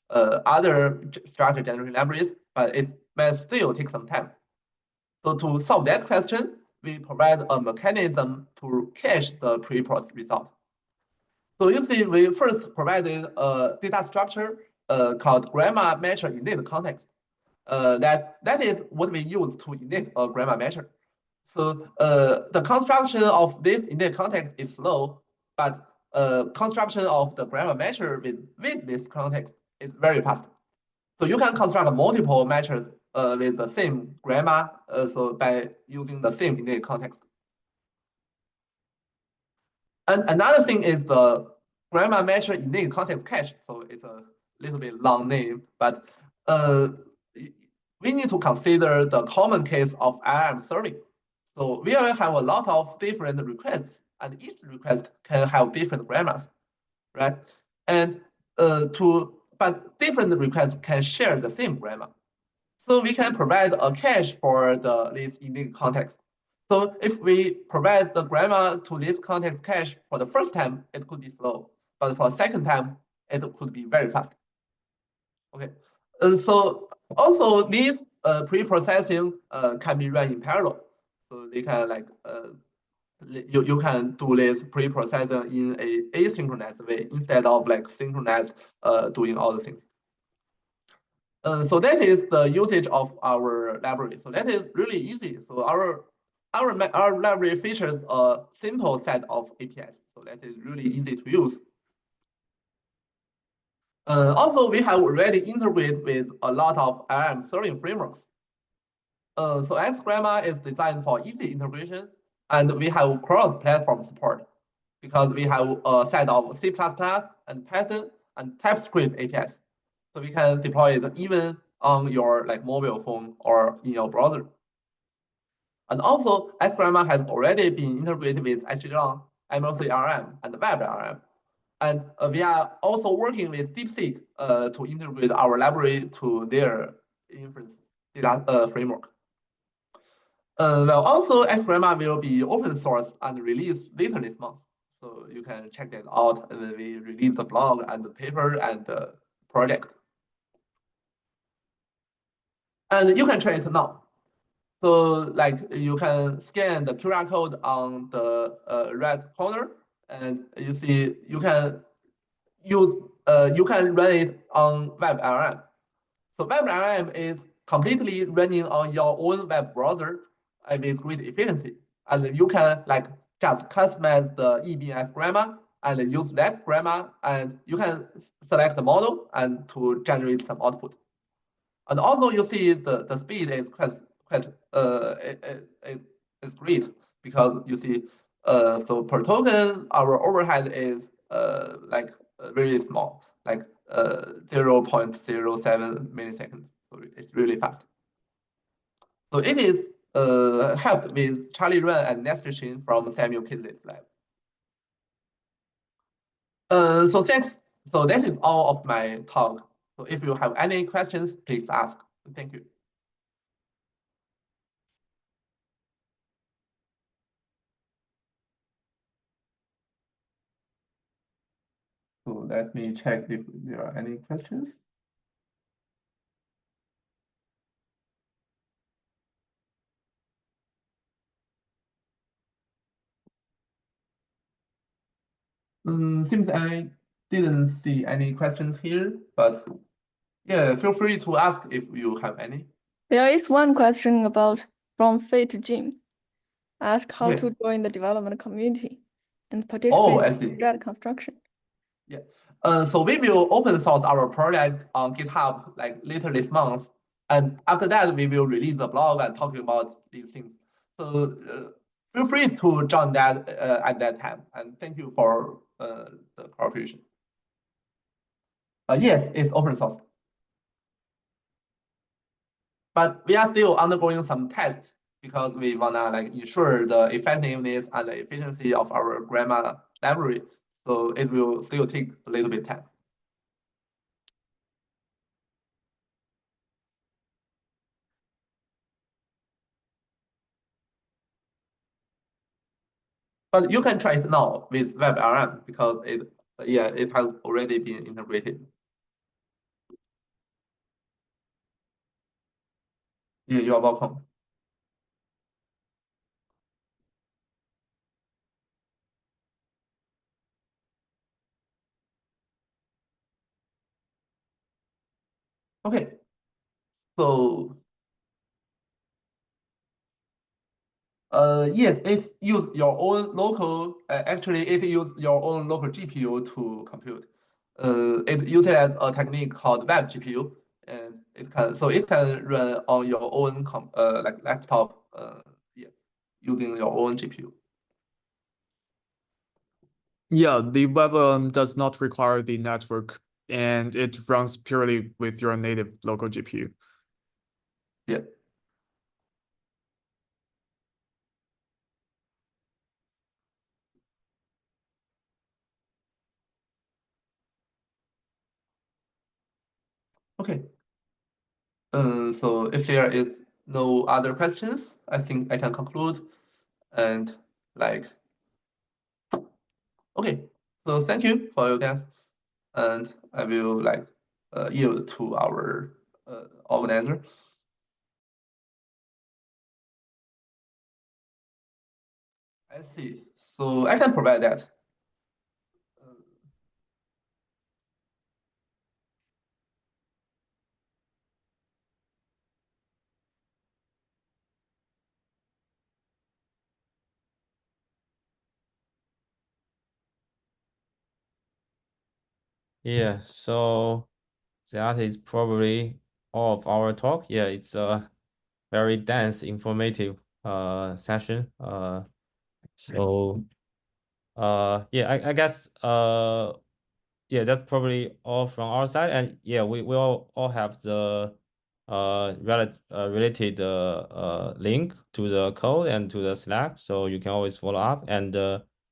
other structure generation libraries, but it may still take some time. So to solve that question, we provide a mechanism to cache the pre-process result. So you see, we first provided a data structure called grammar matcher init context. That is what we use to init a grammar matcher. So the construction of this init context is slow, but construction of the grammar matcher with this context is very fast. So you can construct multiple matchers with the same grammar, so by using the same init context. And another thing is the grammar matcher init context cache. So it's a little bit long name, but we need to consider the common case of LLM serving. So we will have a lot of different requests, and each request can have different grammars, right? and but different requests can share the same grammar. So we can provide a cache for this unique context. So if we provide the grammar to this context cache for the first time, it could be slow, but for the second time, it could be very fast. Okay, so also these pre-processing can be run in parallel. So they can like you can do this pre-processing in a asynchronous way instead of like synchronous doing all the things. So that is the usage of our library. So that is really easy. So our library features a simple set of APIs. So that is really easy to use. Also, we have already integrated with a lot of LLM serving frameworks. So XGrammar is designed for easy integration, and we have cross-platform support because we have a set of C++ and Python and TypeScript APIs. So we can deploy it even on your like mobile phone or in your browser. And also, XGrammar has already been integrated with SGLang, MLC-LLM, and WebLLM. And we are also working with DeepSeek to integrate our library to their inference data framework. Well, also XGrammar will be open source and released later this month. So you can check that out when we release the blog and the paper and the project. And you can try it now. So like you can scan the QR code on the right corner, and you see you can run it on WebLLM. So WebLLM is completely running on your own web browser with great efficiency, and you can like just customize the EBS grammar and use that grammar, and you can select the model and to generate some output. And also you see the speed is quite it's great because you see so per token our overhead is like really small, like 0.07 milliseconds. So it's really fast. So it is helped with Charlie Run and Nestor from Samuel Kisley's lab. So thanks. So that is all of my talk. So if you have any questions, please ask. Thank you. So let me check if there are any questions. Seems I didn't see any questions here, but yeah, feel free to ask if you have any. There is one question about from Fate Jim. Ask how Okay. to join the development community and Oh, participate I in see. thread construction. Yeah. So we will open source our project on GitHub like later this month, and after that we will release the blog and talk about these things. So feel free to join that at that time, and thank you for the cooperation. Yes, it's open source, but we are still undergoing some tests because we wanna like ensure the effectiveness and the efficiency of our grammar library. So it will still take a little bit time. But you can try it now with WebLLM because it has already been integrated. Yeah, you are welcome. Okay. So yes, it's use your own local. Actually, it use your own local GPU to compute. It utilizes a technique called web GPU, and it can run on your own like laptop. Yeah, using your own GPU. Yeah, the web does not require the network, and it runs purely with your native local GPU. Yeah. Okay. So if there is no other questions, I think I can conclude. And like, okay. So thank you for your guests, and I will like yield to our organizer. I see. So I can provide that. Yeah, so that is probably all of our talk. Yeah, it's a very dense, informative session. So yeah, I guess yeah, that's probably all from our side. And yeah, we all have the related link to the code and to the Slack, so you can always follow up. And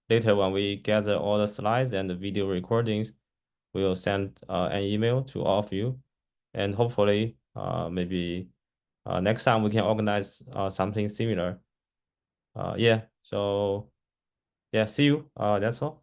later when we gather all the slides and the video recordings, we'll send an email to all of you, and hopefully maybe next time we can organize something similar. Yeah, so yeah, see you. That's all.